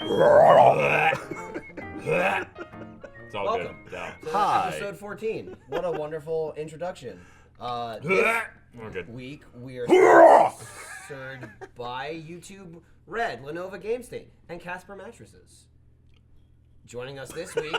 It's all Welcome. good. Yeah. to Hi. Episode 14. What a wonderful introduction. We're This good. week we are sponsored by YouTube Red, Lenovo Game State, and Casper Mattresses. Joining us this week,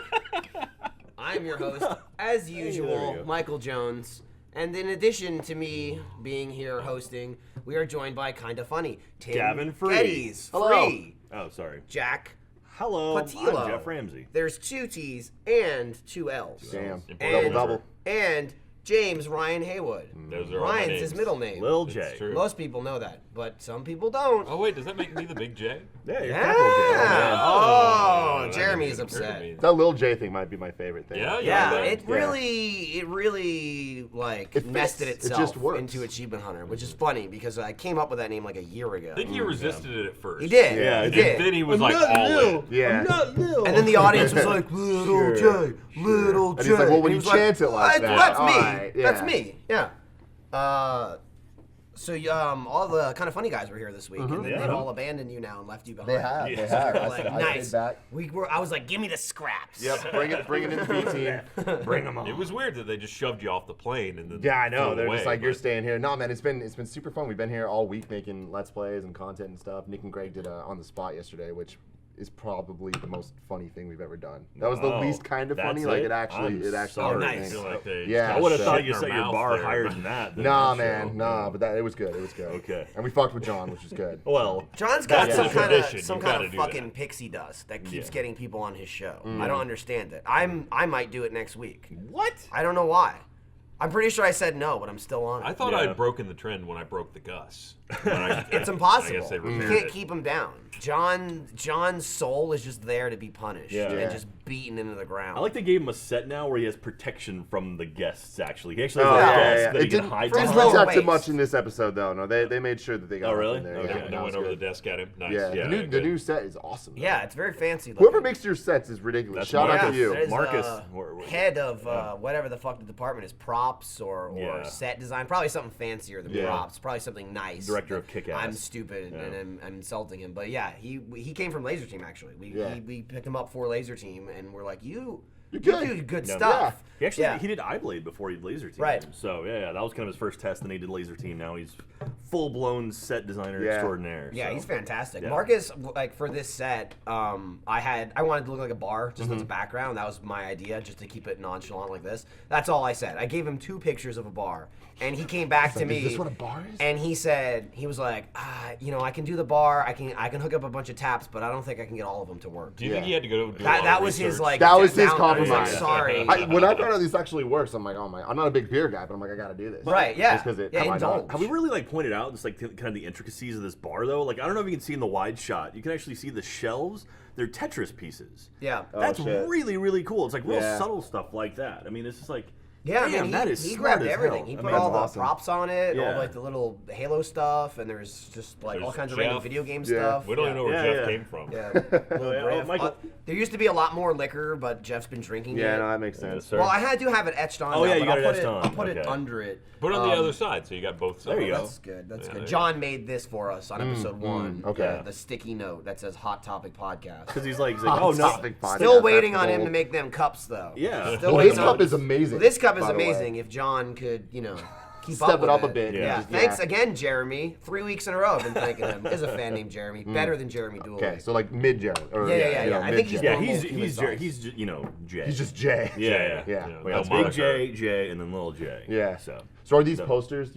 I'm your host, as usual, Michael Jones. And in addition to me being here hosting, we are joined by Kinda Funny, Tim Gavin Free. Geddes, Hello. Free, Oh, sorry. Jack Hello. Patillo. I'm Jeff Ramsey. There's 2 T's and 2 L's. Damn. And- Double. And James Ryan Haywood. Those are all my Ryan's names. his middle name. Lil It's J. true. Most people know that, but some people don't. Oh wait, does that make me the big J? Yeah, you're Yeah. Capital J. Oh, that Jeremy didn't is occur to upset. me. That Lil J thing might be my favorite thing. Yeah, Yeah, yeah. it really like It fits. nested It itself just works. into Achievement Hunter, which is funny because I came up with that name like a year ago. I think he resisted it at first. He did. Yeah, he he did. Then he was like all in. Yeah. And then the audience was like, "Little Sure, J, Little J." And he's like, well, when he you was chant it like that, that's all me. right, yeah. That's me. Yeah. So all the kind of funny guys were here this week, and then Yeah. they've all abandoned you now and left you behind. They have. Yeah. They have. We're I like, said, I nice. stayed back. I was like, give me the scraps. Yep. Bring it in the B team. Bring them on. It was weird that they just shoved you off the plane and then Yeah, I know. flew They're away, just like, you're but- staying here. No, man, it's been super fun. We've been here all week making Let's Plays and content and stuff. Nick and Greg did On the Spot yesterday, which is probably the most funny thing we've ever done. That was the Wow. least kind of That's funny. Like it? it actually I'm I sorry. nice. feel like they Yeah, just I would have so- thought shit you in set our your mouth bar there, higher but- than that. Nah, that man, show. nah. But it was good. It was good. Okay. And we fucked with John, which was good. Well, John's got That's some a kind tradition. of some You kind gotta of do fucking that. pixie dust that keeps Yeah. getting people on his show. I don't understand it. I might do it next week. what? I don't know why. I'm pretty sure I said no, but I'm still on it. I thought Yeah. I'd broken the trend when I broke the Gus. But It's I impossible. guess they You revered can't it. keep him down. John's soul is just there to be punished Yeah. and Yeah. just beaten into the ground. I like they gave him a set now where he has protection from the guests, actually. He actually Oh, has a yeah, desk yeah. that It he can didn't hide for his didn't lower behind. protect too waist. much in this episode, though. No, they made sure that they got Oh, up really? in there. Okay. Yeah, They that went was over the good. desk at him. Nice. Yeah, Yeah, the good. new set is awesome. though. Yeah, it's very fancy. Whoever looking. makes your sets is ridiculous. That's Shout out Marcus. to you. There's, Marcus, head of whatever the fuck the department is, props or Yeah. set design. Probably something fancier than Yeah. props. Probably something nice. Director of Kick-Ass. I'm stupid Yeah. and I'm insulting him, but yeah, he came from Laser Team actually. Yeah. We picked him up for Laser Team, and we're like, you You're good. do good No, stuff. He actually Yeah. he did iBlade before he did Laser Team. Right. So yeah, that was kind of his first test. Then he did Laser Team. Now he's full blown set designer Yeah. extraordinaire. Yeah, so. he's fantastic. Yeah. Marcus, like for this set, I wanted to look like a bar just Mm-hmm. as a background. That was my idea, just to keep it nonchalant like this. That's all I said. I gave him 2 pictures of a bar, and he came back to like, me. "Is this what a bar is?" And he said he was like, I can do the bar. I can hook up a bunch of taps, but I don't think I can get all of them to work. Do you think Yeah. he had to go do a lot That of was his research? like. That was his down- I was like, compromise. sorry. When I found out this actually works, I'm like, oh my! I'm not a big beer guy, but I'm like, I gotta do this. Right, yeah. Just because it. Yeah, how am I not? indulge. Have we really like pointed out just like kind of the intricacies of this bar though? Like I don't know if you can see in the wide shot. You can actually see the shelves. They're Tetris pieces. Yeah. That's shit. really really cool. It's like real Yeah. subtle stuff like that. I mean, it's just like Yeah, damn, I mean, that is he smart grabbed as everything. hell. He I put mean, all the awesome. props on it, all Yeah. like the little Halo stuff, and there's just like all There's kinds of random Jeff. video game Yeah. stuff. We don't even know where Yeah, Jeff yeah. came from. Yeah. yeah. Oh, Michael- There used to be a lot more liquor, but Jeff's been drinking Yeah, it. no, that makes Yes, sense. sir. Well, I do have it etched on. Oh, now, yeah, you but got I'll it put etched on. I'll put it Okay. under it. Put it on the other side, so you got both sides. There you go. That's good. That's Yeah, good. there you John made this for us on episode 1. okay. The sticky note that says Hot Topic Podcast. because he's like Hot oh no, topic podcast, Still waiting that's on him cool. to make them cups, though. yeah. Still Well, waiting this on- cup is amazing. This cup is by the way. amazing. If John could, keep Step up it with up a bit, Yeah. yeah. Just- Thanks yeah. again, Jeremy. 3 weeks in a row I've been thanking him. There's a fan named Jeremy. Better than Jeremy Dooley. Okay, so like mid Jerry. Yeah. I think he's Yeah, normal he's human size. he's Jay. He's just Jay. yeah. Yeah. Yeah. Wait, No that's moniker. Big J, and then Little J. Yeah. So So are these No. posters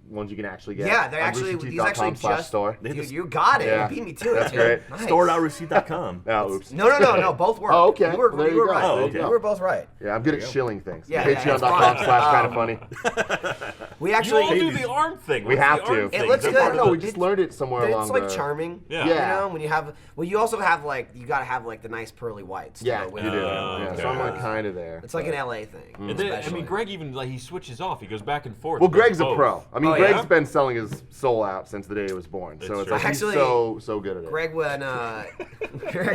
ones you can actually get? Yeah, they're on actually these roosterteeth.com actually just store. Dude, you got it. Yeah. You beat me to it. That's Tim. great. Nice. store.receipt.com. Oh, oops. No. Both work. Oh, okay. You were, Well, there you you were go. right. Oh, okay. You were both right. Yeah, I'm good at shilling things. Yeah, it's Patreon.com fine. /kind of funny. We You actually. all do the arm thing. We What's have the to. arm It thing? looks Is that good. part of No, the- we just learned it somewhere It's along like the... charming. Yeah. You Yeah. know, when you have, you also have you gotta have like the nice pearly whites. to Yeah, go with you it. do. Oh, Yeah, okay. so I'm like kind of there. It's like an LA thing. And then, I especially. mean, Greg even he switches off. He goes back and forth. Well, He does Greg's a both. pro. I mean, Oh, Greg's yeah? been selling his soul out since the day he was born. So It's it's true. like Actually, he's so good at it. Greg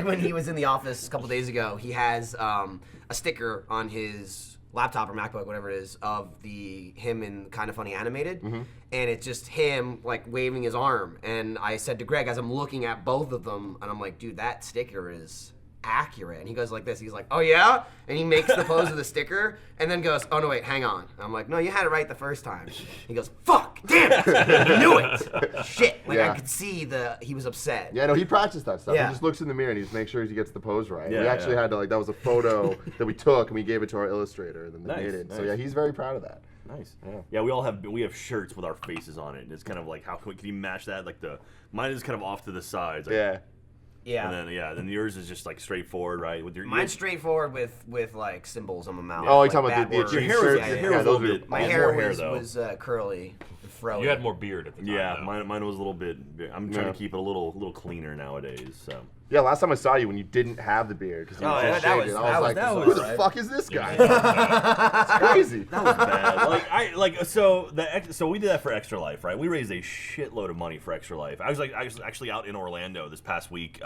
when he was in the office a couple days ago, he has a sticker on his laptop or MacBook, whatever it is, of him in Kind of Funny Animated, and it's just him like waving his arm. And I said to Greg as I'm looking at both of them, and I'm like, dude, that sticker is accurate. And he goes like this. He's like, oh yeah, and he makes the pose of the sticker, and then goes, oh no, wait, hang on. And I'm like, no, you had it right the first time. He goes, fuck, damn it, I knew it. Shit, like I could see he was upset. Yeah, no, he practiced that stuff. Yeah. He just looks in the mirror and he just makes sure he gets the pose right. Yeah, we actually had to that was a photo that we took and we gave it to our illustrator and then they Nice, made it. So nice. yeah, he's very proud of that. Nice. Yeah. We have shirts with our faces on it, and it's kind of like how can you match that? Like mine is kind of off to the sides. Like, Yeah. Yeah. And then yours is just like straightforward, right? With your Mine's straightforward with like symbols on my mouth. Oh, you're like talking about bad the words. your hair shirts? was, Yeah, your yeah, hair yeah. was a those little are- bit. My more hair though. was curly, froey. You had more beard at the time. Yeah, though. mine was a little bit. I'm trying Yeah. to keep it a little cleaner nowadays. So. Yeah, last time I saw you when you didn't have the beard because you Oh, just that shaved was- it. I that was was- like, that who was the right. fuck is this guy? It's crazy. That was bad. So we did that for Extra Life, right? We raised a shitload of money for Extra Life. I was actually out in Orlando this past week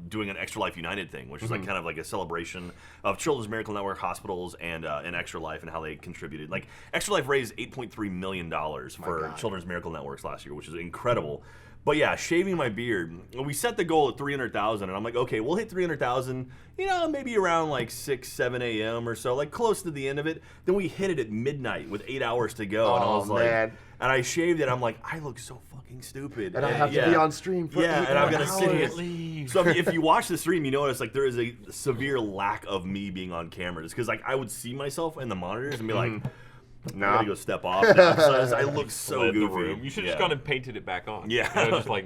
doing an Extra Life United thing, which was like kind of like a celebration of Children's Miracle Network hospitals and Extra Life and how they contributed. Like Extra Life raised $8.3 million for Children's Miracle Networks last year, which is incredible. But yeah, shaving my beard. We set the goal at 300,000, and I'm like, okay, we'll hit 300,000. Maybe around like 6, 7 a.m. or so, like close to the end of it. Then we hit it at midnight with 8 hours to go, and I Oh, was like, man. and I shaved it. I'm like, I look so fucking stupid, And I have to be on stream for 8 and I'm gonna hours. sit here. Leave. So if you watch the stream, you notice like there is a severe lack of me being on camera, just because like I would see myself in the monitors and be like, I Nah. gotta go step off. Now. So I look so Fled the goofy. room. You should have just gone and painted it back on. Yeah. Just like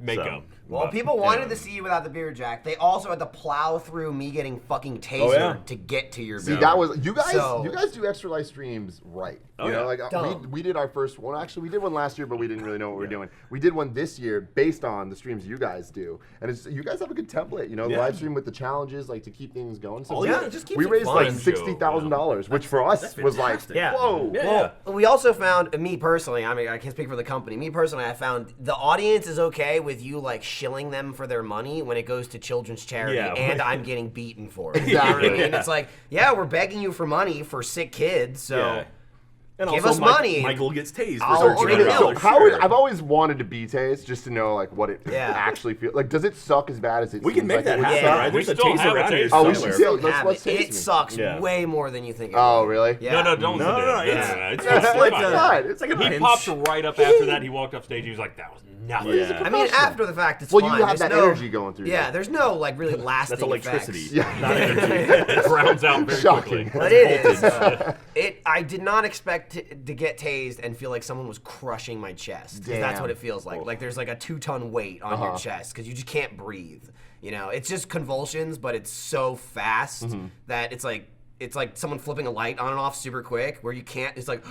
makeup. Well, But, people wanted anyway. to see you without the beard, Jack. They also had to plow through me getting fucking tasered Oh, yeah. to get to your See, beard. that was you guys. So- You guys do Extra Life streams right. Oh, You know, yeah. like Dumb. we did our first one. Actually, we did one last year, but we didn't really know what we were doing. We did one this year based on the streams you guys do, and you guys have a good template. The Yeah. live stream with the challenges, like to keep things going. So Oh, we- yeah, it just keeps we it raised fun. like Joe, $60,000, which for us was like, fantastic. Yeah. whoa. Yeah. Well, we also found, me personally, I mean, I can't speak for the company. Me personally, I found the audience is okay with you like shilling them for their money when it goes to children's charity, Yeah. and I'm getting beaten for it. You know Exactly. what I mean? It's like, yeah, we're begging you for money for sick kids, so. Yeah. And Give also, us money. Michael gets tased. I'll for drink it. $100. So How Sure. I've always wanted to be tased just to know like what it Yeah. actually feels like. Does it suck as bad as it We can seems make like that it would happen, Yeah. suck? right? We There's a still taser have a around here taser. Oh, we somewhere. should see. Have Let's it. taste It me. sucks Yeah. way more than you think. It Oh, will. really? Yeah. No, don't. No, no, Yeah, it's- it's It's fine. fine. It's like a He pinch. popped right up after that. He walked off stage. He was like, "That was nothing." Yeah. I mean, after the fact, it's Well, fine. you have There's that no- energy going through you. Yeah, there's no like really lasting That's electricity, effects. Yeah. not energy. It drowns out very Shocking. quickly. But it is. I did not expect to get tased and feel like someone was crushing my chest. 'Cause that's Damn. what it feels like. Like there's like a 2-ton weight on your chest because you just can't breathe. It's just convulsions, but it's so fast that it's like someone flipping a light on and off super quick, where you can't. It's like,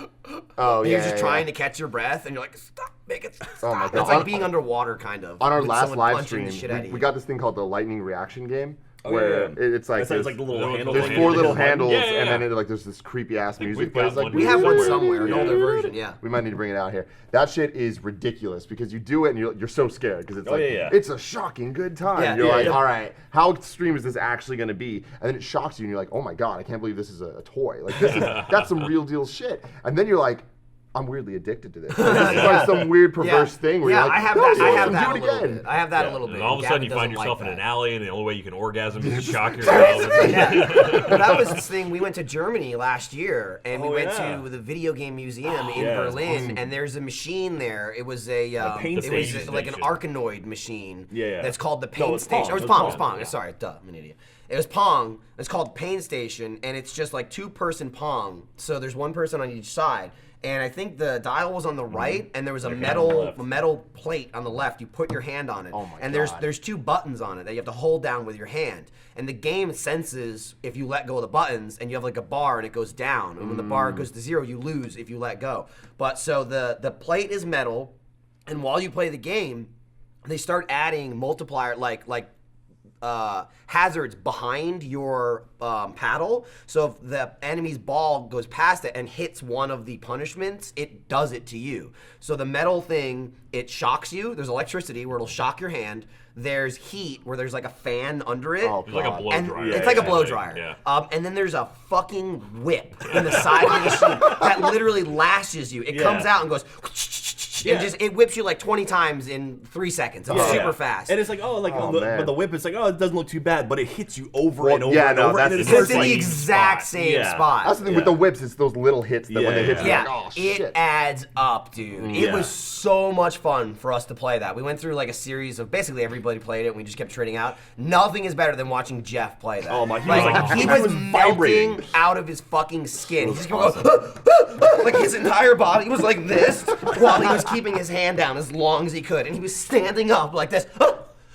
Oh, and you're yeah, just yeah, trying yeah. to catch your breath, and you're like, stop, make it stop. Oh, my God. It's like being underwater, kind of. On our with last someone live punching the stream, shit out of we you. got this thing called the lightning reaction game, Oh, where yeah, yeah. it's like It's like the little There's handle. four there's thing. four little One. handles, Yeah, yeah, and then yeah. there's this creepy ass music. we've plays got like one. We have one Yeah. somewhere, an Yeah. older version. Yeah. We might need to bring it out here. That shit is ridiculous because you do it and you're so scared because it's Oh, like yeah, yeah. it's a shocking good time. Yeah, you're yeah, like, yeah. all right, how extreme is this actually going to be? And then it shocks you and you're like, oh my god, I can't believe this is a toy. Like this is that's some real deal shit. And then you're like, I'm weirdly addicted to this. And it's like some weird perverse thing where yeah, you're like, I have that that. was I have awesome, that a do it little again. bit. I have that a Yeah. little bit. And all of a sudden, you Gavin find doesn't yourself like in an that. alley, and the only way you can orgasm is to shock yourself. Yeah. Well, that was this thing. We went to Germany last year, and we Oh, went yeah. to the video game museum in yeah, Berlin, awesome. and there's a machine there. It was a pain it was station. like an Arkanoid machine. Yeah, yeah. That's called the No, Pain it's Station. Pong. Or it was It was Pong. It Pong, was Pong. yeah. Sorry, duh, I'm an idiot. It was Pong. It's called Pain Station, and it's just like two-person Pong. So there's one person on each side. And I think the dial was on the right, and there was a Your hand on the left. metal plate on the left. You put your hand on it, Oh my and God. there's two buttons on it that you have to hold down with your hand. And the game senses if you let go of the buttons, and you have like a bar, and it goes down. And when the bar goes to 0, you lose if you let go. But so the plate is metal, and while you play the game, they start adding multiplier like hazards behind your paddle. So if the enemy's ball goes past it and hits one of the punishments, it does it to you. So the metal thing, it shocks you. There's electricity where it'll shock your hand. There's heat where there's like a fan under it. Oh, It's like a God. blow And dryer. it's like a blow essentially. dryer. Yeah. And then there's a fucking whip in the side of the machine that literally lashes you. It Yeah. comes out and goes, Yeah. and just it whips you like 20 times in 3 seconds. It's super fast. And it's like, oh, man. but the whip, it's like, oh, it doesn't look too bad, but it hits you over Well, and over yeah, and no, over. that's and the it thing. it's hurts in the like- exact spot. same Yeah. spot. That's the thing with the whips. It's those little hits that when they hit you, Yeah, you're like, oh, it shit. adds up, dude. It Yeah. was so much fun for us to play that. We went through like a series of basically everybody played it and we just kept trading out. Nothing is better than watching Jeff play that. Oh, my- he like, was like- he he was was melting vibrating. out of his fucking skin. He just was kept going, like his entire body was like this while he was keeping his hand down as long as he could. And he was standing up like this.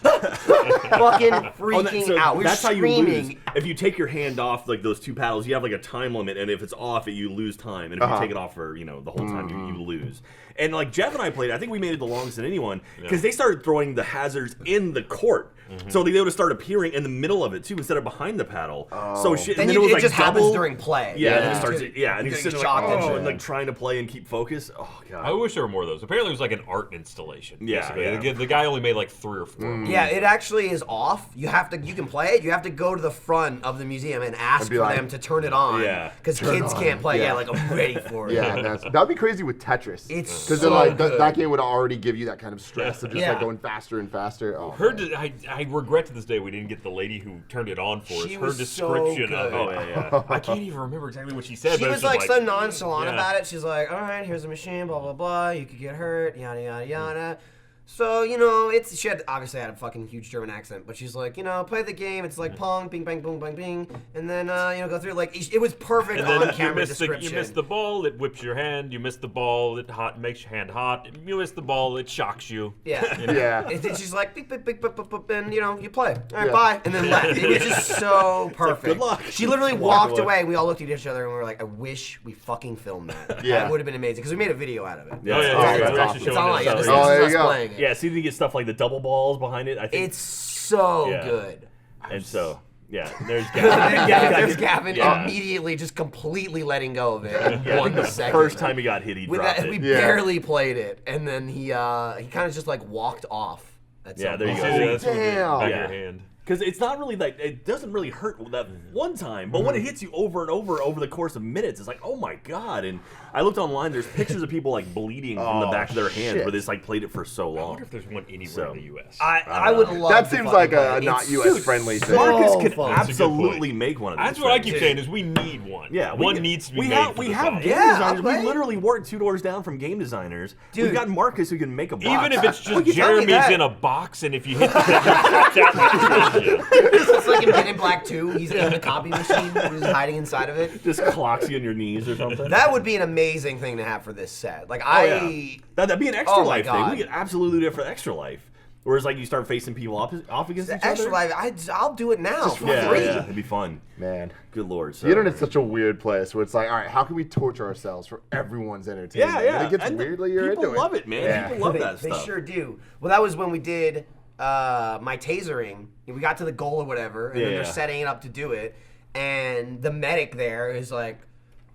Fucking freaking so out. We were that's how you screaming. lose. If you take your hand off like those two paddles, you have like a time limit, and if it's off, you lose time. And if you take it off for the whole time, you lose. And like Jeff and I played, I think we made it the longest than anyone because they started throwing the hazards in the court, so they would start appearing in the middle of it too instead of behind the paddle. So shit, Then and then it was it like just happens double. during play. Yeah, and Yeah. it starts. Yeah, and You're he's getting sitting shocked like, and shit. and like trying to play and keep focus. Oh god. I wish there were more of those. Apparently, it was like an art installation. Yeah, basically. yeah. The guy only made like 3 or 4. Yeah, it actually is off. You can play it. You have to go to the front of the museum and ask be for like, them to turn it on. Yeah. Because kids can't play. Yeah. Yeah, like I'm ready for it. Yeah, that'd be crazy with Tetris. It's because so then like good. that game would already give you that kind of stress of just Yeah. like going faster and faster. Oh, Her, I regret to this day we didn't get the lady who turned it on for us. She Her was description so of good. Oh it. yeah. I can't even remember exactly what she said. She but was it like just so nonchalant yeah. about it. She's like, all right, here's a machine, blah, blah, blah. You could get hurt, yada, yada, yada. So, you know, she obviously had a fucking huge German accent, but she's like, you know, play the game. It's like pong, bing, bang, boom, bang, bing. And then, go through, like, it was perfect And then you on-camera miss, description. you miss the ball, it whips your hand. You miss the ball, it makes your hand hot. You miss the ball, it shocks you. Yeah. Yeah. And then she's like, beep, beep, beep, beep, beep, beep, and, you play. All right, Yeah. bye. And then left. It was just so perfect. good luck. She literally Walk walked away. away. We all looked at each other, and we were like, I wish we fucking filmed that. Yeah. That would have been amazing, because we made a video out of it. Yeah. Oh, yeah, Oh, we're that's actually awesome. It's showing online. this Yeah, out. this Oh, is there you us go. playing it. Yeah, see, you get stuff like the double balls behind it. I think. It's so Yeah. good. And so, yeah, there's There's Gavin Yeah. immediately just completely letting go of it in 1 second. First time he got hit, he With dropped that, it. we Yeah. barely played it, and then he kind of just like walked off. At Yeah, some there you point. go. Yeah, that's what Damn. the back Yeah. of your hand. Because it's not really like, it doesn't really hurt that one time, but when it hits you over and over the course of minutes, it's like, oh my god. And I looked online, there's pictures of people like bleeding from the Oh, back of their hands shit. where they just like played it for so I long. wonder if there's one anywhere So, in the U.S. I would love That to seems fucking like play a it. not It's U.S. friendly thing. Marcus so could fun. That's a good point. absolutely make one of these. That's what I things. keep saying is we need one. Yeah, one we, needs to be we made have, for we the have side. game Yeah, designers. I'll We play it. literally work 2 doors down from game designers. Dude. We've got Marcus who can make a box. Even if it's just Well, you tell me Jeremy's that. in a box, and if you hit the thing, it pops out. It's like in Men in Black 2. He's in the copy machine. He's hiding inside of it. just clocks you on your knees or something. That would be an amazing thing to have for this set. Like yeah. That'd be an extra Oh my life thing. God. We could absolutely do it for extra life. Whereas like you start facing people off against each the extra other. life. I'll do it now for Yeah, free. yeah, it'd be fun. Man. Good lord. So. The internet's such a weird place where it's like, all right, how can we torture ourselves for everyone's entertainment? Yeah, yeah. And it gets And weirdly you're people into it. love it, man. Yeah. People love They, that they stuff. sure do. Well, that was when we did my tasering. We got to the goal or whatever, and then Yeah. they're setting it up to do it. And the medic there is like,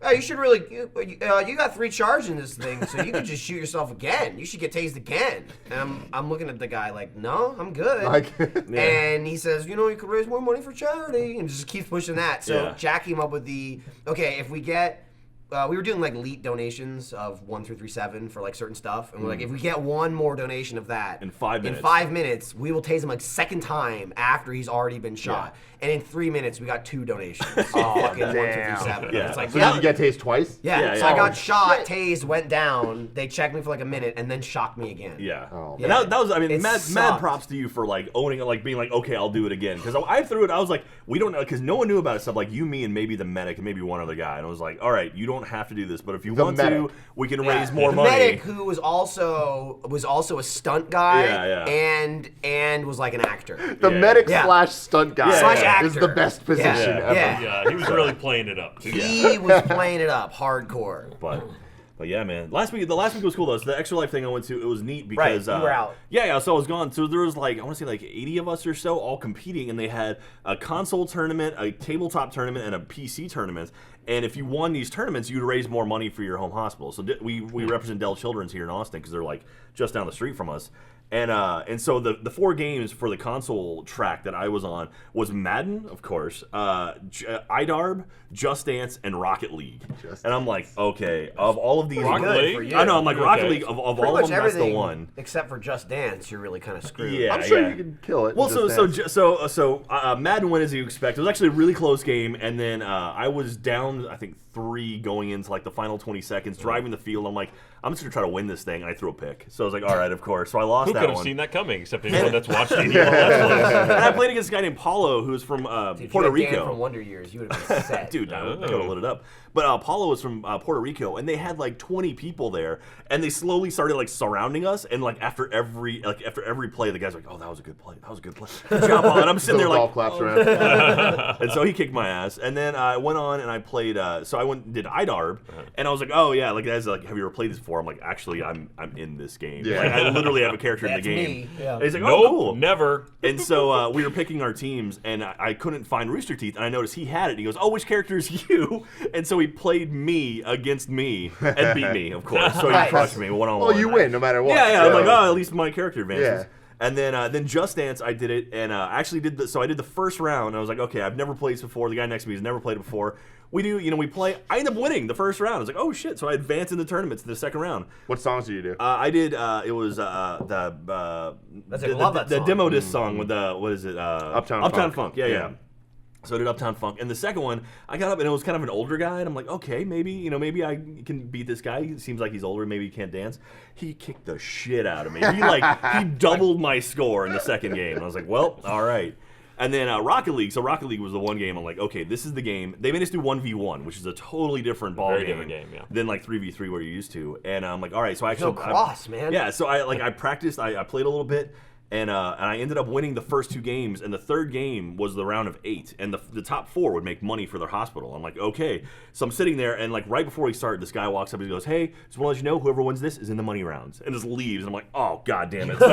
"Oh, you should really. You got 3 charges in this thing, so you could just shoot yourself again. You should get tased again." And I'm looking at the guy like, "No, I'm good." Like, Yeah. And he says, you could raise more money for charity, and just keeps pushing that. So Yeah. Jack came up with if we get, we were doing like elite donations of 1 through 37 for like certain stuff, and we're like, if we get one more donation of that In 5 minutes. in 5 minutes, we will tase him like second time after he's already been shot. And in 3 minutes, we got 2 donations. Oh, fucking 1 through damn. 37. Yeah. It's like, so yeah. did you get tased twice? Yeah, Yeah, so yeah. I got Oh, shot, shit. tased, went down. They checked me for like a minute, and then shocked me again. Yeah. Oh, And man. that was, I mean, It mad sucked. props to you for like owning it, like being like, okay, I'll do it again. Because I threw it, I was like, we don't know, because no one knew about it. Stuff like you, me, and maybe the medic, and maybe one other guy. And I was like, all right, you don't have to do this, but if you The want medic. to, we can Yeah. raise more the money. medic, who was also a stunt guy, Yeah, yeah. and was like an actor. The Yeah. medic Yeah. slash stunt guy Slash is actor. the best position Yeah. ever. Yeah. Yeah, he was really playing it up. Too. He was playing it up hardcore. But But yeah, man. The last week was cool though. So the Extra Life thing I went to, it was neat because Right, you were out. Yeah. So I was gone. So there was like I want to say like 80 of us or so all competing, and they had a console tournament, a tabletop tournament, and a PC tournament. And if you won these tournaments, you'd raise more money for your home hospital. So we represent Dell Children's here in Austin because they're like just down the street from us. And so the 4 games for the console track that I was on was Madden, of course, IDARB, Just Dance, and Rocket League. And I'm like, okay, of all of these, Rocket Good League? for you. I know, I'm like Rocket Okay. League of all Pretty of much them, that's the everything one. except for Just Dance, you're really kind of screwed. Yeah, I'm sure yeah. you can kill it. Well, Just Dance. so Madden went as you expect. It was actually a really close game, and then I was down, I think 3 going into like the final 20 seconds, driving the field. I'm like, I'm just gonna try to win this thing, and I threw a pick. So I was like, all right, of course. So I lost Who that could have one. seen that coming except anyone that's watched any of the And I played against a guy named Paulo, who's from If Puerto you had Dan Rico. from Wonder Years, you would have been set. Dude, I would have lit it up. But Paulo was from Puerto Rico, and they had like 20 people there, and they slowly started like surrounding us. And like after every play, the guy's like, "Oh, that was a good play. That was a good play. Good job, Paulo." And I'm sitting there Golf like, claps around. and so he kicked my ass. And then I went on and I played. So I went and did IDARB, and I was like, "Oh yeah, like guys, like have you ever played this before?" I'm like, "Actually, I'm in this game. Yeah. Like, I literally have a character in That's the game." me. Yeah. And he's like, Nope, "Oh, cool." never. And so we were picking our teams, and I couldn't find Rooster Teeth, and I noticed he had it. He goes, "Oh, which character is you?" And so he played me against me and beat me, of course. So he Nice. crushed me one-on-one. Well, you win no matter what. Yeah, I'm so- like, oh, at least my character advances. Yeah. And then Just Dance, I did it, and I actually did so I did the first round, and I was like, okay, I've never played this before. The guy next to me has never played it before. We play. I end up winning the first round. I was like, oh shit! So I advanced in the tournament to the second round. What songs do you do? I did. It was That's a love that the song. demo disc song with the what is it? Uptown Funk. Yeah. Yeah. So I did Uptown Funk, and the second one, I got up and it was kind of an older guy, and I'm like, okay, maybe I can beat this guy. He seems like he's older, maybe he can't dance. He kicked the shit out of me. He doubled my score in the second game. And I was like, well, all right. And then Rocket League. So Rocket League was the one game. I'm like, okay, this is the game. They made us do 1v1, which is a totally different ball Very game, different game, yeah. than like 3v3 where you're used to. And I'm like, all right, so I actually No cross, man. Yeah, so I practiced. I played a little bit. And I ended up winning the first 2 games, and the third game was the round of 8, and the top 4 would make money for their hospital. I'm like, okay. So I'm sitting there, and like right before we start, this guy walks up and he goes, "Hey, just want to let you know, whoever wins this is in the money rounds," and just leaves. And I'm like, oh god damn it! So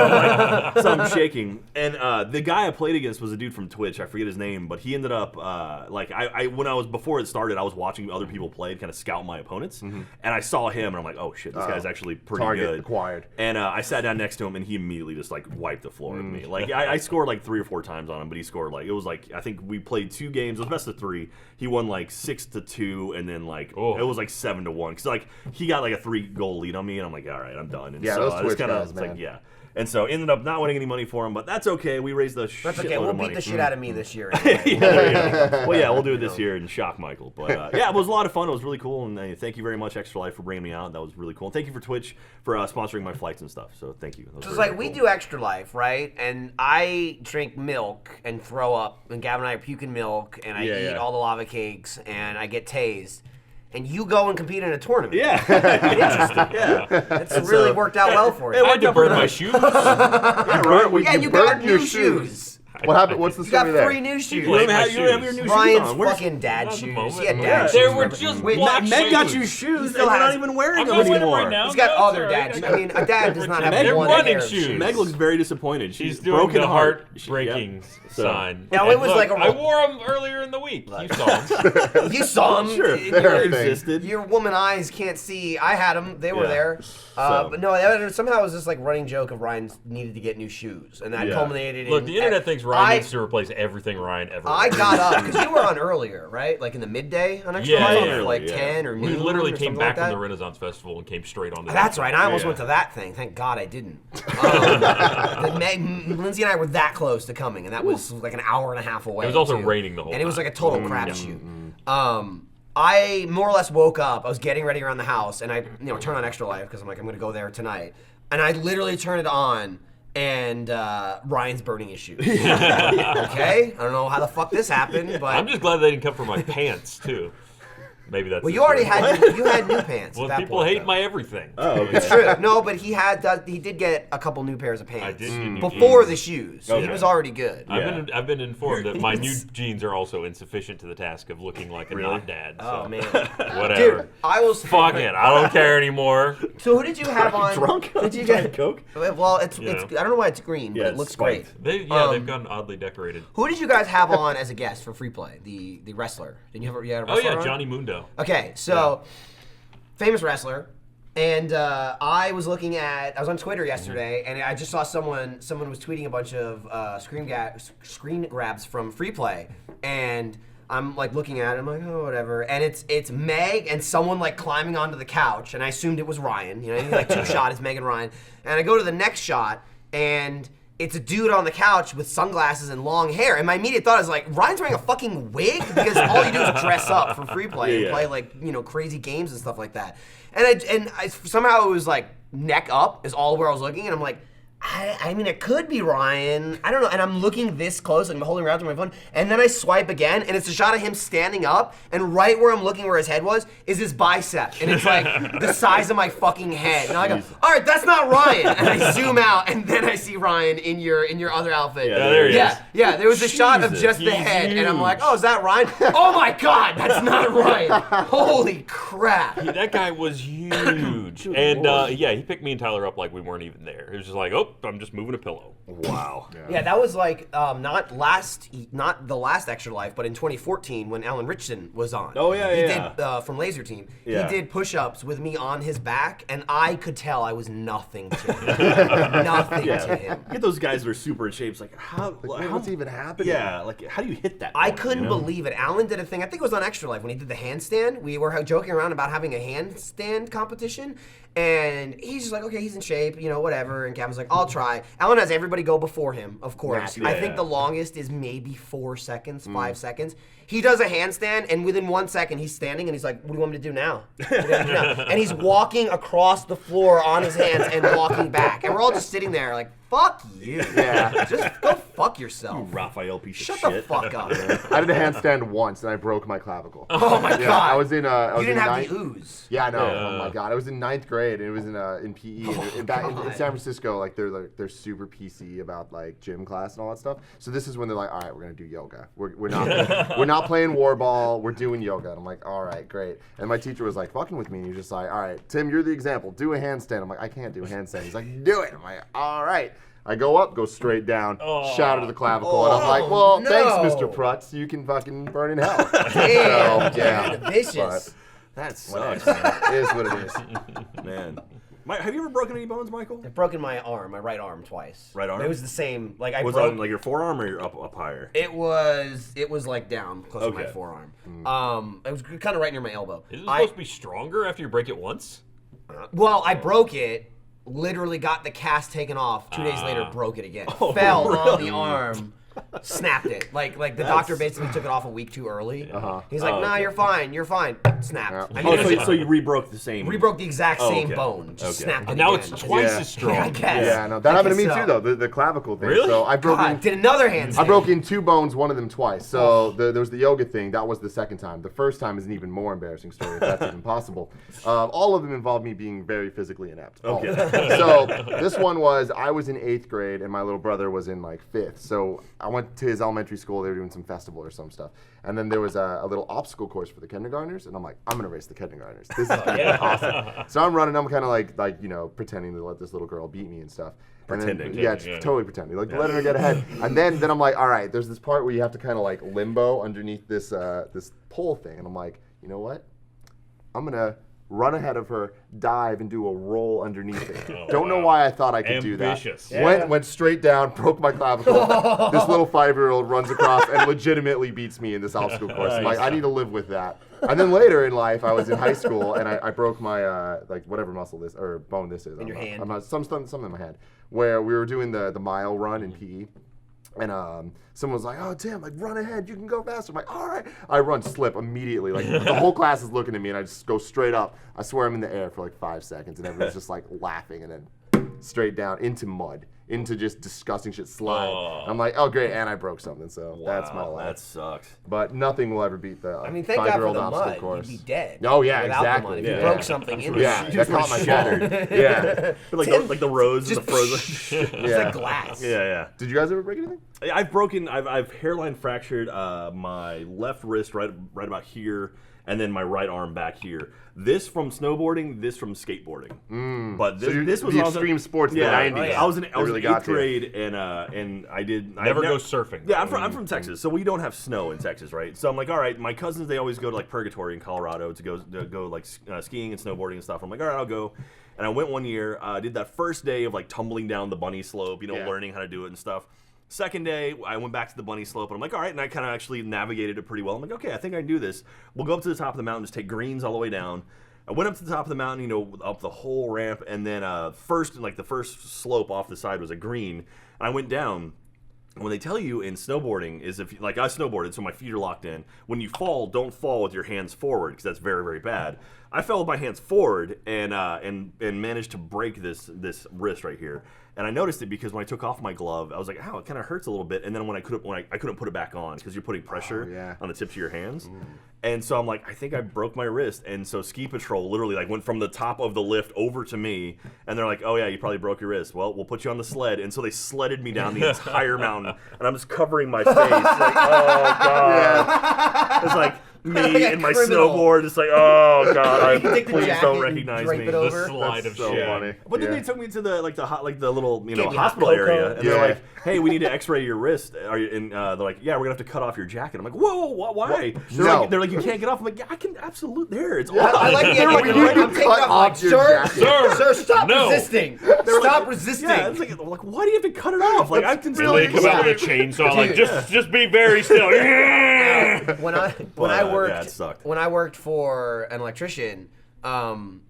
I'm shaking. And the guy I played against was a dude from Twitch. I forget his name, but he ended up when I was before it started, I was watching other people play and kind of scout my opponents, and I saw him, and I'm like, oh shit, this guy's actually pretty Target good. acquired. And I sat down next to him, and he immediately just like wiped the floor with me. Like I scored like 3 or 4 times on him, but he scored like it was like I think we played 2 games. It was best of 3. He won like 6-2, and then like Oh. it was like 7-1 because like he got like a 3-goal lead on me, and I'm like, all right, I'm done. And Yeah, so those I just Twitch kinda, guys, it's like man. yeah. And so ended up not winning any money for him, but that's okay. We raised the That's shitload okay. We'll of beat money. the shit out of me this year. Yeah, there you go. Well, yeah, we'll do it this year and shock Michael. But yeah, it was a lot of fun. It was really cool, and thank you very much, Extra Life, for bringing me out. That was really cool. And thank you for Twitch for sponsoring my flights and stuff. So thank you. That was It's very, like very we cool. do Extra Life, right? And I drink milk and throw up, and Gavin and I are puking milk, and I Yeah, eat yeah. all the lava cakes, and I get tased. And you go and compete in a tournament. Yeah. Interesting. Yeah. It's really worked out well for you. I had to burn my shoes. Yeah, right. Yeah, you got new shoes. What happened? What's the You got story there? 3 new shoes. You don't even have, my you don't have your shoes. new Ryan's shoes on. Where's- fucking dad Not the shoes. moment. He had Yeah. dad They shoes. were just Wait, black Meg got shoes. you shoes, still and you're not has- even wearing I'm them not wearing them anymore. right now. He's got No, other it's dad alright. shoes. I mean, a dad does not have They're one running pair of shoes. Meg looks very disappointed. She's She's doing broken the heart. heartbreaking So- sign. Now, it And was look, like a- I wore them earlier in the week. You saw them. You saw him. Sure, Your- they thing. existed. Your woman eyes can't see. I had them. They were Yeah. there. So- But no, somehow it was this like running joke of Ryan needed to get new shoes, and that Yeah. culminated in. Look, the internet thinks Ryan I- needs to replace everything Ryan ever. I wears. got up because you were on earlier, right? Like in the midday on Extra Yeah, Life, yeah, like yeah. 10 or We noon literally or came something back like from the that. Renaissance Festival and came straight on. That's right. I almost Yeah. went to that thing. Thank God I didn't. Lindsay and I were that close to coming, and that was like an hour and a half away. It was also too. raining the whole and it was time. like a total crapshoot. I more or less woke up. I was getting ready around the house, and I turn on Extra Life because I'm like, I'm gonna go there tonight, and I literally turn it on. And Ryan's burning his shoes. Okay, I don't know how the fuck this happened, but I'm just glad they didn't come for my pants too. Maybe that's. Well, his you already favorite. had you had new pants. Well, at that people point, hate though. my everything. Oh, okay. It's true. No, but he did get a couple new pairs of pants. I did get new before jeans. the shoes. So he Okay. was already good. Yeah. I've been informed that my new jeans are also insufficient to the task of looking like a Really? not dad. So Oh man, whatever. dude, I was Fuck it. I don't care anymore. So who did you have on? Drunk? Did you Diet get Coke? Well, it's Yeah. I don't know why it's green, Yeah, but it it's looks spiked. great. They've gotten oddly decorated. Who did you guys have on as a guest for Free Play? The wrestler. Did you have you had a Oh wrestler yeah, on? Johnny Mundo. Okay, so famous wrestler, and I was on Twitter yesterday, and I just saw someone was tweeting a bunch of screen grabs from Free Play, and I'm like looking at it, I'm like, oh whatever, and it's Meg and someone like climbing onto the couch, and I assumed it was Ryan, you know, like two shot is Meg and Ryan, and I go to the next shot, and it's a dude on the couch with sunglasses and long hair. And my immediate thought is like, Ryan's wearing a fucking wig? Because all you do is dress up for Free Play and Yeah. play like, you know, crazy games and stuff like that. And I somehow it was like neck up is all where I was looking. And I'm like, I mean, it could be Ryan. I don't know. And I'm looking this close, like I'm holding around to my phone. And then I swipe again, and it's a shot of him standing up. And right where I'm looking, where his head was, is his bicep. And it's like the size of my fucking head. And I go, all right, that's not Ryan. And I zoom out, and then I see Ryan in your other outfit. Yeah, there he is. Yeah. There was a shot of Jesus, just the he's head, and I'm like, huge. oh, is that Ryan? Oh my God, that's not Ryan. Holy crap. That guy was huge. And yeah, he picked me and Tyler up like we weren't even there. He was just like, oh, I'm just moving a pillow. Wow. Yeah, that was like not the last Extra Life, but in 2014 when Alan Richardson was on. Oh, yeah, he yeah. did from Laser Team. Yeah. He did push-ups with me on his back, and I could tell I was nothing to him. Nothing to him. Get those guys that are super in shape. It's like, how? Wait, what's even happening? Yeah, like, how do you hit that? I point, couldn't you know? believe it. Alan did a thing, I think it was on Extra Life, when he did the handstand. We were joking around about having a handstand competition, and he's just like, okay, he's in shape, you know, whatever. And Gavin's like, I'll try. Alan has everybody go before him, of course. Yeah. I think the longest is maybe 4 seconds, 5 seconds. He does a handstand, and within 1 second, he's standing, and he's like, what do you want me to do now? What do you want me to do now? And he's walking across the floor on his hands and walking back. And we're all just sitting there like, fuck you. Yeah. Just go fuck yourself. Raphael piece Shut of the shit. fuck up. I did a handstand once and I broke my clavicle. Oh my Yeah, God. I was in. I was You didn't in have ninth. the ooze. Yeah, I know. Yeah. Oh my God, I was in 9th grade and it was in PE. And back in San Francisco, like they're super PC about like gym class and all that stuff. So this is when they're like, all right, we're gonna do yoga. We're not playing war ball. We're doing yoga. And I'm like, all right, great. And my teacher was like fucking with me. And he was just like, all right, Tim, you're the example. Do a handstand. I'm like, I can't do a handstand. He's like, do it. I'm like, all right. I go up, go straight down, shatter to the clavicle, and I'm like, well, no. thanks, Mr. Prutz. You can fucking burn in hell. Damn, So, yeah. dude, vicious. That sucks, It is what it is. man. Have you ever broken any bones, Michael? I've broken my right arm twice. Right arm? It was the same. Like I Was broke. it on like your forearm or your up higher? It was like down close to my Okay. forearm. It was kind of right near my elbow. Is it supposed to be stronger after you break it once? Well, I broke it. Literally got the cast taken off. 2 days later, broke it again. Oh, Fell on really? the arm. Snapped it. Like the doctor basically took it off a week too early. He's like, nah, okay. you're fine. You're fine. Snapped. Yeah. I mean, Oh, so you re-broke the same. rebroke the exact same okay. bone. Just Okay. snapped it And now again. it's twice Yeah. as strong. Yeah, I guess. Yeah, no, that I happened to me guess too, so. though. The clavicle thing. Really? So I broke God, in. did another handstand. I broke in 2 bones, one of them twice. So there was the yoga thing. That was the second time. The first time is an even more embarrassing story, if that's even possible. All of them involved me being very physically inept. All of them. So this one was, I was in 8th grade and my little brother was in like 5th. So I went to his elementary school. They were doing some festival or some stuff. And then there was a little obstacle course for the kindergartners. And I'm like, I'm going to race the kindergartners. This is going to be awesome. So I'm running. I'm kind of like, you know, pretending to let this little girl beat me and stuff. And then- Pretending. yeah, Yeah. totally pretending. Like, letting her get ahead. And then I'm like, all right, there's this part where you have to kind of like limbo underneath this this pole thing. And I'm like, you know what? I'm going to run ahead of her, dive, and do a roll underneath it. Don't know why I thought I could Ambitious. do that. Went straight down, broke my clavicle. This little 5-year-old runs across and legitimately beats me in this obstacle course. I'm like, I need to live with that. And then later in life, I was in high school and I broke my like whatever muscle this or bone this is. In your hand? I'm not, something in my hand. Where we were doing the mile run in PE. And someone was like, oh, Tim, like, run ahead. You can go faster. I'm like, all right. I run, slip immediately. Like, the whole class is looking at me, and I just go straight up. I swear I'm in the air for like 5 seconds, and everyone's just like laughing, and then straight down into mud. into just disgusting shit slide. Oh. I'm like, oh great, and I broke something, so that's my Wow, life. that sucks. But nothing will ever beat the I mean, thank God for 5-year-old the obstacle mud. course. You'd be dead. Oh yeah, without the exactly. mud. If you Yeah. broke something in Yeah, there. that caught my Shattered. shattered. Yeah, like the rose and the frozen. It's yeah. like glass. Yeah. Did you guys ever break anything? I've hairline fractured my left wrist right about here, and then my right arm back here. This from snowboarding, this from skateboarding. But this, So this was the when I was extreme sports in the yeah, 90s. I was in really eighth got to you. grade, and I did Never go surfing. Yeah, I'm from Texas, so we don't have snow in Texas, right? So I'm like, all right, my cousins, they always go to like Purgatory in Colorado to go like skiing and snowboarding and stuff. I'm like, all right, I'll go. And I went one year, did that first day of like tumbling down the bunny slope, Yeah. learning how to do it and stuff. Second day, I went back to the bunny slope, and I'm like, all right, and I kind of actually navigated it pretty well. I'm like, okay, I think I can do this. We'll go up to the top of the mountain, just take greens all the way down. I went up to the top of the mountain, up the whole ramp, and then the first slope off the side was a green, and I went down. And what they tell you in snowboarding is if, like, I snowboarded, so my feet are locked in. When you fall, don't fall with your hands forward, because that's very, very bad. I fell with my hands forward and managed to break this wrist right here. And I noticed it because when I took off my glove, I was like, "Ow, it kind of hurts a little bit." And then when I couldn't put it back on because you're putting pressure on the tips of your hands. And so I'm like, I think I broke my wrist. And so Ski Patrol literally like went from the top of the lift over to me, and they're like, "Oh yeah, you probably broke your wrist. Well, we'll put you on the sled." And so they sledded me down the entire mountain, and I'm just covering my face, like, oh god, it's like me Like a and my criminal. snowboard. It's like, oh god, You take the please jacket don't and recognize drape me. it over. The slide That's of so shit. funny. But then Yeah. they took me to the little Gave you hospital hot cocoa. area, and they're Yeah. like, "Hey, we need to X-ray your wrist." And they're like, "Yeah, we're gonna have to cut off your jacket." I'm like, "Whoa, why?" No. They're like, "You can't get off." I'm like, "Yeah, I can absolutely." There, it's Yeah, on. I like the They're idea. like, Like, you I'm can taking cut off, off like, your sir, jacket. sir, stop No. resisting. Stop resisting. Yeah, it's like, why do you have to cut it off? Like, I can And still. they come out Yeah. with a chainsaw, like, Dude. just be very still. when I yeah, worked it sucked. when I worked for an electrician,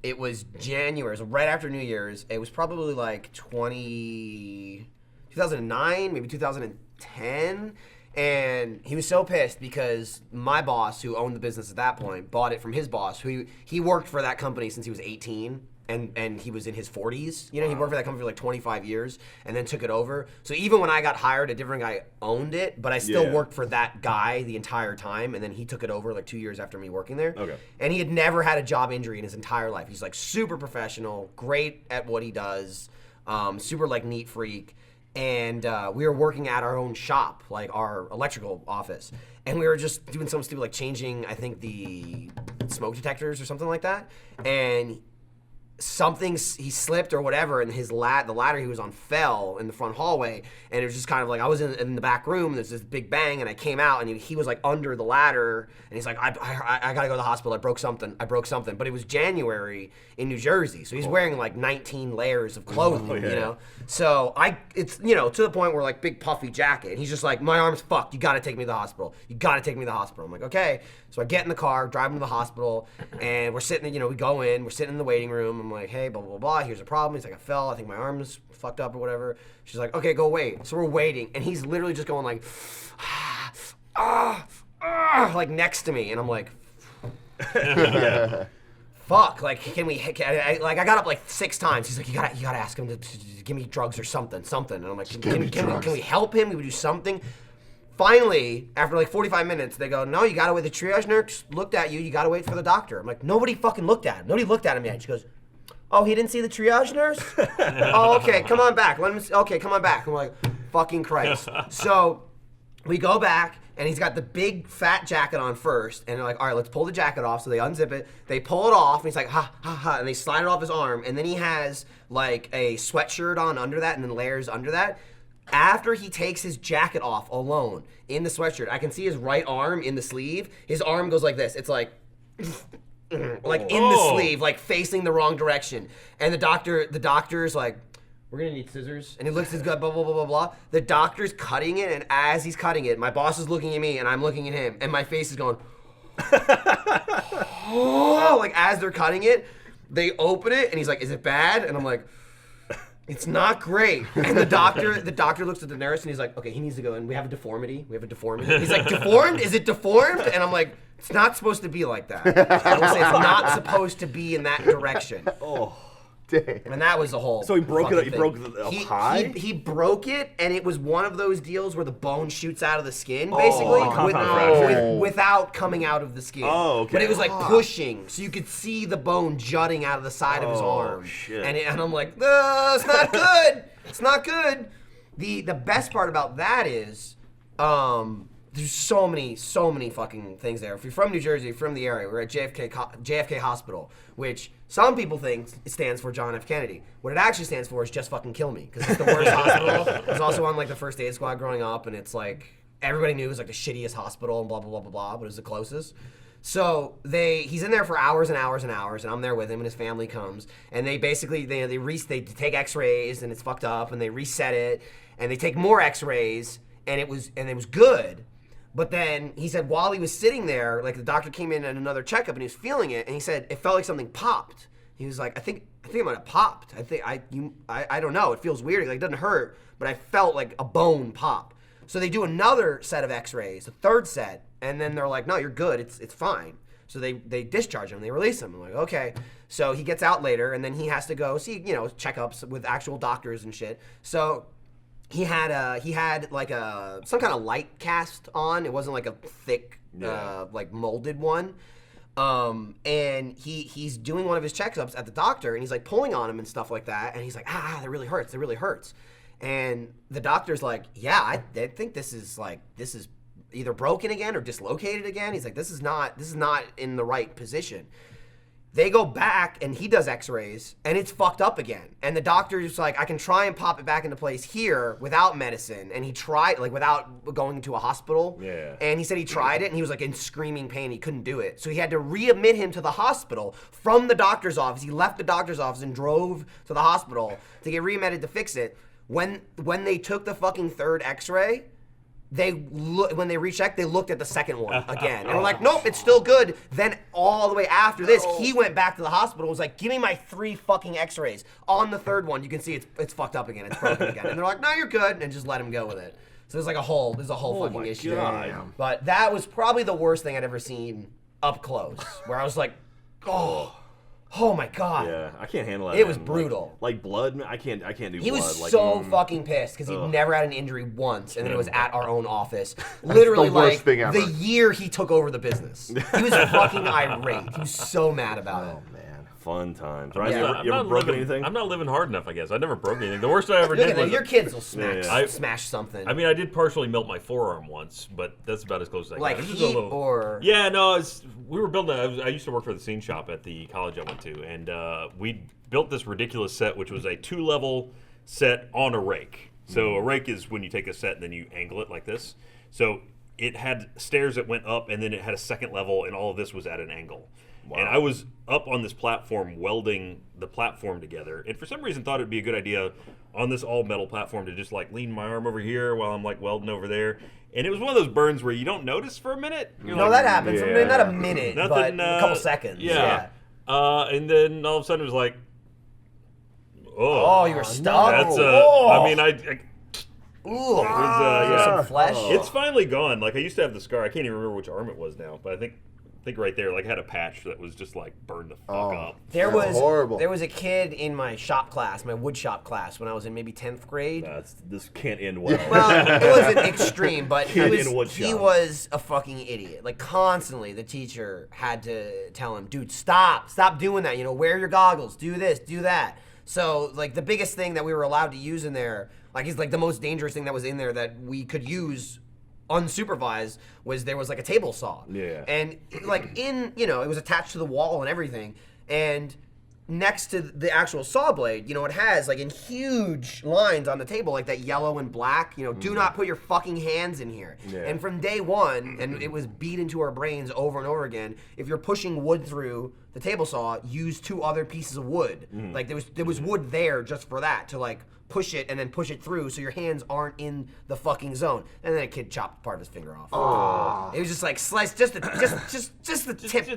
it was January, it was right after New Year's. It was probably like 2009, maybe 2010. And he was so pissed because my boss, who owned the business at that point, bought it from his boss, who he worked for that company since he was 18. And he was in his 40s. You know, he worked for that company for like 25 years and then took it over. So even when I got hired, a different guy owned it, but I still Yeah. worked for that guy the entire time. And then he took it over like 2 years after me working there. Okay. And he had never had a job injury in his entire life. He's like super professional, great at what he does, super like neat freak. And we were working at our own shop, like our electrical office. And we were just doing something stupid, like changing, I think, the smoke detectors or something like that. And he slipped or whatever, and the ladder he was on fell in the front hallway, and it was just kind of like I was in the back room. There's this big bang, and I came out, and he was like under the ladder, and he's like, I gotta go to the hospital. I broke something, but it was January in New Jersey, so he's wearing like 19 layers of clothing, yeah. you know. So it's to the point where like big puffy jacket, and he's just like, my arm's fucked. You gotta take me to the hospital. I'm like, okay. So I get in the car, drive him to the hospital, and we're sitting, we go in, we're sitting in the waiting room. I'm like, hey, blah, blah, blah, here's a problem. He's like, I fell. I think my arm's fucked up or whatever. She's like, okay, go wait. So we're waiting, and he's literally just going like, like next to me. And I'm like, fuck, like, I got up like 6 times. He's like, you gotta ask him to give me drugs or something. And I'm like, can we help him? Can we do something? Finally, after like 45 minutes, they go, no, you gotta wait. The triage nurse looked at you. You gotta wait for the doctor. I'm like, nobody fucking looked at him. Nobody looked at him yet. She goes, oh, he didn't see the triage nurse? Oh, okay, come on back. Okay, come on back. I'm like, fucking Christ. So we go back, and he's got the big fat jacket on first, and they're like, all right, let's pull the jacket off. So they unzip it, they pull it off, and he's like, ha, ha, ha, and they slide it off his arm, and then he has like a sweatshirt on under that, and then layers under that. After he takes his jacket off alone in the sweatshirt, I can see his right arm in the sleeve. His arm goes like this. It's like like in the Oh. sleeve, like facing the wrong direction. And the doctor's like, we're gonna need scissors. And he looks at his gut, blah, blah, blah, blah, blah. The doctor's cutting it, and as he's cutting it, my boss is looking at me, and I'm looking at him, and my face is going, oh, like as they're cutting it, they open it, and he's like, is it bad? And I'm like, it's not great. And the doctor looks at the nurse, and he's like, okay, he needs to go in. We have a deformity. He's like, deformed? Is it deformed? And I'm like, it's not supposed to be like that. I will say it's not supposed to be in that direction. Oh. Damn. And that was the whole. So he broke it. fucking He broke thing. the He- high. He broke it, and it was one of those deals where the bone shoots out of the skin, basically, compound fracture. without coming out of the skin. Oh, okay. But it was like pushing, so you could see the bone jutting out of the side of his Oh, arm. shit. And I'm like, it's not good. It's not good. The best part about that is, there's so many fucking things there. If you're from New Jersey, from the area, we're at JFK Hospital, which some people think it stands for John F. Kennedy. What it actually stands for is just fucking kill me, because it's the worst hospital. It was also on like the first aid squad growing up, and it's like everybody knew it was like the shittiest hospital and blah blah blah blah blah, but it was the closest. So he's in there for hours and hours and hours, and I'm there with him, and his family comes, and they basically they take X-rays, and it's fucked up, and they reset it, and they take more X-rays, and it was good. But then he said while he was sitting there, like the doctor came in at another checkup and he was feeling it, and he said it felt like something popped. He was like, I think it might have popped. I don't know. It feels weird. Like it doesn't hurt, but I felt like a bone pop. So they do another set of X-rays, a third set, and then they're like, no, you're good. It's fine. So they discharge him. They release him. I'm like, okay. So he gets out later, and then he has to go see checkups with actual doctors and shit. So he had like some kind of light cast on. It wasn't like a thick, like molded one. And he's doing one of his checkups at the doctor, and he's like pulling on him and stuff like that. And he's like, that really hurts. It really hurts. And the doctor's like, yeah, I think this is either broken again or dislocated again. He's like, this is not in the right position. They go back, and he does X-rays, and it's fucked up again. And the doctor's like, I can try and pop it back into place here without medicine. And he tried, like, without going to a hospital. Yeah. And he said he tried it, and he was, like, in screaming pain. He couldn't do it. So he had to readmit him to the hospital from the doctor's office. He left the doctor's office and drove to the hospital to get readmitted to fix it. When they took the fucking third X-ray, when they rechecked, they looked at the second one again. And were like, nope, it's still good. Then all the way after this, he went back to the hospital and was like, give me my 3 fucking X-rays. On the third one, you can see it's fucked up again. It's broken again. And they're like, no, you're good. And just let him go with it. So there's a whole fucking issue. God. But that was probably the worst thing I'd ever seen up close, where I was like, oh my God. Yeah, I can't handle that. It was man. brutal. Like blood, I can't do blood. He was like, so fucking pissed because he'd never had an injury once, and then it was at our own office. That's Literally, the worst like thing ever. the year he took over the business, he was fucking irate. He was so mad about it. Man. Fun times. Yeah. Ryan, you ever broken anything? I'm not living hard enough, I guess. I never broke anything. The worst I ever Look did at that. was Your kids will smash, Yeah. smash something. I mean, I did partially melt my forearm once, but that's about as close as I like got. It was heat or Yeah, no, we were building. I used to work for the scene shop at the college I went to, and we built this ridiculous set, which was a 2-level set on a rake. So a rake is when you take a set and then you angle it like this. So it had stairs that went up, and then it had a second level, and all of this was at an angle. Wow. And I was up on this platform welding the platform together, and for some reason thought it'd be a good idea on this all-metal platform to just like lean my arm over here while I'm like welding over there. And it was one of those burns where you don't notice for a minute. You're no, like, that happens. I mean, Yeah. not a minute, but a couple seconds. Yeah. And then all of a sudden it was like, Oh, you were stuck. That's Oh. I mean, Ooh. yeah. Some flesh. It's finally gone. Like I used to have the scar. I can't even remember which arm it was now, but I think right there, like I had a patch that was just like burned the fuck up. There That's was horrible. There was a kid in my shop class, my wood shop class, when I was in maybe 10th grade. This can't end well. Well, it wasn't extreme, but Kid in wood he shop. was a fucking idiot. Like constantly, the teacher had to tell him, "Dude, stop doing that. Wear your goggles. Do this, do that." So, like the biggest thing that we were allowed to use in there, like it's like the most dangerous thing that was in there that we could use unsupervised was there was like a table saw. Yeah. And like it was attached to the wall and everything. And next to the actual saw blade, it has like in huge lines on the table, like that yellow and black, do not put your fucking hands in here. Yeah. And from day one, and it was beat into our brains over and over again, if you're pushing wood through the table saw, use 2 other pieces of wood. Like there was wood there just for that, to like push it and then push it through so your hands aren't in the fucking zone. And then a kid chopped part of his finger off. It was just like sliced just the tip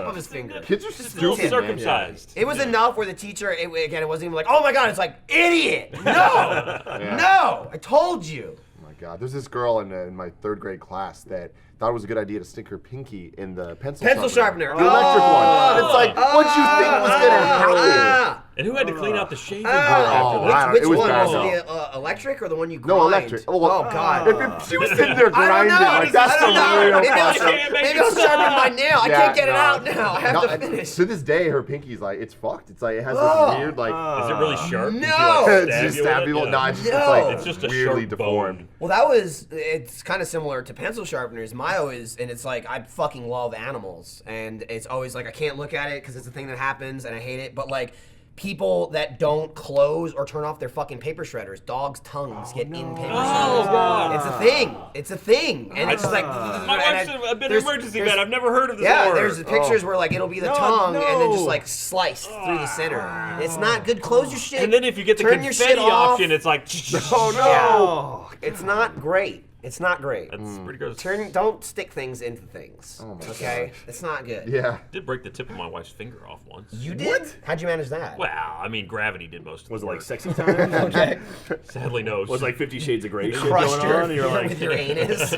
of his finger. Kids are Just the Dual tip. circumcised. It was enough where the teacher, it wasn't even like, oh my God, it's like, idiot! No! No! I told you! Oh my God, there's this girl in my 3rd grade class that thought it was a good idea to stick her pinky in the pencil Pencil sharpener. The electric one. And it's like, what'd you think was gonna happen? And who had to clean out the shaving board Oh, after I that? don't- which it was one? bad, Was though. it the electric or the one you grind? No, electric. Oh, God. If she was sitting there I don't grinding, know. like that's I don't the know. real Maybe I'll, fuck up. can't make maybe it I'll sharpen stop. my nail. I Yeah, can't get it no. out now. I have No, to finish. to this day, her pinky's like it's fucked. It's like it has Oh. this weird like. Is it really sharp? Did No. you, like, It's stab just you with stab it? people. Yeah. No, it's just, No. it's like It's just a weirdly sharp deformed. bone. Well, it's kind of similar to pencil sharpeners. Mayo is, and it's like, I fucking love animals. And it's always like, I can't look at it because it's a thing that happens and I hate it. But like, people that don't close or turn off their fucking paper shredders, dogs' tongues get in paper Oh, shredders. God. It's a thing. It's a thing. And it's just like, My wife's been an there's- emergency there's- vet. I've never heard of this Yeah, horror. there's pictures where like it'll be the No, tongue and then just no. like sliced through the center. It's not good. Close your shit. And then if you get the turn your confetti shit off. option, it's like, Oh no! Yeah. It's not great. It's not great. That's pretty gross. Don't stick things into things. Oh my okay? It's not good. Yeah. Did break the tip of my wife's finger off once. You did? How'd you manage that? Well, I mean, gravity did most of Was the it like work. sexy time? Okay. Sadly, no. Was like 50 Shades of Grey shit Crushed going your, on? And you're like, with your anus.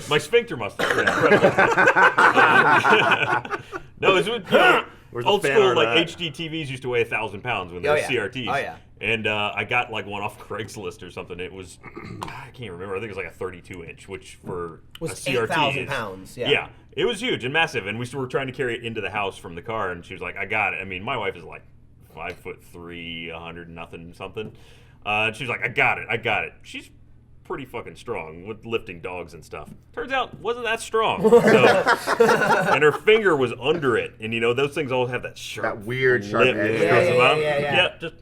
My sphincter must have. No, it's with, Where's the old fan school art like at? HD TVs used to weigh 1,000 pounds when they Oh, were yeah. CRTs. Oh, yeah. And I got like one off Craigslist or something. It was I can't remember. I think it was like a 32-inch, which for Was a CRT 8,000 is- pounds, yeah. Yeah, it was huge and massive. And we were trying to carry it into the house from the car, and she was like, "I got it." I mean, my wife is like 5'3", 100 nothing something. And she was like, "I got it." She's pretty fucking strong with lifting dogs and stuff. Turns out wasn't that strong. So, and her finger was under it, and you know those things always have that sharp, That weird sharp lip edge. that goes Yeah, above. yeah. Just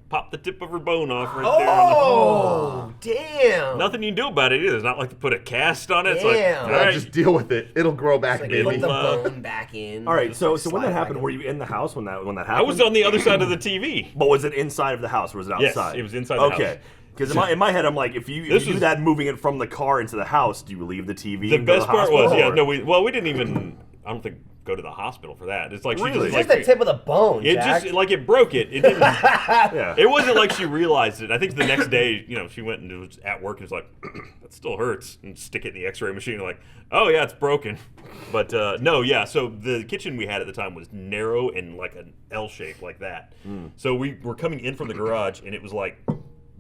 pop the tip of her bone off right there. On Oh, damn. the, nothing you can do about it either. It's not like to put a cast on it. It's like, Damn. all Yeah, right, just deal with it. It'll grow back, Like, baby. put the It'll, bone back in. all right, so when Slide that back happened, in. were you in the house when that happened? I was on the other side of the TV. But was it inside of the house or was it Yes, outside? it was inside the Okay. house. Because in my head, I'm like, if you This do was- that moving it from the car into the house, do you leave the TV? The and go to best part hospital, was, yeah, or- no, we didn't even. I don't think go to the hospital for that. It's like she Really? just Just like the tip of the bone, it Jack. just like it broke it. It didn't. Yeah. It wasn't like she realized it. I think the next day, you know, she went and was at work and was like, "That still hurts," and stick it in the X-ray machine. And like, "Oh yeah, it's broken." But no, yeah. So the kitchen we had at the time was narrow and like an L shape, like that. So we were coming in from the garage, and it was like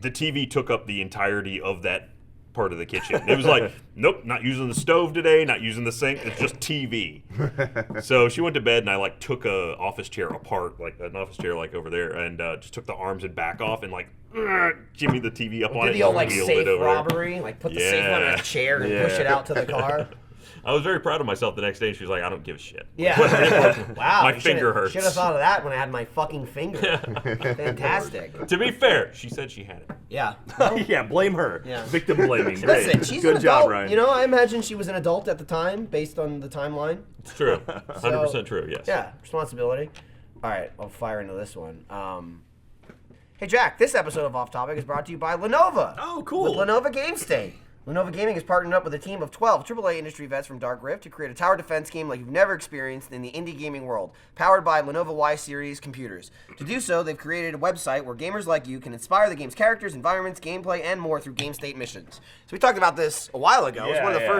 the TV took up the entirety of that part of the kitchen. It was like, nope, not using the stove today, not using the sink. It's just TV. So she went to bed, and I like took a office chair apart, like an office chair like over there, and just took the arms and back off, and like jimmy the TV up on Did it. the old and like wheeled safe it over. robbery? Like put the safe on Yeah. a chair and push it out to the car? I was very proud of myself the next day. She was like, I don't give a shit. Yeah. Wow. My finger hurts. Should have thought of that when I had my fucking finger. Fantastic. To be fair, she said she had it. Yeah. Yeah, blame her. Yeah. Victim blaming. Great. Listen, she's Good an job, adult. Ryan. You know, I imagine she was an adult at the time, based on the timeline. It's true. 100% true, yes. Yeah, responsibility. All right, I'll fire into this one. Hey, Jack, this episode of Off Topic is brought to you by Lenovo. Oh, cool. With Lenovo Game State. Lenovo Gaming has partnered up with a team of 12 AAA industry vets from Dark Rift to create a tower defense game like you've never experienced in the indie gaming world, powered by Lenovo Y-Series computers. To do so, they've created a website where gamers like you can inspire the game's characters, environments, gameplay, and more through Game State missions. So we talked about this a while ago. It was Yeah, one of the yeah.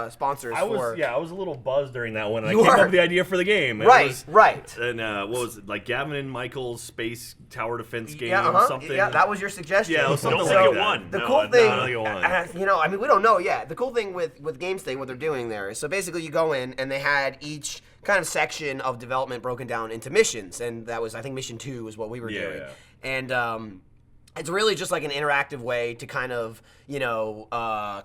first sponsors I was for... I was a little buzzed during that one. And You I came were. up with the idea for the game. It Right, was- right. And what was it, like Gavin and Michael's space tower defense game? Something. Yeah, that was your suggestion. Yeah, it was something Don't like think it that. won. The No, cool no, thing, I don't think it won. you know, I mean, we don't know yet. The cool thing with Game State, what they're doing there is, so basically you go in and they had each kind of section of development broken down into missions, and that was, I think, mission 2 is what we were doing. Yeah. And it's really just like an interactive way to kind of, you know,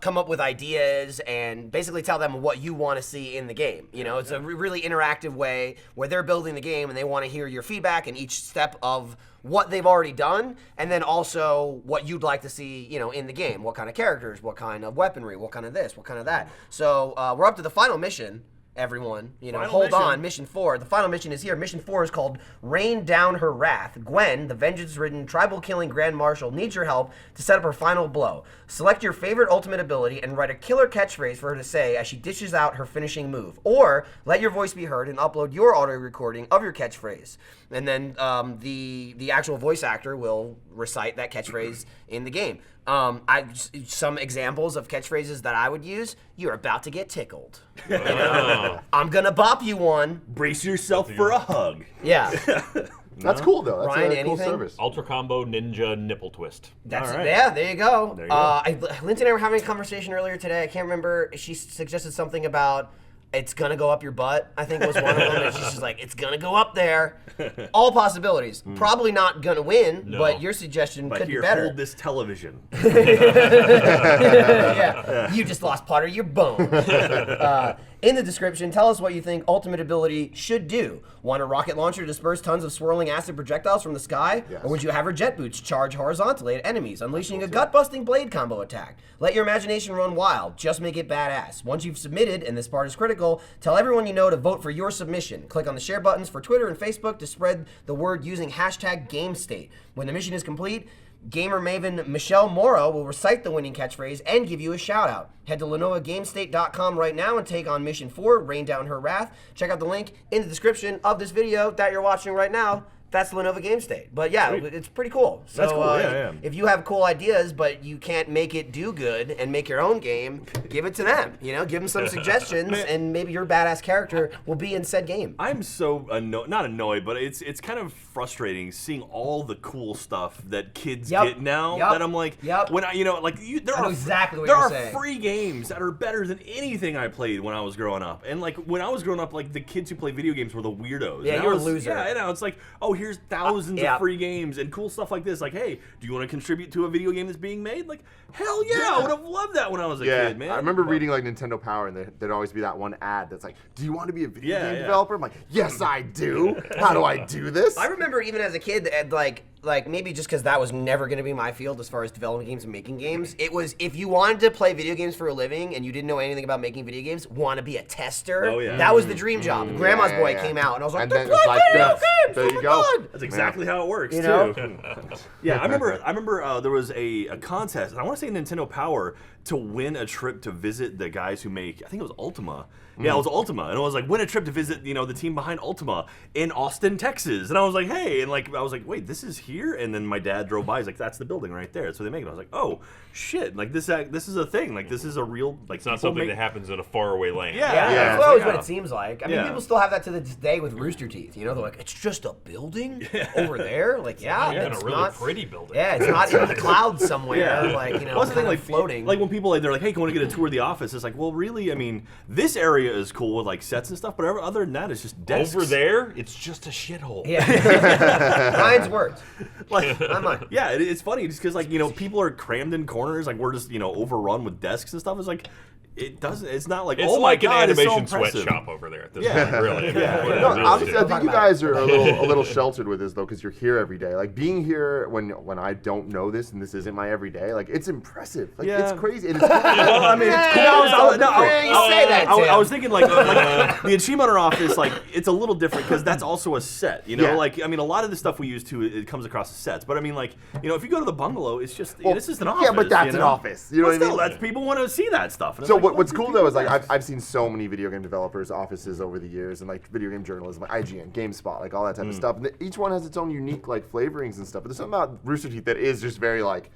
come up with ideas and basically tell them what you want to see in the game. You know, it's a really interactive way where they're building the game and they want to hear your feedback in each step of what they've already done, and then also what you'd like to see, you know, in the game. What kind of characters, what kind of weaponry, what kind of this, what kind of that. So we're up to the final mission. Everyone, you know, Final hold mission. on. Mission 4. The final mission is here. Mission 4 is called Rain Down Her Wrath. Gwen, the vengeance-ridden, tribal-killing Grand Marshal, needs your help to set up her final blow. Select your favorite ultimate ability and write a killer catchphrase for her to say as she dishes out her finishing move. Or let your voice be heard and upload your audio recording of your catchphrase. And then the actual voice actor will recite that catchphrase in the game. Some examples of catchphrases that I would use. You're about to get tickled. Oh. I'm gonna bop you one. Brace yourself for a hug. Yeah. That's cool though. That's Ryan, a cool anything? service. Ultra Combo Ninja Nipple Twist. That's All right. Yeah, there you go. There you go. Lindsay and I were having a conversation earlier today. I can't remember. She suggested something about it's gonna go up your butt. I think was one of them. And she's just like, it's gonna go up there. All possibilities. Probably not gonna win, No. but your suggestion But could here, be better. hold this television. Yeah. You just lost part of your bone. In the description, tell us what you think Ultimate Ability should do. Want a rocket launcher to disperse tons of swirling acid projectiles from the sky? Yes. Or would you have her jet boots charge horizontally at enemies, unleashing a gut-busting blade combo attack? Let your imagination run wild. Just make it badass. Once you've submitted, and this part is critical, tell everyone you know to vote for your submission. Click on the share buttons for Twitter and Facebook to spread the word using hashtag GameState. When the mission is complete, gamer maven Michelle Morrow will recite the winning catchphrase and give you a shout out. Head to LenovaGameState.com right now and take on Mission 4, Rain Down Her Wrath. Check out the link in the description of this video that you're watching right now. That's Lenovo Game State. But yeah, it's pretty cool. So, That's cool, yeah. If you have cool ideas, but you can't make it do good and make your own game, give it to them. You know, give them some suggestions, and maybe your badass character will be in said game. I'm so not annoyed, but it's kind of frustrating seeing all the cool stuff that kids Yep. get now. Yep. That I'm like, Yep. when I there I know are exactly what there you're are saying. free games that are better than anything I played when I was growing up. And like when I was growing up, like the kids who play video games were the weirdos. Yeah, And I you're a was- loser. Yeah, I know. It's like, oh, here's thousands yeah. of free games and cool stuff like this. Like, hey, do you want to contribute to a video game that's being made? Like, hell yeah, I would have loved that when I was a Yeah, kid, man. I remember But- reading like Nintendo Power, and there'd always be that one ad that's like, "Do you want to be a video Yeah, game yeah. developer?" I'm like, "Yes, I do." How do I do this? I remember even as a kid, like maybe just because that was never going to be my field as far as developing games and making games. It was if you wanted to play video games for a living and you didn't know anything about making video games, want to be a tester. Oh, yeah. That was the dream job. Grandma's Yeah, Boy yeah. came out, and I was like, And "They're then it's playing like, video yes, games. there Oh you my go. God." That's exactly how it works, You too. know? Yeah, I remember there was a contest, and I want to say Nintendo Power, to win a trip to visit the guys who make, I think it was Ultima. Yeah, it was Ultima, and it was like, win a trip to visit, the team behind Ultima in Austin, Texas. And I was like, hey, and like, I was like, wait, this is here? And then my dad drove by, he's like, that's the building right there. That's where they make it. I was like, oh, shit, like this is a thing. Like, this is a real, like, It's not something that happens in a faraway land. Yeah. Yeah, Yeah. that's always Yeah. what it seems like. I mean, Yeah. people still have that to this day with Rooster Teeth. You know, they're like, it's just a building over there. Like, yeah, Even it's a really not pretty building. Yeah, it's not in the clouds somewhere. Like, Well, that's the thing, kind of like floating. Like when people they're like, "Hey, can we get a tour of the office?" It's like, well, really, I mean, this area is cool with like sets and stuff, but other than that, it's just desks. Over there, it's just a shithole. yeah, Ryan's words. Like, Not mine. yeah, it's funny just because like people are crammed in corners, like we're just overrun with desks and stuff. It's like it's not like It's oh like my God, an it's so animation impressive. sweatshop over there at this Yeah. point, really. Yeah. What it No, really honestly, is. I think you guys are a little sheltered with this though, because you're here every day. Like being here when I don't know this and this isn't my everyday, like it's impressive. Like Yeah. it's crazy. And it's Well, I mean, it's cool. You say that, Tim. I was thinking like the Achievement Hunter office, like it's a little different because that's also a set. Yeah. Like I mean, a lot of the stuff we use too, it comes across as sets. But I mean, like if you go to the bungalow, it's just this is an office. yeah, but that's you an know? office. You know But what I still, mean? that's people want to see that stuff. And it's So like, what's well, cool though is like I've seen so many video game developers' offices over the years, and like video game journalism, like IGN, GameSpot, like all that type of stuff. And each one has its own unique like flavorings and stuff. But there's something about Rooster Teeth that is just very like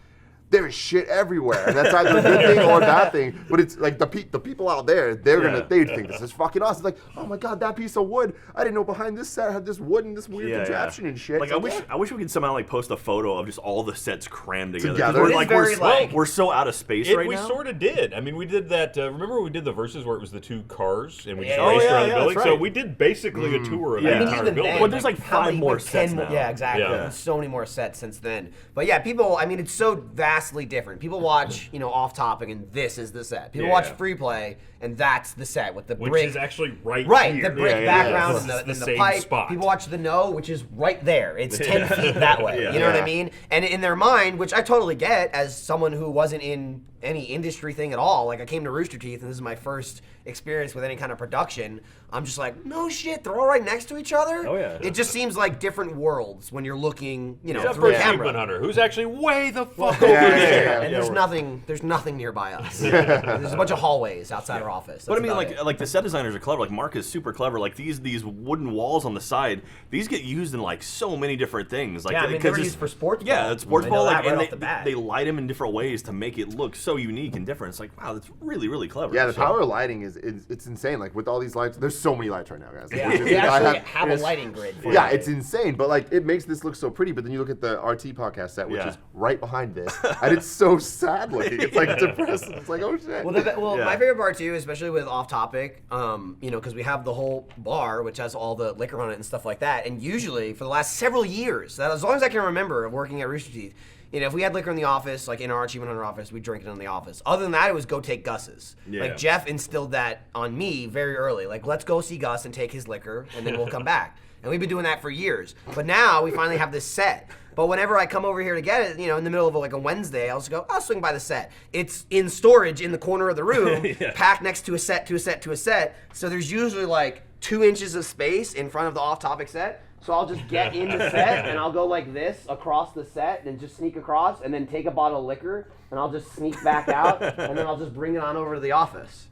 there is shit everywhere, and that's either a good thing or a bad thing. But it's like the people out there, they'd think this is fucking awesome. It's like, oh my God, that piece of wood! I didn't know behind this set had this wood and this weird contraption and shit. Like It's I wish we could somehow like post a photo of just all the sets crammed together. 'Cause Together. We're, It is like, very, like- we're so out of space right We now. sort of did. I mean, we did that. Remember when we did the verses where it was the two cars and we just Yeah. raced Oh, around yeah, the building? that's So right. we did basically a tour of Yeah. the I mean, entire even building. then, Well, there's like how 5 many- more like 10 sets now. Yeah, exactly. Yeah. There's so many more sets since then. But yeah, people, I mean, it's so vastly different. People watch, off topic, and this is the set. People Yeah. watch free play, and that's the set with the which brick. is actually right Right, here. the brick Yeah, yeah, background yeah. and It's the, the and the same pipe. spot. People watch the no, which is right there. It's 10 feet that way. Yeah. You know what I Yeah. mean? And in their mind, which I totally get as someone who wasn't in any industry thing at all, like I came to Rooster Teeth and this is my first experience with any kind of production, I'm just like, no shit, they're all right next to each other? Oh, yeah. It just seems like different worlds when you're looking, Except through for a camera. Achievement Hunter, who's actually way the fuck over yeah, there. yeah. And there's nothing nearby us. There's a bunch of hallways outside our office. But I That's mean, about it. like the set designers are clever. Like Mark is super clever. Like these wooden walls on the side, these get used in like so many different things. Like Yeah, I mean, they 'cause were it's- used for sports Yeah, ball. it's sports I know ball. that Like, right and off the bat. they light them in different ways to make it look so so unique and different. It's like, wow, that's really, really clever. Yeah, the So- power of lighting is it's insane. Like with all these lights, there's so many lights right now, guys. Yeah, Which is- we actually have a it's- lighting grid. For Yeah, it. it's insane, but like it makes this look so pretty. But then you look at the RT podcast set, which Yeah. is right behind this, and it's so sad looking. It's like depressing. It's like, oh shit. Well, Yeah. my favorite part too, especially with Off Topic, because we have the whole bar, which has all the liquor on it and stuff like that. And usually, for the last several years, that as long as I can remember of working at Rooster Teeth, if we had liquor in the office, like in our Achievement Hunter office, we'd drink it in the office. Other than that, it was go take Gus's. Yeah. Like Jeff instilled that on me very early. Like, let's go see Gus and take his liquor, and then we'll come back. And we've been doing that for years. But now we finally have this set. But whenever I come over here to get it, in the middle of like a Wednesday, I'll just go, I'll swing by the set. It's in storage in the corner of the room, Yeah. packed next to a set, to a set, to a set. So there's usually like 2 inches of space in front of the off-topic set. So I'll just get in the set and I'll go like this across the set and just sneak across and then take a bottle of liquor and I'll just sneak back out and then I'll just bring it on over to the office.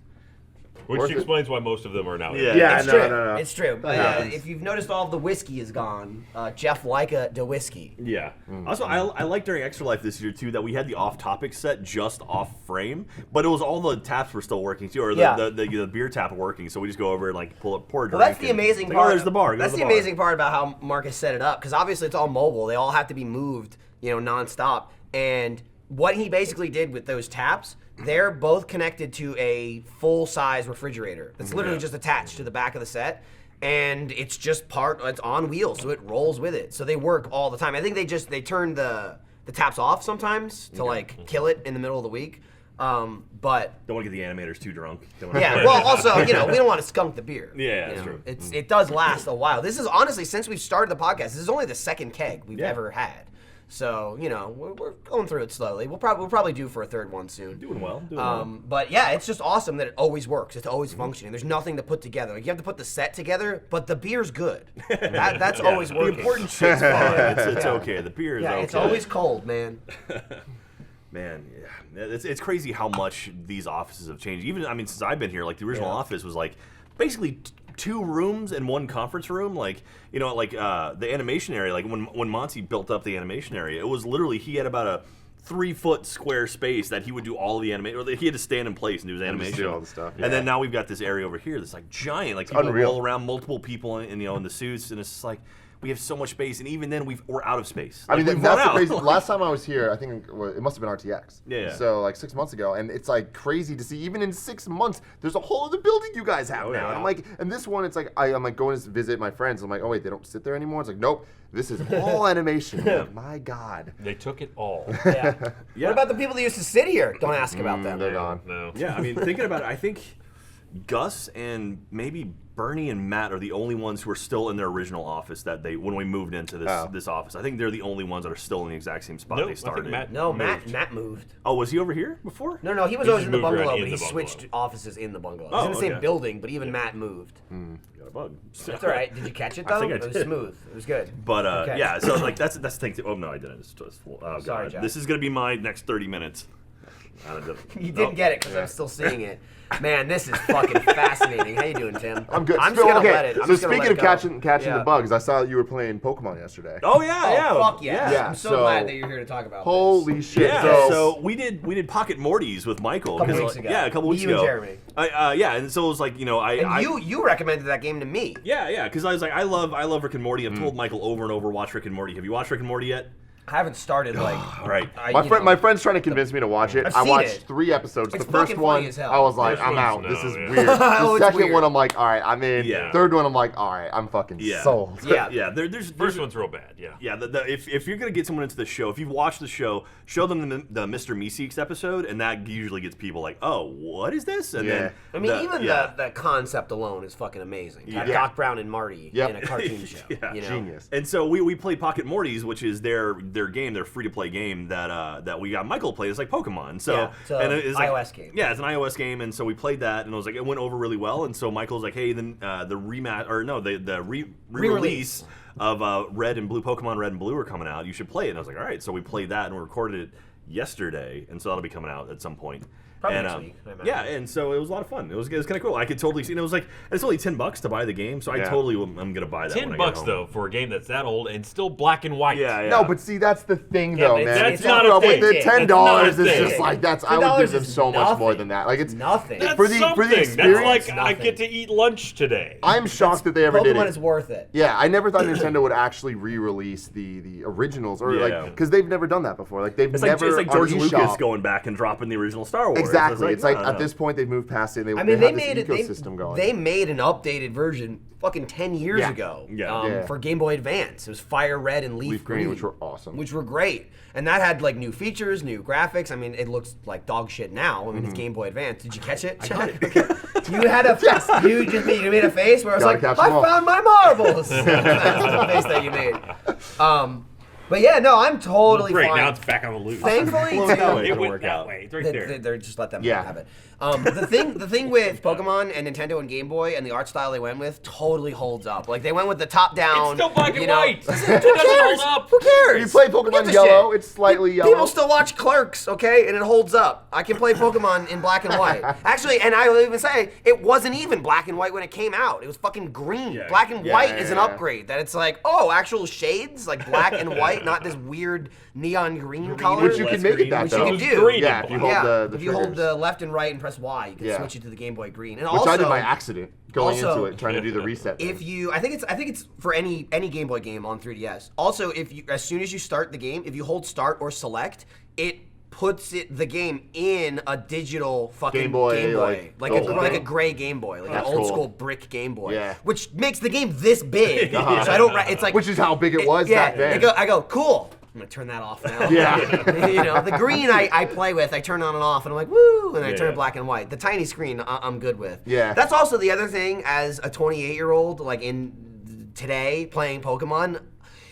Which Worth it. explains why most of them are now. Yeah. Yeah, It's no, true. no. It's true. But happens. if you've noticed, all of the whiskey is gone. Jeff Leica de whiskey. Yeah. Also, I like during Extra Life this year too that we had the off-topic set just off frame, but it was all the taps were still working too, or Yeah. the beer tap working. So we just go over and like pour a drink. Well, that's the and amazing it's like, part. Oh, there's the bar. Go That's to the bar. amazing part about how Marcus set it up, because obviously it's all mobile. They all have to be moved, nonstop. And what he basically did with those taps, they're both connected to a full-size refrigerator. That's literally just attached to the back of the set. And it's just it's on wheels, so it rolls with it. So they work all the time. I think they turn the taps off sometimes to like kill it in the middle of the week. But Don't want to get the animators too drunk. Don't wanna- yeah, well, also, we don't want to skunk the beer. Yeah, You that's know, true. It does last a while. This is honestly, since we've started the podcast, this is only the second keg we've Yeah. ever had. So, we're going through it slowly. We'll probably due for a third one soon. Doing well. Doing well. But yeah, it's just awesome that it always works. It's always functioning. There's nothing to put together. Like, you have to put the set together, but the beer's good. That's always The working. important shit's fine. It's Yeah. okay. The beer is Yeah, okay. it's always cold, man. Man, yeah. It's crazy how much these offices have changed. Even, since I've been here, like the original Yeah. office was like basically 2 rooms and 1 conference room. Like, the animation area, like when Monty built up the animation area, it was literally, he had about a 3-foot square space that he would do all of the animation, or he had to stand in place and do his And just animation. do all the stuff, And then now we've got this area over here that's like giant, like people unreal. roll around, multiple people in the suits, and it's just like, we have so much space, and even then we're out of space. I mean, Like, we've that's run the out. crazy. Last time I was here, I think it must have been RTX. Yeah. So like 6 months ago, and it's like crazy to see. Even in 6 months, there's a whole other building you guys have Oh, now. yeah. And I'm like, and this one, it's like I'm like going to visit my friends. I'm like, oh wait, they don't sit there anymore. It's like, nope, this is all animation. I'm like, my God. They took it all. Yeah. Yeah. What about the people that used to sit here? Don't ask about them. They're gone. No. Yeah, thinking about it, I think Gus and maybe Bernie and Matt are the only ones who are still in their original office when we moved into this office. I think they're the only ones that are still in the exact same spot Nope, they I started. think Matt No, moved. Matt moved. Oh, was he over here before? No, he was He always just in the moved around bungalow, in but he the switched bungalow. offices in the bungalow. Oh, He's in the same okay. building, but even Matt moved. Got a bug. That's all right. Did you catch it I though? think I It was did. smooth. It was good. But Okay. yeah, so like that's the thing. Oh no, I didn't. Oh god, Sorry, Jack. this is gonna be my next 30 minutes. You didn't get it because I'm still seeing it. Man, this is fucking fascinating. How you doing, Tim? I'm good. I'm just gonna okay, let it. I'm so just gonna speaking let of it go. catching Yeah. the bugs, I saw that you were playing Pokemon yesterday. Oh yeah, Oh, yeah. fuck yes. Yeah, I'm so, so- glad that you're here to talk about Holy this. shit! Yeah, so we did Pocket Mortys with Michael. Couple 'cause, weeks like, ago. Yeah, a couple weeks You and ago. Jeremy. Yeah, and so it was like And you recommended that game to me. Yeah, because I was like, I love Rick and Morty. I've told Michael over and over, watch Rick and Morty. Have you watched Rick and Morty yet? I haven't started like. All right. my friend's trying to convince me to watch it. I've I seen watched it. 3 episodes. It's The first fucking one, funny as hell. I was like, First I'm one's out. no, This is yeah. weird. Oh, The it's second weird. one, I'm like, all right, I'm in. Yeah. Third one, I'm like, all right, I'm fucking Yeah. sold. Yeah. Yeah, there's First one's real bad. Yeah. Yeah, if you're gonna get someone into the show, if you've watched the show, show them the Mr. Meeseeks episode, and that usually gets people like, oh, what is this? And Yeah. then I mean, yeah. the concept alone is fucking amazing. To have Yeah. Doc Brown and Marty Yep. in a cartoon show. Yeah. You know? Genius. And so we played Pocket Mortys, which is their game, their free to play game that we got Michael to play. It's like Pokemon. So Yeah, it's a and it's like, iOS game. Yeah, it's an iOS game, and so we played that, and it was like it went over really well. And so Michael's like, hey, then the re-release of Red and Blue, Pokemon Red and Blue are coming out. You should play it. And I was like, all right. So we played that, and we recorded it yesterday, and so that'll be coming out at some point. Probably and, next week, I imagine. yeah, and so it was a lot of fun. It was kind of cool. I could totally see. And it was like it's only $10 to buy the game, so I Yeah. totally I'm gonna buy that. when I get $10 home. though for a game that's that old and still black and white. Yeah, yeah. No, but see, that's the thing, Yeah, though, but it's- man. that's You not a know, thing. with the It's $10 not a is thing. just like that's. I would give them $10 so much more nothing. than that. Like it's Nothing. That's for the something. experience. That's like I nothing. get to eat lunch today. I'm shocked that they ever did Pokemon it. is worth it. Yeah, I never thought Nintendo would actually re-release the originals, or Yeah. like because they've never done that before. Like they've It's like, never it's like on George eShop. Lucas going back and dropping the original Star Wars. Exactly. It's like I don't at this point they've moved past it. And I mean, they they have made this it. ecosystem going. They made an updated version fucking 10 years Yeah. ago. Yeah. Yeah. For Game Boy Advance, it was Fire Red and Leaf, Leaf Green, which were awesome. which were great, and that had like new features, new graphics. I mean, it looks like dog shit now. I mean, Mm-hmm. it's Game Boy Advance. Did you catch it? Okay. You had a you made a face where I was Gotta like, catch I them all." found my marbles. That's the face that you made. But yeah, no, I'm totally Great, fine. now it's back on the loose. Thankfully, Well, that too, way. It It'll went work that out. way. It's right they, there. they're just let them Yeah. have it. The thing with Pokemon and Nintendo and Game Boy and the art style they went with totally holds up. Like they went with the top down. It's still black and you know- white. Who It doesn't cares? hold up. Who cares? You play Who Pokemon gives a Yellow, shit? it's slightly yellow. People still watch Clerks, okay, and it holds up. I can play Pokemon in black and white. Actually, and I will even say it wasn't even black and white when it came out. It was fucking green. Yeah. Black and Yeah, white yeah, is an yeah. upgrade. That it's like, oh, actual shades, like black and white, not this weird neon green color. Which you can Less make it green. that Which you though. can do. Green Yeah, and if you black. hold the if you hold triggers. the left and right and press Y, you can Yeah. switch it to the Game Boy Green. And Which also, I did by accident going also- into it, trying to do the reset. if thing. you, I think it's for any Game Boy game on 3DS. Also, if you, as soon as you start the game, if you hold Start or Select, it puts the game in a digital fucking Game Boy, like oh, like a wow. gray Game Boy, like That's an old cool. school brick Game Boy. Yeah. Which makes the game this big. Uh-huh. So I don't. It's like Which is how big it was yeah, back then. I go cool. I'm gonna turn that off now. Yeah. You know, the green I play with, I turn on and off, and I'm like, woo, and I turn Yeah. it black and white. The tiny screen, I'm good with. Yeah. That's also the other thing as a 28-year-old, like in today, playing Pokemon,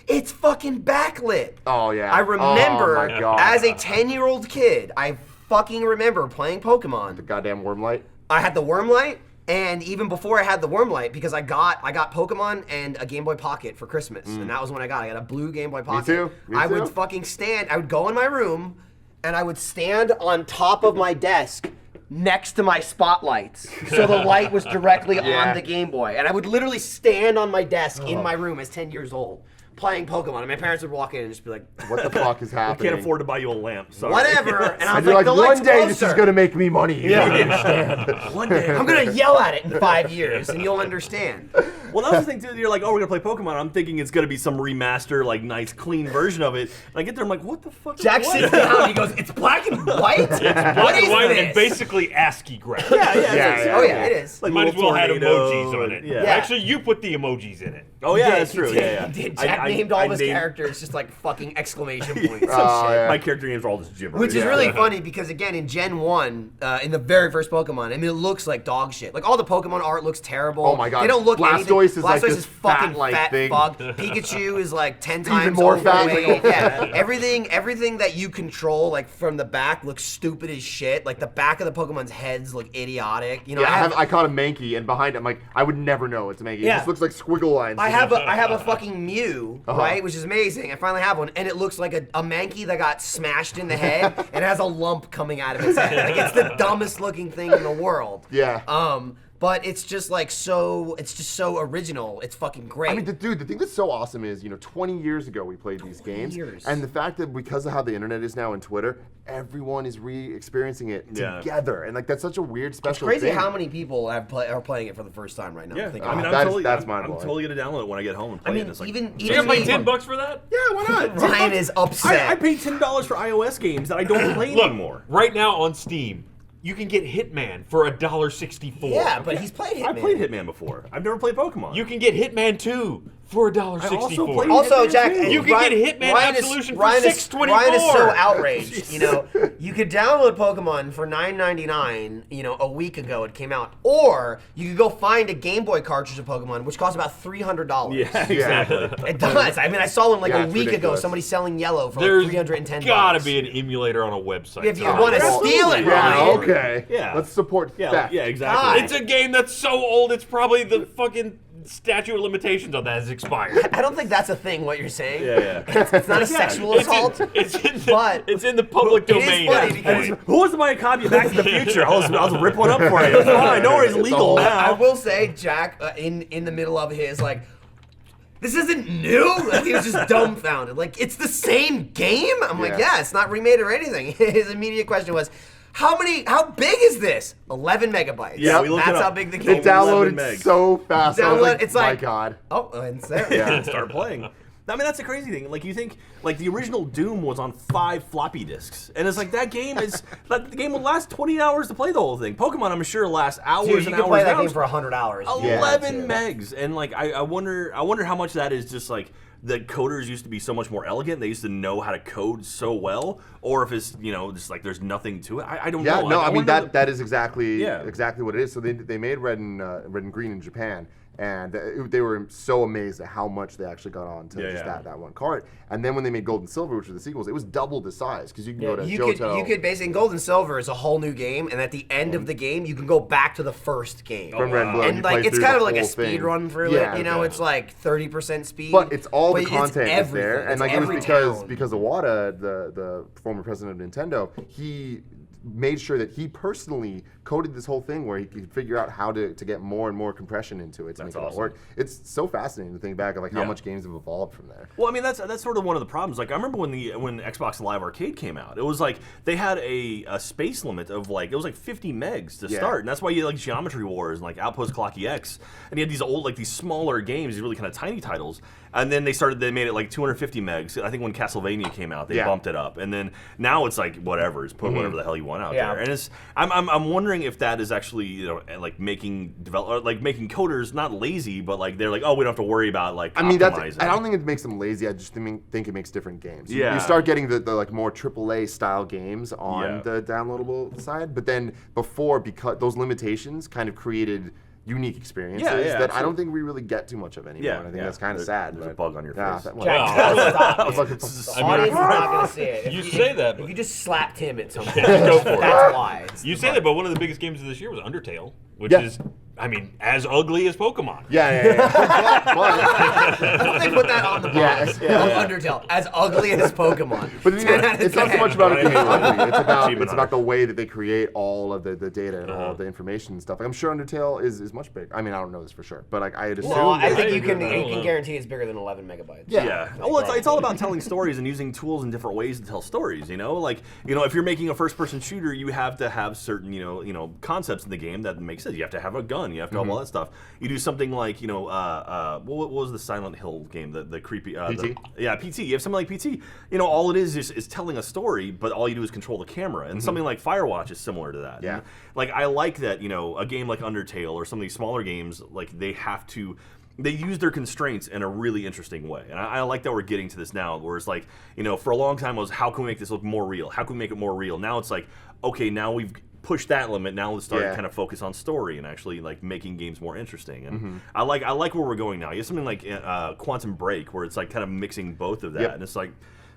it's fucking backlit. Oh yeah. I remember Oh, my God. as a 10-year-old kid, I fucking remember playing Pokemon. goddamn worm light. I had the worm light, and even before I had the worm light, because I got Pokemon and a Game Boy Pocket for Christmas, and that was when I got a blue Game Boy Pocket. too. Me I too. would fucking stand. I would go in my room, and I would stand on top of my desk next to my spotlights, so the light was directly Yeah. on the Game Boy, and I would literally stand on my desk in my room as 10 years old. Playing Pokemon, and my parents would walk in and just be like, What the fuck is happening? Can't afford to buy you a lamp. Sorry. whatever. And I was And you're like, like, the light's one day this is closer. gonna make me money. Yeah. One day. I'm gonna yell at it in 5 years, and you'll understand. Well, that's the thing too. You're like, oh, we're gonna play Pokemon. I'm thinking it's gonna be some remaster, like nice, clean version of it. And I get there, I'm like, what the fuck? is Jack what? sits down and he goes, "It's black and white. What Black is and white this?" and basically ASCII graphics. Yeah, Yeah, yeah. Oh yeah, it is. Like Might as little well have tornado emojis on it. Yeah. Actually, you put the emojis in it. Oh yeah, He that's did, true. he did, Yeah, yeah. he did. Jack named all of his characters just like fucking exclamation points. Oh, yeah. My character names are all just gibberish. Which is Yeah. really funny because again in Gen 1, in the very first Pokemon, I mean it looks like dog shit. Like all the Pokemon art looks terrible. Oh my God. They don't look Blastoise anything. is like this fucking fat-like fat thing. bug. Pikachu is like 10 times more fat. overweight. Yeah. Everything that you control like from the back looks stupid as shit. Like the back of the Pokemon's heads look idiotic. You know, Yeah, I caught a Mankey, and behind it, I'm like, I would never know it's a Mankey. Yeah. It just looks like squiggle lines. I have a fucking Mew, right, which is amazing. I finally have one, and it looks like a Mankey that got smashed in the head and has a lump coming out of its head. Like it's the dumbest looking thing in the world. Yeah. But it's just like so. It's just so original. It's fucking great. I mean, the thing that's so awesome is, 20 years ago we played these games, years. and the fact that because of how the internet is now and Twitter, everyone is re-experiencing it Yeah. together, and like that's such a weird, it's special crazy thing. how many people are playing it for the first time right now. Yeah, Think I mean, about I'm that's- totally, that's I'm mind-blowing. totally gonna download it when I get home and play I mean, it. It's like, even You're gonna pay me- $10 for that? yeah, why not? Ryan is upset. I paid $10 for iOS games that I don't play Look, anymore. right now on Steam, you can get Hitman for $1.64. Yeah, but he's played Hitman. I played Hitman before. I've never played Pokemon. You can get Hitman 2 for $1.64. I also played Also, Hitman Jack, too. You can get Hitman Absolution for $6.24. Ryan is so outraged. You could download Pokemon for $9.99. A week ago it came out, or you could go find a Game Boy cartridge of Pokemon, which costs about $300. Yeah, exactly. It does. I mean, I saw one like Yeah, a it's week ago. ridiculous. Somebody selling yellow for There's like $310. gotta be an emulator on a website. If you somewhere. want to steal it, Yeah, Ryan. okay. Yeah. Let's support Yeah, theft. yeah, exactly. God. It's a game that's so old, it's probably the fucking statute of limitations on that has expired. I don't think that's a thing. What you're saying? Yeah. It's not a sexual assault. It's in the, But it's in the public it is domain. funny at this because- point. Who wants to buy a copy of Back to the Future? I'll just rip one up for you. It's fine. No worries, legal I now. will say, Jack, in the middle of his like, this isn't new. Like, he was just dumbfounded. Like, it's the same game. I'm like, Yeah. yeah, it's not remade or anything. His immediate question was, how big is this? 11 megabytes. Yeah, we looked That's it up. how big the It game is. 11 downloaded megs. so fast. I was Download- like, it's my like- God. Oh, and it's there. Yeah. Start playing. I mean, that's the crazy thing. Like, you think, like, the original Doom was on 5 floppy disks. And it's like, that game the game will last 20 hours to play the whole thing. Pokemon, I'm sure, lasts hours Dude, and you hours can play that and game hours. for 100 hours. 11 Yeah. megs. And, like, I wonder how much of that is just, like, the coders used to be so much more elegant. They used to know how to code so well. Or if it's, just, like, there's nothing to it. I don't Yeah, know. no, Like, I mean wonder that is exactly Yeah. exactly what it is. So they made Red and Green in Japan, and they were so amazed at how much they actually got on to Yeah, just yeah. that one cart. And then when they made Gold and Silver, which were the sequels, it was double the size because you can go to You Johto. could basically, in Gold and Silver is a whole new game, and at the end of the game, you can go back to the first game. from Red and Blue, And you like play it's through kind the of like a whole speed thing. run through Yeah, it. You know, okay. it's like 30% speed. But it's all the but content is everything. there, and It's like it was every town. because Iwata, the former president of Nintendo, he made sure that he personally coded this whole thing where he could figure out how to get more and more compression into it to That's make it all awesome. work. It's so fascinating to think back of like how Yeah. much games have evolved from there. Well, I mean that's sort of one of the problems. Like I remember when Xbox Live Arcade came out, it was like they had a space limit of like it was like 50 megs to Yeah. start, and that's why you had like Geometry Wars and like Outpost Clocky X, and you had these smaller games, these really kind of tiny titles, and then they made it like 250 megs. I think when Castlevania came out, they Yeah. bumped it up, and then now it's like whatever, just put whatever the hell you want out Yeah. there, and it's I'm wondering if that is actually like making making coders not lazy, but like they're like, oh, we don't have to worry about like I mean, optimizing. I don't think it makes them lazy. I just think it makes different games. Yeah. You start getting the like more AAA style games on Yeah. the downloadable side, but then before, because those limitations kind of created unique experiences Yeah, yeah, that I don't absolutely. think we really get too much of anymore. Yeah, and I think yeah. that's kind of There's- sad. there's a but- bug on your yeah, face. that one. Jack, Well, stop. It's like a- The I mean- audience is not going to see it. If You say that, If but- you just slapped him at some point, Go for it. that's why. It's You the say bug. that, but one of the biggest games of this year was Undertale, which Yeah. is, I mean, as ugly as Pokemon. But They put that on the box. Yes, yeah, of Undertale, as ugly as Pokemon. But the thing 10 is, out of it's not so 10. much about it being Right. ugly. It's about Achievement the way that they create all of the data and all Uh-huh. of the information and stuff. Like, I'm sure Undertale is much bigger. I mean, I don't know this for sure, but like I'd assume. Well, I that- think I you can don't know. guarantee it's bigger than 11 megabytes. Yeah. Well, it's all about telling stories and using tools in different ways to tell stories. If you're making a first-person shooter, you have to have certain, concepts in the game that make sense. You have to have a gun. You have to have all that stuff. You do something like, what was the Silent Hill game? The creepy. PT? PT. You have something like PT. All it is telling a story, but all you do is control the camera. And something like Firewatch is similar to that. Yeah. And, like I like that. A game like Undertale or some of these smaller games, like they use their constraints in a really interesting way. And I like that we're getting to this now, where it's like, for a long time it was, how can we make this look more real? How can we make it more real? Now it's like, okay, now we've pushed that limit. Now let's start Yeah. kind of focus on story and actually like making games more interesting. And I like where we're going now. You have something like Quantum Break, where it's like kind of mixing both of that. Yep. And it's like,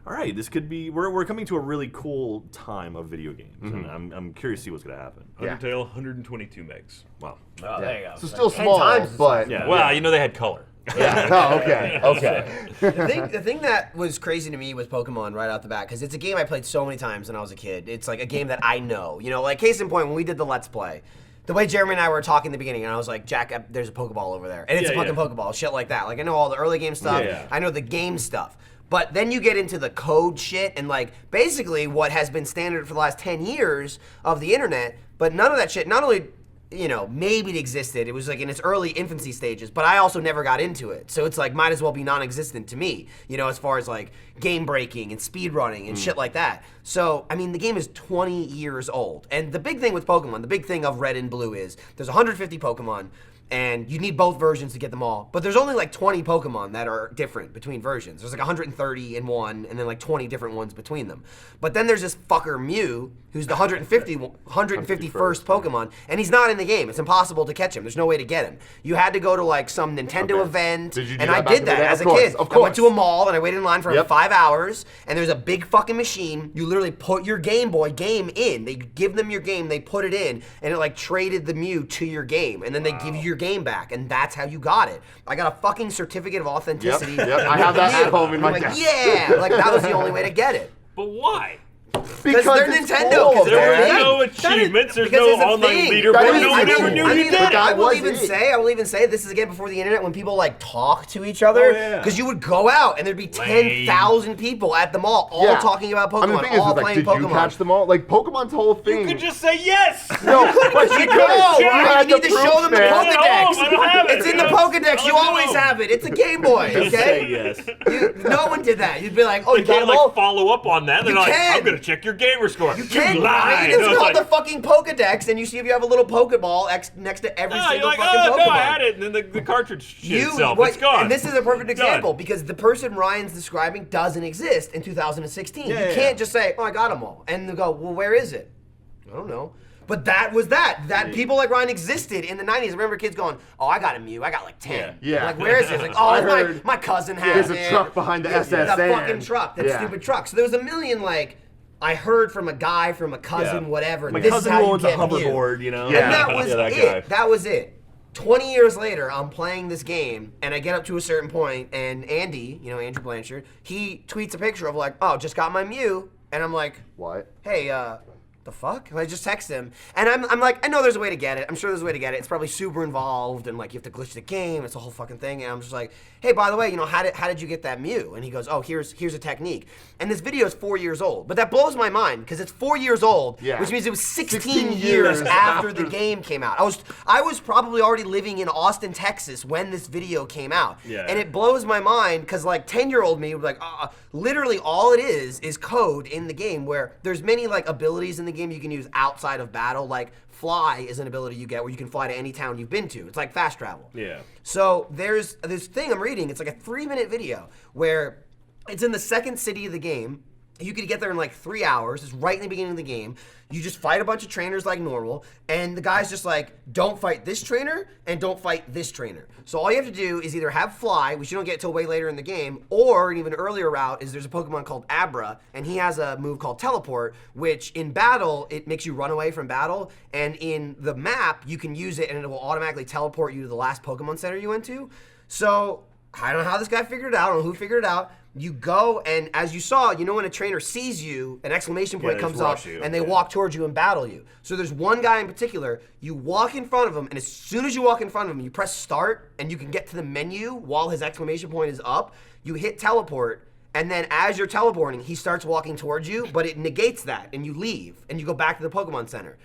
all right, this could be, we're coming to a really cool time of video games. And I'm curious to see what's going to happen. Yeah. Undertale, 122 megs. Wow. Oh, there you go. So still 10 small, times the but size. Yeah. Well, they had color. yeah. Oh, okay. Okay. The thing that was crazy to me with Pokemon right out the bat, because it's a game I played so many times when I was a kid. It's like a game that I know. Like case in point, when we did the Let's Play, the way Jeremy and I were talking in the beginning, and I was like, Jack, there's a Pokeball over there. And it's Yeah, a fucking yeah. Pokeball, shit like that. Like, I know all the early game stuff. Yeah. I know the game stuff. But then you get into the code shit and like basically what has been standard for the last 10 years of the internet, but none of that shit, not only maybe it existed. It was like in its early infancy stages, but I also never got into it. So it's like might as well be non-existent to me, as far as like game breaking and speed running and shit like that. So, I mean, the game is 20 years old. And the big thing with Pokemon, the big thing of Red and Blue is there's 150 Pokemon. And you need both versions to get them all. But there's only like 20 Pokemon that are different between versions. There's like 130 in one, and then like 20 different ones between them. But then there's this fucker Mew, who's the 151st Pokemon, and he's not in the game. It's impossible to catch him. There's no way to get him. You had to go to like some Nintendo event, Did you do and that I back did in the that day? as Of a course, kid. of I went course. to a mall, and I waited in line for Yep. 5 hours, and there's a big fucking machine. You literally put your Game Boy game in. They give them your game, they put it in, and it like traded the Mew to your game, and then they give you your your game back, and that's how you got it. I got a fucking certificate of authenticity. Yep, I have that at home in my I'm like, desk. yeah, like that was the only way to get it. But why? Because they're it's Nintendo, cool, 'cause There they're were Hey, no achievements. There's because no it's a online thing. leaderboard. That No is one the ever thing. knew I you mean, did it. I will was even it. say this is again before the internet when people like talk to each other. Oh, yeah. Because you would go out and there'd be Lame. 10,000 people at the mall all Yeah. talking about Pokemon, I mean, the thing is, all like, playing did Pokemon. you catch them all? Like Pokemon's whole thing. You could just say yes. no, but you You couldn't. know, You right? had You need to proof, show them the man. Poke- Pokedex. I don't have it. It's in the I Pokedex. don't You know. always have it. It's a Game Boy, Just say okay? yes. No one did that. You'd be like, oh, You you got can't them all? like follow up on that. They're You like, can. I'm gonna check your gamer score. You can, lie. right? No, It's it's called like, the fucking Pokedex, and you see if you have a little Pokeball next to every no, you're single like, fucking oh Pokemon. no, I had it, and then the cartridge shit itself. what- It's gone. And this is a perfect Done. example because the person Ryan's describing doesn't exist in 2016. Yeah, you yeah. can't just say, "Oh, I got them all," and they go, "Well, where is it?" I don't know. But that was that. That people like Ryan existed in the 90s. I remember kids going, "Oh, I got a Mew. I got like 10." Yeah. Like, where is it? It's like, oh, I it's heard my cousin has there's a it. truck behind the Yeah, SSN. That fucking truck. That Yeah. stupid truck. So there was a million like. I heard from a guy, from a cousin, Yeah. whatever. My this cousin is how who you owns a get Mew. hoverboard, you know? Yeah. And that was that it. guy. That was it. 20 years later, I'm playing this game, and I get up to a certain point, and Andy, Andrew Blanchard, he tweets a picture of like, oh, just got my Mew, and I'm like, What? hey, the fuck? And I just text him, and I'm like, I know there's a way to get it. I'm sure there's a way to get it. It's probably super involved, and like you have to glitch the game. It's a whole fucking thing. And I'm just like, hey, by the way, how did you get that Mew? And he goes, oh, here's a technique. And this video is 4 years old, but that blows my mind because it's 4 years old, Yeah. which means it was 16 16 years years after the after. game came out. I was probably already living in Austin, Texas when this video came out. Yeah. And it blows my mind because like 10-year-old me would be like, literally all it is code in the game where there's many like abilities in the game you can use outside of battle. Like fly is an ability you get where you can fly to any town you've been to. It's like fast travel. Yeah. So there's this thing I'm reading. It's like a 3-minute video where it's in the second city of the game. You could get there in like 3 hours. It's right in the beginning of the game. You just fight a bunch of trainers like normal, and the guy's just like, don't fight this trainer and don't fight this trainer. So all you have to do is either have Fly, which you don't get till way later in the game, or an even earlier route is there's a Pokemon called Abra, and he has a move called Teleport, which in battle, it makes you run away from battle, and in the map, you can use it and it will automatically teleport you to the last Pokemon Center you went to. So I don't know how this guy figured it out. I don't know who figured it out. You go, and as you saw, when a trainer sees you, an exclamation point they comes just up, rush you, and they yeah. walk towards you and battle you. So there's one guy in particular, you walk in front of him, and as soon as you walk in front of him, you press start, and you can get to the menu while his exclamation point is up. You hit teleport, and then as you're teleporting, he starts walking towards you, but it negates that, and you leave, and you go back to the Pokemon Center.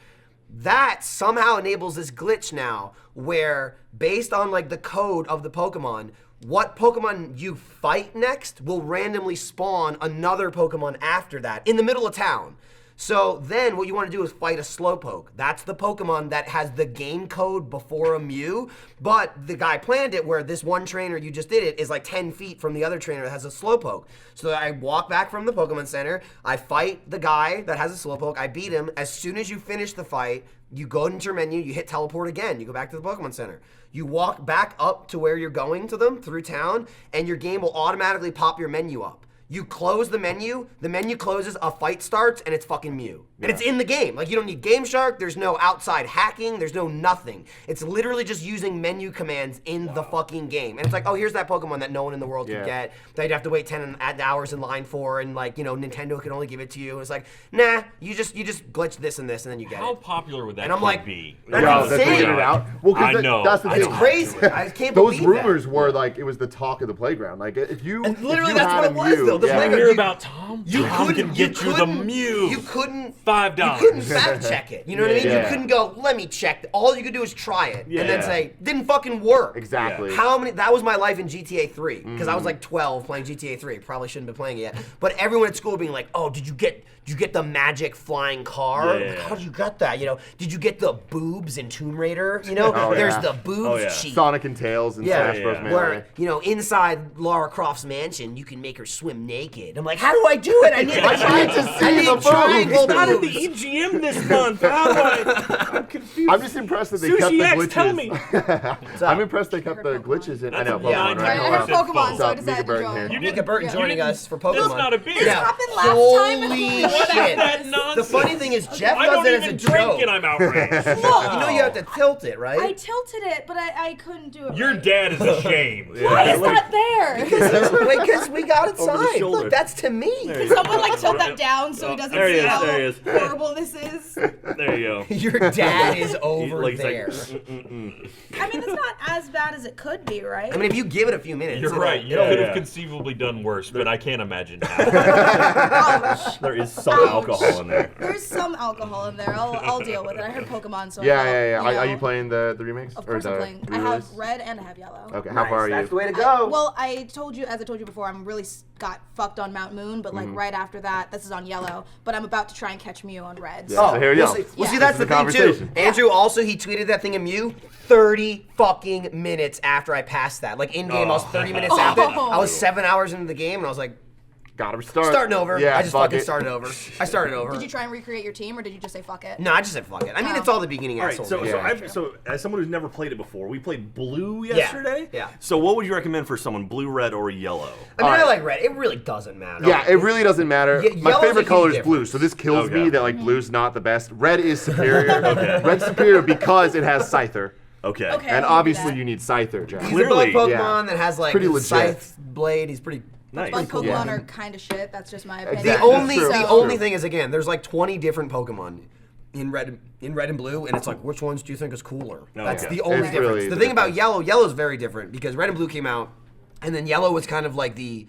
That somehow enables this glitch now where based on like the code of the Pokemon, what Pokemon you fight next will randomly spawn another Pokemon after that in the middle of town. So then what you want to do is fight a Slowpoke. That's the Pokemon that has the game code before a Mew, but the guy planned it where this one trainer you just did it is like 10 feet from the other trainer that has a Slowpoke. So I walk back from the Pokemon Center, I fight the guy that has a Slowpoke, I beat him. As soon as you finish the fight, you go into your menu, you hit teleport again, you go back to the Pokemon Center. You walk back up to where you're going to them through town, and your game will automatically pop your menu up. You close the menu closes, a fight starts, and it's fucking Mew. And it's in the game. Like, you don't need Game Shark, there's no outside hacking, there's no nothing. It's literally just using menu commands in the fucking game. And it's like, oh, here's that Pokemon that no one in the world could get, that you'd have to wait 10 hours in line for, and like, Nintendo could only give it to you. It's like, nah, you just glitch this and this, and then you get How it. popular would that And I'm kid like, be? that's Yo, insane. they figured it out. Well, 'cause I know. that's the It's thing. crazy. I can't Those believe that. rumors were like it was the talk of the playground. Like if you And literally if you that's had what a it was, Mew, though. The yeah. playground- Hear you- about Tom? You Tom couldn't can get you the Mew. You couldn't $5. You couldn't fact check it. You know what I mean? Yeah. You couldn't go, let me check. All you could do is try it and then Yeah. say, didn't fucking work. Exactly. How many? That was my life in GTA 3 because I was like 12 playing GTA 3. Probably shouldn't have been playing it yet. But everyone at school being like, "Oh, did you get the magic flying car? Yeah. Like, how did you get that? Did you get the boobs in Tomb Raider? Oh, There's yeah. the boobs Oh, yeah. cheat. Sonic and Tails and Yeah, Smash Bros. yeah. Melee. where inside Lara Croft's mansion, you can make her swim naked. I'm like, how do I do it? I need to see the triangle boobs. Not at the boobs. EGM this month. How do I'm confused. I'm just impressed that they kept the Sushi X, glitches. tell me. I'm impressed they kept the glitches in. I know, Yeah, Pokemon, I right? know. I heard Pokemon, What's so I up, decided Mika to Burton join. here. Mika Burton joining didn't- us for Pokemon. That's not a big. This happened last time. Holy What is shit. that The nonsense? funny thing is, Jeff I does don't it as a even joke. drink and I'm outraged. You know you have to tilt it, right? I tilted it, but I couldn't do it. Your right. dad is ashamed. Why is that there? Because we got it Over the signed. shoulder. Look, that's to me. Can someone like tilt that down so he doesn't There he see is, how there he is. horrible this is? There you go. Your dad is over Like, he's like, there. I mean, it's not as bad as it could be, right? I mean, if you give it a few minutes, You're it'll- right. You it'll- could yeah. have conceivably done worse, but I can't imagine how. Ouch. There is some alcohol in there. There's some alcohol in there. I'll deal with it. I heard Pokemon, so Yeah. Are you know, playing the remakes? Of or course the I'm playing. I re-release? have red and I have yellow. Okay, how Nice, far are you? That's the way to go. Well, I told you before, I'm really got fucked on Mount Moon, but like Mm-hmm. right after that, this is on yellow. But I'm about to try and catch Mew on red. Yeah. So. So here you well, go. see, Yeah. that's This the is thing a too. conversation. Andrew also he tweeted that thing of Mew 30 fucking minutes after I passed that. Like in game, I was 30 minutes after. I was 7 hours into the game, and I was like, Gotta restart. starting over. Yeah, I just fuck fucking it. started over. I started over. Did you try and recreate your team, or did you just say fuck it? No, I just said fuck it. I mean, Oh. it's all the beginning All right, assholes. so Yeah. so as someone who's never played it before, we played blue yesterday. Yeah. So what would you recommend for someone, blue, red, or yellow? I mean, I Alright. like red. It really doesn't matter. Yeah, it really doesn't matter. Ye- My yellow's a favorite huge color is difference. blue, so this kills Okay. me that like blue's not the best. Red is superior. Red's superior because it has Scyther. Okay. Okay. And I'll give you obviously that. you need Scyther, Jack. He's a bug Clearly, Pokemon yeah. that has like Pretty legit. Scythe Blade. He's pretty. Nice. Bug Pokemon Yeah. are kind of shit. That's just my opinion. The Exactly. only That's true. the So- only thing is again, there's like 20 different Pokemon in red and blue, and it's like which ones do you think is cooler? That's okay. the only It's difference. really The the thing about difference. yellow is very different because red and blue came out, and then yellow was kind of like the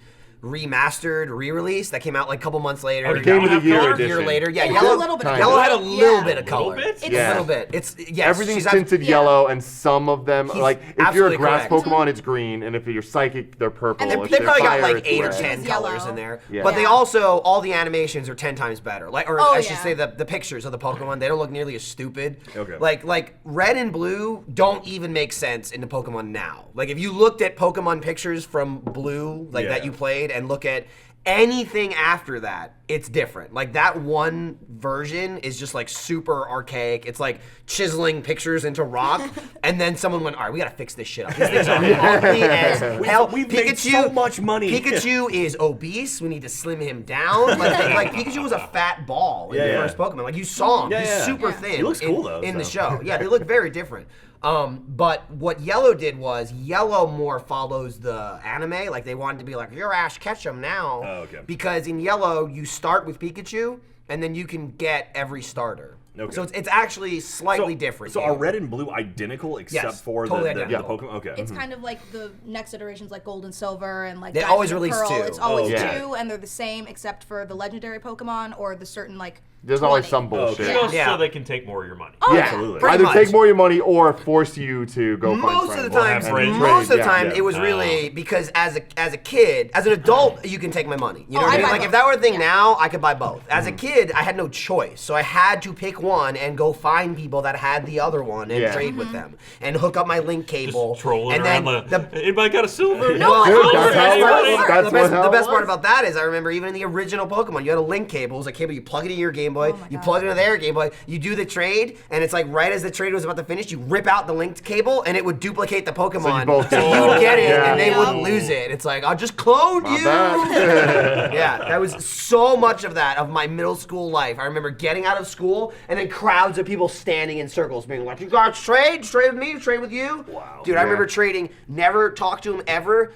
remastered re-release that came out like a couple months later. Oh, did Game of the have Year color? a year edition. later. Yeah, It had yellow. a little bit of Yellow color. had a little Yeah. bit of color. bit? It's- A Yeah. little bit. It's yes. Everything's she's tinted yeah. yellow, and some of them, He's like if you're a absolutely grass correct. Pokemon, it's green, and if you're psychic, they're purple. And If they they're probably got fire, like it's 8 or red. 10 Yellow. colors in there. Yeah. But they Yeah. also, all the animations are 10 times better. Like, or Oh, I should yeah. say the pictures of the Pokemon, they don't look nearly as stupid. Okay. Like red and blue don't even make sense into Pokemon now. Like if you looked at Pokemon pictures from blue, like that Yeah. you played, and look at anything after that, it's different. Like that one version is just like super archaic. It's like chiseling pictures into rock, and then someone went, "All right, we gotta fix this shit up. These things are ugly as hell." We've made so much money. Pikachu is obese. We need to slim him down. Like Pikachu was a fat ball in the Yeah. first Pokemon. Like you saw him. Yeah, He's yeah. super Yeah. thin. He looks cool, though, in the so. show. Yeah, they look very different. But what Yellow did was Yellow more follows the anime. Like they wanted to be like, "You're Ash Ketchum now," Oh, okay. because in Yellow you start with Pikachu and then you can get every starter. Okay. So it's actually slightly different. So here. are red and blue identical except Yes, for totally the identical. Pokemon? Okay. It's kind of like the next iterations, like Gold and Silver, and like They Diamond always and release Pearl. 2. It's always Oh, okay. 2, and they're the same except for the legendary Pokemon or the certain like. There's always 20. some bullshit. okay. Just Yeah. so they can take more of your money. Oh, Yeah, yeah. Absolutely. Pretty either much. take more of your money or force you to go find Most friends. of the time, have friends. most of the Yeah. time, Yeah. it was really because as a kid, as an adult, you can take my money. You know Oh, what I I mean? buy Like if both. that were a thing Yeah. now, I could buy both. As a kid, I had no choice, so I had to pick one and go find people that had the other one and Yeah. trade with them and hook up my link cable. Just trolling and around then anybody got a silver? No, Dude, I that's don't how it know. works. That's the best, how the it best part works. about that is I remember even in the original Pokemon, you had a link cable. It was a cable you plug it into your Game Boy, Oh my you God. plug it into their Game Boy, you do the trade, and it's like right as the trade was about to finish, you rip out the linked cable, and it would duplicate the Pokemon. both So get you would it. get it, Yeah. and they Yeah. wouldn't lose it. It's like, I'll just clone My you. bad. Yeah, that was so much of that of my middle school life. I remember getting out of school and then crowds of people standing in circles being like, "You guys trade? Trade with me? Trade with you?" Wow. Dude, I Yeah. remember trading, never talked to him ever,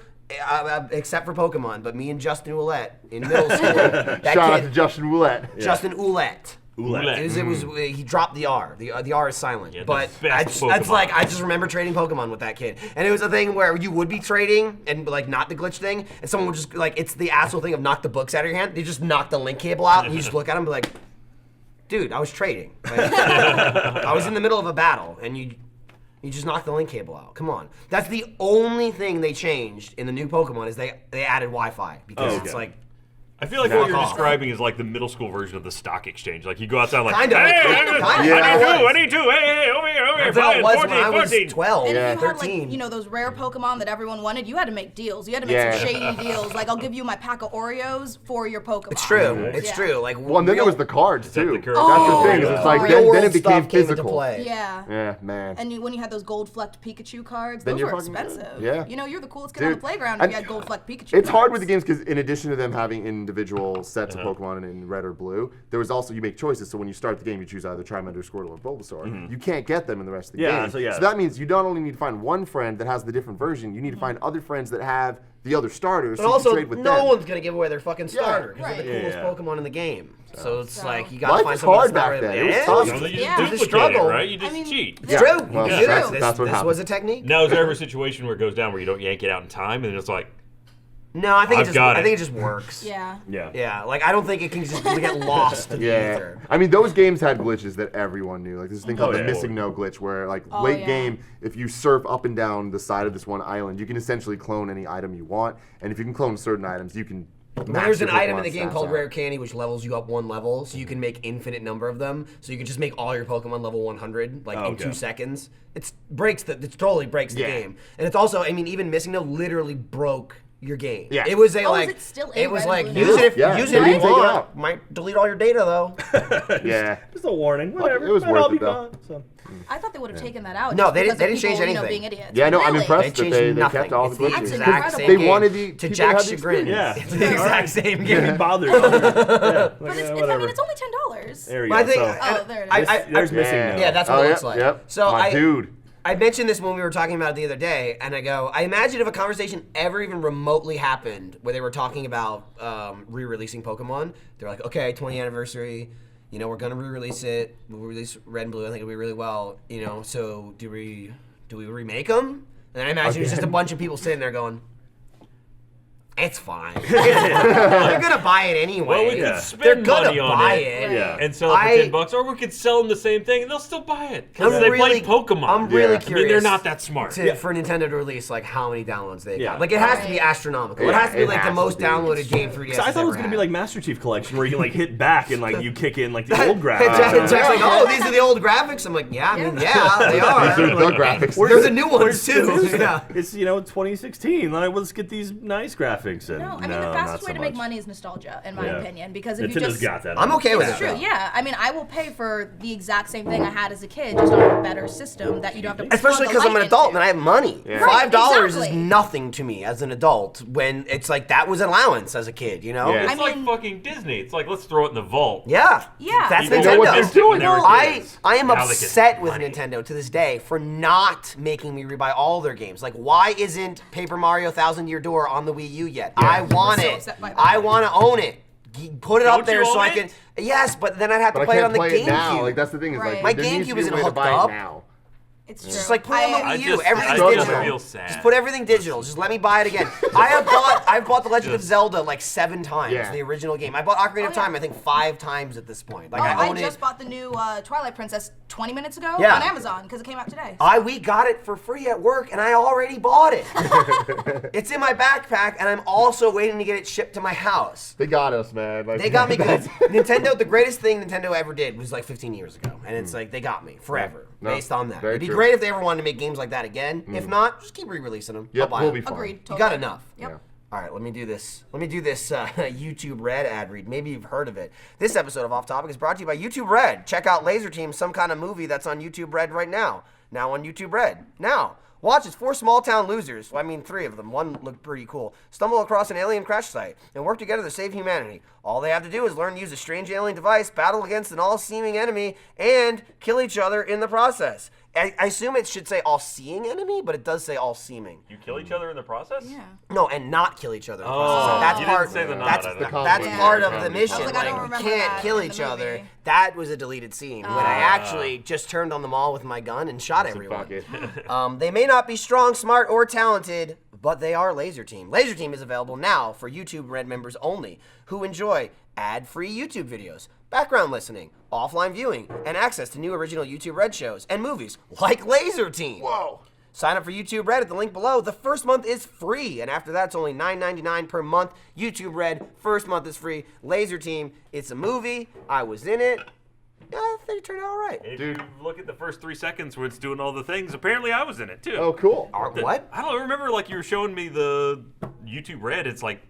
except for Pokemon, but me and Justin Ouellette in middle school. That Shout out to kid, Justin Roulette. Justin Ouellette. Oulette. It was he dropped the R. The R is silent. Yeah, the but best that's Pokemon. like I just remember trading Pokemon with that kid. And it was a thing where you would be trading and like not the glitch thing, and someone would just like it's the asshole thing of knock the books out of your hand. They just knock the link cable out and you just look at them and be like, dude, I was trading. Like, I was in the middle of a battle and you just knocked the link cable out. Come on. That's the only thing they changed in the new Pokemon is they added Wi-Fi because Oh, okay. it's like I feel like what Walk you're off. describing is like the middle school version of the stock exchange. Like you go outside like, Kind of. hey, Kind of. I need two, hey, over here, That's how it was when 14, I was 14. 12, And Yeah. if you had 13. like, you know, those rare Pokemon that everyone wanted, you had to make deals. You had to make some shady deals. Like, I'll give you my pack of Oreos for your Pokemon. It's true. It's Yeah. true. Like, Well, and then there was the cards that too. the That's curve? Oh, the thing. Is it's like real then world it became stuff came into physical. play. Yeah. Yeah, man. And when you had those gold flecked Pikachu cards, Then those you're were fucking good. expensive. Yeah. You know, you're the coolest kid on the Dude, playground if and you had gold flecked Pikachu It's hard with cards. the games because in addition to them having individual sets of Pokemon in red or blue, there was also you make choices. So when you start the game, you choose either Charmander, Squirtle, or Bulbasaur. You can't get them in the rest of the game. so yeah. So that means you not only need to find one friend that has the different version, you need to find other friends that have the other starters. But so you also, can trade with no them. one's gonna give away their fucking starter because Right. they're the coolest Yeah. Pokemon in the game. So it's So- like you gotta Life find was someone hard that's not back really- then. It was Yeah. tough. So you just It's a duplicate struggle. it, right? You just I mean, cheat. It's Yeah. true. Well, You can do that's- it. that's what This happened. was a technique. Now, is there ever a situation where it goes down where you don't yank it out in time and it's like, No, I think I've it just. got I it. think it just works. Yeah. Yeah. Yeah, like I don't think it can just get lost in the Yeah, ether. I mean those games had glitches that everyone knew. Like this thing called Oh, the yeah. missing no glitch, where like Oh, late yeah. game, if you surf up and down the side of this one island, you can essentially clone any item you want. And if you can clone certain items, you can. There's an item in the Pokemon game stats called out. Rare Candy, which levels you up one level, so you can make infinite number of them. So you can just make all your Pokemon level 100 like in okay. 2 seconds. It totally breaks the Yeah. game, and it's also, I mean, even Missing No literally broke your game. Yeah. It was a Oh, is like. it still it in was Red like and Blue use now? it if Yeah, use they it if didn't you take it want. out. Might delete all your data though. Yeah. Just a warning. Whatever. It was Might worth all be it, though. gone, so. I thought they would have taken that out. No, just they because didn't of change people, you know, anything. being idiots. Yeah, no, I'm Really? impressed They that changed they nothing. kept all It's the the glitches. exact incredible. same They game. wanted the to people to Jack's have the chagrin. Yeah. It's the exact same Can't game. be bothered. Yeah. But Like, it's, I whatever. mean, it's only $10. There you But I go. think so, Oh, there it is. there's missing Yeah. now. Yeah, that's what Oh, it yeah, looks like. Yep. So My dude. I mentioned this when we were talking about it the other day, and I go, I imagine if a conversation ever even remotely happened where they were talking about re-releasing Pokemon, they're like, okay, 20th anniversary, you know, we're gonna re-release it. We'll release Red and Blue. I think it'll be really well, you know. So do we remake them? And I imagine it's just a bunch of people sitting there going, it's fine. They're gonna buy it anyway. well, we could Yeah. spend They're gonna money on buy it, it. Yeah. and sell it for I- $10, or we could sell them the same thing and they'll still buy it because I'm they really- played Pokemon. I'm really Yeah. I curious. mean, they're not that smart. For Nintendo to release like how many downloads they Yeah. got. Like it has to be astronomical. It Yeah, has to be it like the has most to be. downloaded game 3DS. So I thought it was gonna be like Master Chief Collection, where you can like hit back and like you kick in like the old graphics. Jack's like, oh, these are the old graphics. I'm like, yeah, I mean, yeah, they These are. are the graphics. There's the new ones too. Yeah. It's 2016. Like, let's get these nice graphics. And No, I mean, the not fastest so way to make much. money is nostalgia, in my Yeah. opinion. Because if you Nintendo's just. got that. I'm okay with It's it. true, though. yeah. I mean, I will pay for the exact same thing I had as a kid, just on a better system that you don't have to. Especially plug a because I'm an light adult into. and I have money. Yeah. Right, $5 is exactly. nothing to me as an adult when it's like that was an allowance as a kid, you know? Yeah. It's I like mean- fucking Disney. It's like, let's throw it in the vault. Yeah. Yeah. That's People Nintendo. know what they're doing. when they were I kids. am Now they get upset with money. Nintendo to this day for not making me rebuy all their games. Like, why isn't Paper Mario Thousand Year Door on the Wii U yet? I want I'm so it. upset by that. I want to own it. Put it up Don't there you so own I it? can. Yes, but then I'd have to But I play it on can't the play it now. GameCube. Like that's the thing is Right. like My there needs to GameCube be a isn't way to hooked buy it up. now. It's true. Just like put it on the I- Wii U. just- Everything's I digital. feel sad. Just put everything digital. Just let me buy it again. I've bought The Legend of Zelda like 7 times. Yeah. The original game. I bought Ocarina Oh, of Time yeah. I think 5 times at this point. Like Oh, I I own just it. bought the new Twilight Princess 20 minutes ago Yeah. on Amazon because it came out today. We got it for free at work, and I already bought it. It's in my backpack, and I'm also waiting to get it shipped to my house. They got us, man. Like, They got me good. Nintendo, the greatest thing Nintendo ever did was like 15 years ago, and it's like they got me forever No, based on that. very It'd be true. great if they ever wanted to make games like that again. If not, just keep re-releasing them. Yep, I'll buy we'll them. be fine. Agreed. You Totally. got enough. Yep. Yeah. All right, let me do this. YouTube Red ad read. Maybe you've heard of it. This episode of Off Topic is brought to you by YouTube Red. Check out Laser Team, some kind of movie that's on YouTube Red right now. Now on YouTube Red. Now. Watch as 4 small town losers, well, I mean 3 of them, one looked pretty cool, stumble across an alien crash site and work together to save humanity. All they have to do is learn to use a strange alien device, battle against an all-seeming enemy, and kill each other in the process. I assume it should say all-seeing enemy, but it does say all-seeming. You kill each other in the process? Yeah. No, and not kill each other. In the Oh, process. That's you didn't part. say the not, that's I think. that's Yeah. part of the I was mission. like, I don't you remember can't that kill in the each other. movie. That was a deleted scene when I actually just turned on them all with my gun and shot everyone. Fuck it. They may not be strong, smart, or talented, but they are Laser Team. Laser Team is available now for YouTube Red members only, who enjoy ad-free YouTube videos, background listening, offline viewing, and access to new original YouTube Red shows and movies like Laser Team. Whoa. Sign up for YouTube Red at the link below. The first month is free, and after that, it's only $9.99 per month. YouTube Red, first month is free. Laser Team, it's a movie. I was in it. Yeah, I think it turned out all right. If you look at the first 3 seconds where it's doing all the things, apparently I was in it too. Oh, cool. What? I don't remember, like, you were showing me the YouTube Red. It's like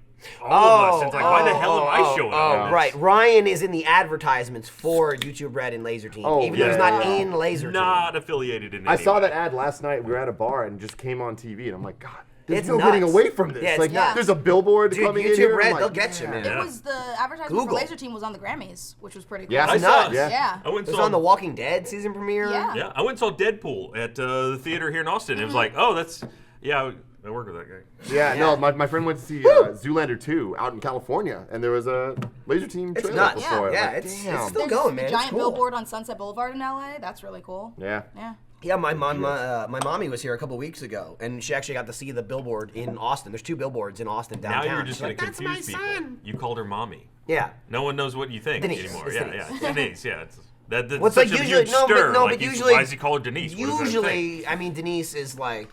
all of us. It's like, why the hell am I showing up? Oh, right. Ryan is in the advertisements for YouTube Red and Laser Team, Oh, even though he's not yeah. in Laser Team. Not affiliated in I any saw way. that ad last night. We were at a bar and it just came on TV, and I'm like, God, there's It's no getting nuts. away from this. Yeah, it's like, nuts. there's a billboard Dude, coming in YouTube here. I'm Red, like, they'll get you, man. Yeah. It was the advertisement Google. for Laser Team was on the Grammys, which was pretty cool. Yeah, I it's saw nuts. it. Yeah. I went It and was saw on the Walking Dead season premiere. Yeah. Yeah, I went and saw Deadpool at the theater here in Austin. It was like, oh, that's I work with that guy. Yeah, Yeah. no, my friend went to see Zoolander 2 out in California, and there was a Laser Team It's trailer nuts. before it. Yeah, Like, it's damn. still There's going, man. a It's giant cool. billboard on Sunset Boulevard in LA. That's really cool. Yeah. Yeah. Yeah, my mommy was here a couple weeks ago, and she actually got to see the billboard in Austin. There's 2 billboards in Austin Now downtown. you're just She's going to like, "That's my confuse people. son." You called her mommy. Yeah. No one knows what you think Denise. anymore. It's Yeah, Denise. yeah. Denise, yeah. That's Well, it's such like a usually huge no, stir. but Like, usually why does he call her Denise? What does that say? Usually, I mean, Denise is like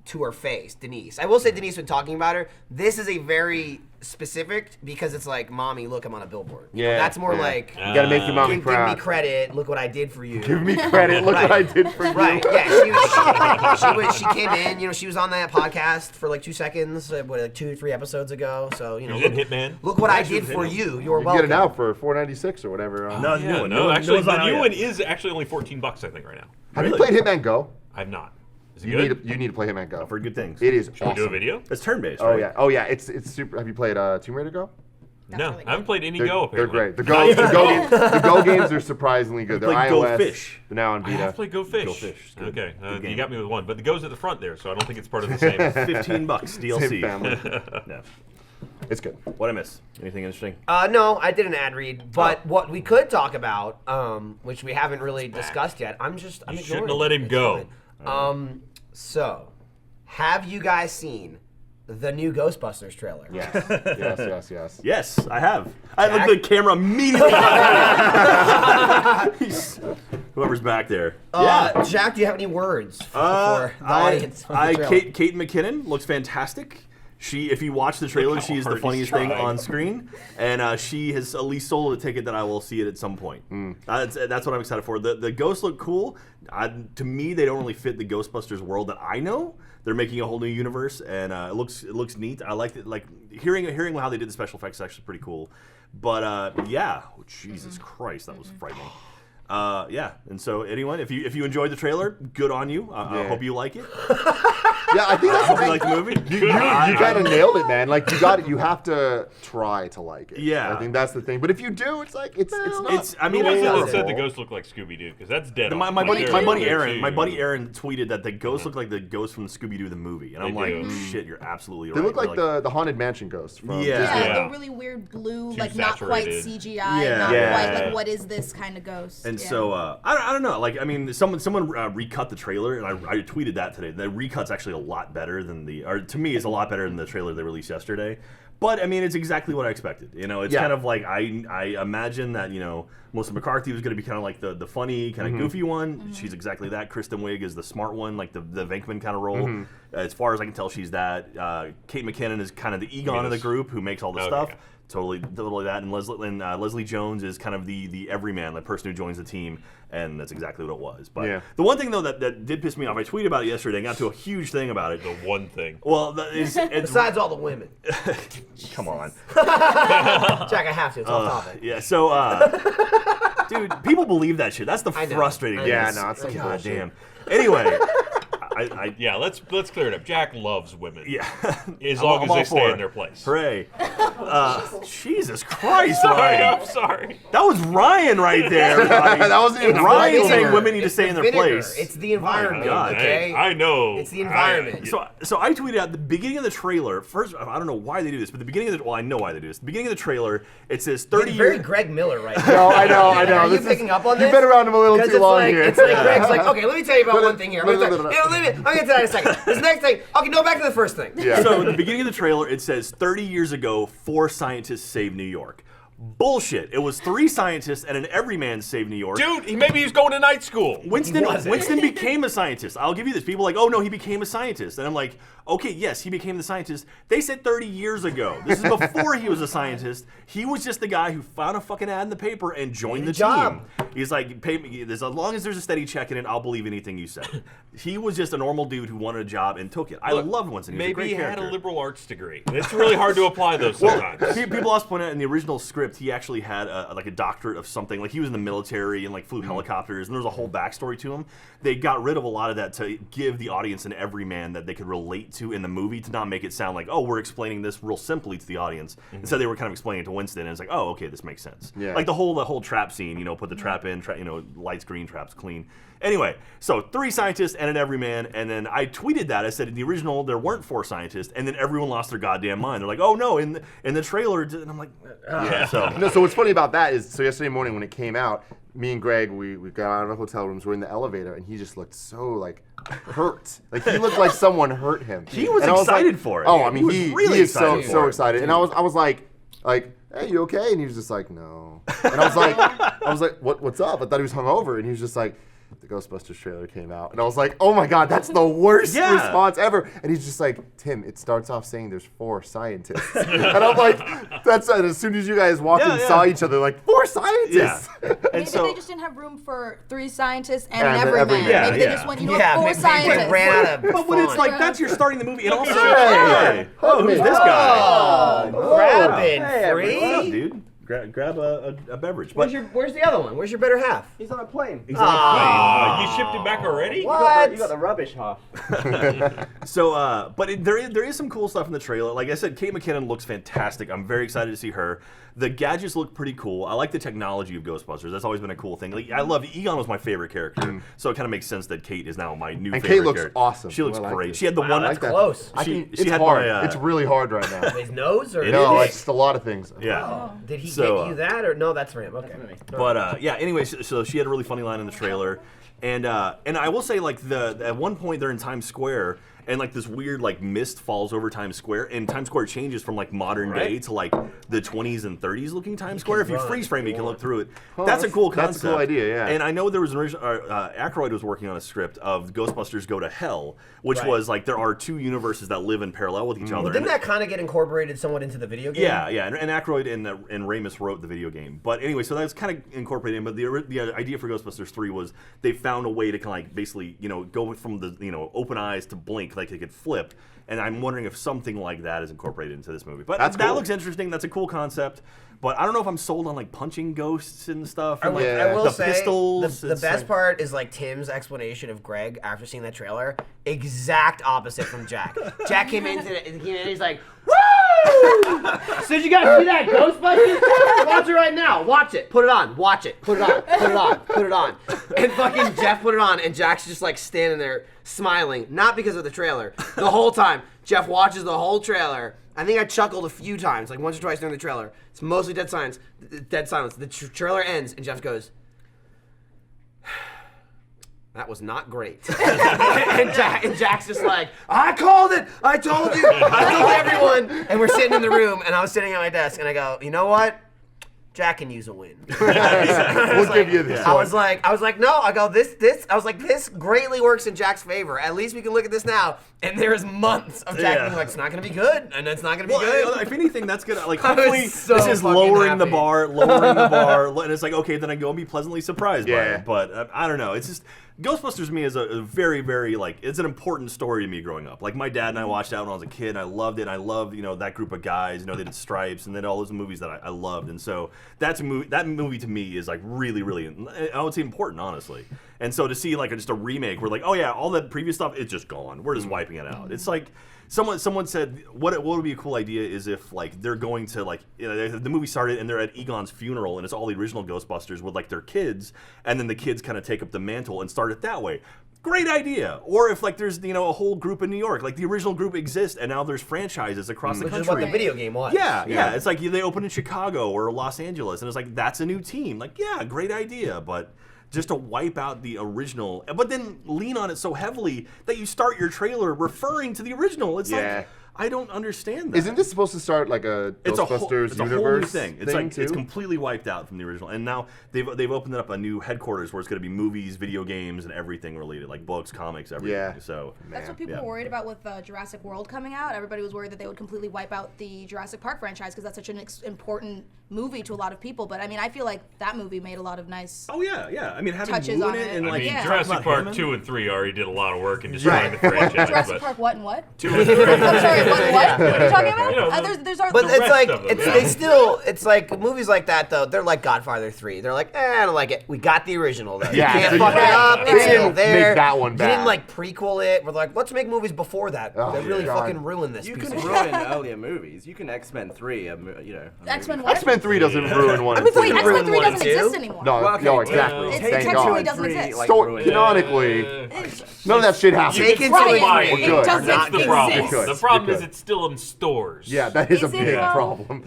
to her face. Denise. I will say, Denise, when talking about her, this is a very specific because it's like, mommy, look, I'm on a billboard. You know, Yeah, that's more yeah. like, You gotta make your mommy give proud. me credit. Look what I did for you. Give me credit. Look what I did for you. Right, yeah, she came in, you know, she was on that podcast for like 2 seconds, like 2 or 3 episodes ago, so, you know. She was in Hitman. Look what I She was did in for Hitman. you, you're You can welcome. get it now for $4.96 or whatever. No, Yeah, new one. no, actually, one's not the out new yet. one is actually only $14, I think, right now. Have you Really? played Hitman Go? I've not. Is it You good? need to play Hitman Go. I've heard good things. It is Should awesome. we do a video? It's turn-based, Oh right? yeah, oh yeah. It's super. Have you played Tomb Raider Go? That's No, really I haven't good. played any They're, Go, they're apparently. great. The Go games are surprisingly good. They're played Go iOS. Fish. They're now on I have Vita. played Go Fish. Go Fish, it's good. Okay, Good you game. got me with one, but the Go's at the front there, so I don't think it's part of the same. $15 DLC. Same family. No. It's good. What I miss? Anything interesting? No, I did an ad read, but what we could talk about, which we haven't really discussed yet, I'm You ignoring shouldn't have let him It's go. fine. So, have you guys seen the new Ghostbusters trailer? Yes. Yes. Yes, I have. I Jack? looked at the camera immediately. Whoever's back there. Jack, do you have any words for the audience? on the trailer? Kate McKinnon looks fantastic. If you watch the trailer, Look how she is the hard he's funniest thing trying. on screen, and she has at least sold a ticket that I will see it at some point. That's what I'm excited for. The ghosts look cool. To me, they don't really fit the Ghostbusters world that I know. They're making a whole new universe, and it looks neat. I like it. Like hearing how they did the special effects is actually pretty cool. But yeah, Jesus Christ, that was frightening. Yeah, and so anyone, if you enjoyed the trailer, good on you. I Yeah. hope you like it. Yeah, I think I that's hope the you thing. like the movie. You kind of nailed it, man. Like you have to try to like it. Yeah. I think that's the thing. But if you do, it's like it's not. It's. I mean, Who was it that horrible. said the ghosts look like Scooby Doo? Because that's dead. My on. buddy, They're my buddy there Aaron, too. my buddy Aaron tweeted that the ghosts look like the ghosts from the Scooby Doo the movie, and I'm They like, do. shit, you're absolutely right. They look like They're the Haunted Mansion ghosts from Yeah. Disney. Yeah, Yeah. the really weird blue, Too like not quite saturated. CGI, Yeah. not Yeah. quite like what is this kind of ghost. And Yeah. so I don't know. Like I mean, someone recut the trailer, and I tweeted that today. The recut's actually a lot better than to me, it's a lot better than the trailer they released yesterday. But I mean, it's exactly what I expected. You know, it's Yeah. kind of like I imagine that Melissa McCarthy was going to be kind of like the funny, kind of goofy one. She's exactly that. Kristen Wiig is the smart one, like the Venkman kind of role. As far as I can tell, she's that. Kate McKinnon is kind of the Egon of the Yes. group who makes all the Okay. stuff. Totally that. And Leslie Jones is kind of the everyman, the person who joins the team, and that's exactly what it was. But Yeah. the one thing though that did piss me off, I tweeted about it yesterday and got to a huge thing about it. The one thing. Well, it's Besides all the women. come on. Jack, I have to. It's off topic. Yeah, so dude, people believe that shit. That's the I know. frustrating I thing. know. Yeah, no, it's some God bullshit. damn. Anyway, I Yeah, let's clear it up. Jack loves women. yeah. As I'm long as all they for stay it. in their place. Hooray. Jesus Christ, Sorry, Ryan. I'm sorry. That was Ryan right there. everybody. That wasn't even Ryan vinegar. saying women need to stay in their Vinegar. place. It's the environment, God. okay? Hey, I know. It's the environment. So I tweeted out the beginning of the trailer. First, I don't know why they do this, but the beginning of the I know why they do this. The beginning of the trailer, it says 30 It's very years. Greg Miller right now. No, I know. Are you This is- picking up on this? You've been around him a little 'Cause too it's long like, here. It's like Greg's like, okay, let me tell you about one thing here. I'm gonna no. get to that in a second. This next thing. Okay, no, back to the first thing. Yeah. So at the beginning of the trailer, it says 30 years ago, 4 scientists saved New York. Bullshit. It was 3 scientists and an everyman saved New York. Dude, maybe he's going to night school. Winston became a scientist. I'll give you this. People are like, oh no, he became a scientist. And I'm like, okay, yes, he became the scientist. They said 30 years ago. This is before he was a scientist. He was just the guy who found a fucking ad in the paper and joined the team. He's like, pay me, as long as there's a steady check in it, I'll believe anything you say. He was just a normal dude who wanted a job and took it. I loved Winston. He was a great character. Maybe he had a liberal arts degree. It's really hard to apply those sometimes. People also point out in the original script, he actually had a doctorate of something. Like he was in the military and like flew helicopters, and there was a whole backstory to him. They got rid of a lot of that to give the audience an everyman that they could relate to in the movie, to not make it sound like, oh, we're explaining this real simply to the audience. Instead, they were kind of explaining it to Winston, and it's like, oh, okay, this makes sense. Yeah. Like the whole trap scene, put the trap in, lights green, traps clean. Anyway, so 3 scientists and an everyman, and then I tweeted that. I said in the original there weren't 4 scientists, and then everyone lost their goddamn mind. They're like, oh no, in the trailer, and I'm like, So what's funny about that is, so yesterday morning when it came out, me and Greg, we got out of the hotel rooms, we're in the elevator, and he just looked so like hurt. Like he looked like someone hurt him. He was excited for it. Oh, I mean, he was he is so excited. And I was like, hey, you okay? And he was just like, no. And I was like, what's up? I thought he was hungover, and he was just like, the Ghostbusters trailer came out, and I was like, oh my god, that's the worst response ever. And he's just like, Tim, it starts off saying there's 4 scientists. And I'm like, that's as soon as you guys walked in and saw each other, like, 4 scientists. Yeah. Maybe they just didn't have room for 3 scientists and an everyman. Yeah, Maybe they just went, 4 scientists. They ran out of But when it's like, that's you're starting the movie, and also, who's this Oh, guy? grab free. What's up, dude? Grab a beverage. But Where's the other one? Where's your better half? He's on a plane. he's on a plane. You shipped him back already? What? You got the rubbish half. So, but there is some cool stuff in the trailer. Like I said, Kate McKinnon looks fantastic. I'm very excited to see her. The gadgets look pretty cool. I like the technology of Ghostbusters. That's always been a cool thing. Like, I love Egon was my favorite character, so it kind of makes sense that Kate is now my new favorite Kate looks character. awesome. She looks I like great. it. She had the one. That's close. It's had hard. my, It's really hard right now. His nose or No, it's just a lot of things. Yeah. Did he So, get you that or no? That's for him. Okay. But yeah. Anyway, so she had a really funny line in the trailer, and I will say, like, at one point they're in Times Square, and like this weird like mist falls over Times Square, and Times Square changes from like modern day to like the 20s and 30s looking Times Square. If you freeze frame it, you can look through it. That's a cool concept. That's a cool idea, yeah. And I know there was an original. Aykroyd was working on a script of Ghostbusters Go to Hell, which was like there are 2 universes that live in parallel with each other. Didn't that kind of get incorporated somewhat into the video game? Yeah, and Aykroyd and Ramis wrote the video game. But anyway, so that's kind of incorporated in. But the idea for Ghostbusters 3 was they found a way to kind of like basically go from the open eyes to blink, like they could flip. And I'm wondering if something like that is incorporated into this movie. But that looks interesting. That's a cool concept. But I don't know if I'm sold on like punching ghosts and stuff. And, I will the say pistols. the best part is like Tim's explanation of Greg after seeing that trailer. Exact opposite from Jack. Jack came into it and he's like, "Woo! So did you guys see that Ghostbusters? Watch it right now. Watch it. Put it on. Watch it. Put it on. Put it on. Put it on." And fucking Jeff put it on, and Jack's just like standing there smiling, not because of the trailer. The whole time, Jeff watches the whole trailer. I think I chuckled a few times, like once or twice during the trailer. It's mostly dead silence. The trailer ends, and Jeff goes, "That was not great." and Jack's just like, "I called it. I told you. I told everyone." And we're sitting in the room, and I was sitting at my desk, and I go, "You know what? Jack can use a win." We'll give you this. I was like, no. I go, this greatly works in Jack's favor. At least we can look at this now. And there is months of Jack being like, it's not going to be good, and it's not going to be good. If anything, that's gonna like I was hopefully so this is fucking lowering the happy. bar, and it's like okay, then I go and be pleasantly surprised by it. But I don't know. It's just Ghostbusters to me is a very, very like it's an important story to me growing up. Like my dad and I watched that when I was a kid, and I loved it. And I loved that group of guys. They did Stripes, and then all those movies that I loved. And so that movie to me is like really, really I would say important, honestly. And so to see like just a remake where like oh yeah, all that previous stuff it's just gone. We're just wiping it out. It's like. Someone said what would be a cool idea is if like they're going to like the movie started and they're at Egon's funeral and it's all the original Ghostbusters with like their kids and then the kids kind of take up the mantle and start it that way. Great idea. Or if like there's a whole group in New York, like the original group exists and now there's franchises across the country. Which is what the video game was. Yeah. It's like they open in Chicago or Los Angeles and it's like that's a new team. Like yeah, great idea, but. Just to wipe out the original, but then lean on it so heavily that you start your trailer referring to the original. It's like, I don't understand that. Isn't this supposed to start like a Ghostbusters it's a whole new universe thing. It's like too? it's completely wiped out from the original, and now they've opened up a new headquarters where it's going to be movies, video games, and everything related, like books, comics, everything. Yeah. So That's what people Yeah. were worried about with Jurassic World coming out. Everybody was worried that they would completely wipe out the Jurassic Park franchise because that's such an important movie to a lot of people. But I mean, I feel like that movie made a lot of nice. Oh yeah. I mean, having Touches Wu in on it it. and I like mean, Yeah. Jurassic talking about Park Hammond. 2 and 3 already did a lot of work in destroying the franchise. Jurassic but Park what and what? 2 and 3. I'm sorry, what? What are you talking about? You know, there's our. But The it's rest like of them, it's yeah. they still it's like movies like that though. They're like Godfather 3. They're like, I don't like it. We got the original though. Yeah, You can't so fuck you it up. can't It's still make there. that one You bad. didn't like prequel it. We're like, let's make movies before that. Oh, They really God. fucking ruined this. You piece can of shit. ruin earlier movies. You can X-Men 3, X-Men what? X-Men 3 doesn't ruin one. I mean, and two. wait, X-Men ruined 3 one and doesn't two? exist anymore. No, Well, okay, no, well, exactly. It's Thank technically God. doesn't exist. Canonically, none of that shit happened. Taken Right. to a Right. degree. It good. doesn't That's the problem. exist. Good. The problem Good. is it's still in stores. Yeah, that is a Is it big though? problem.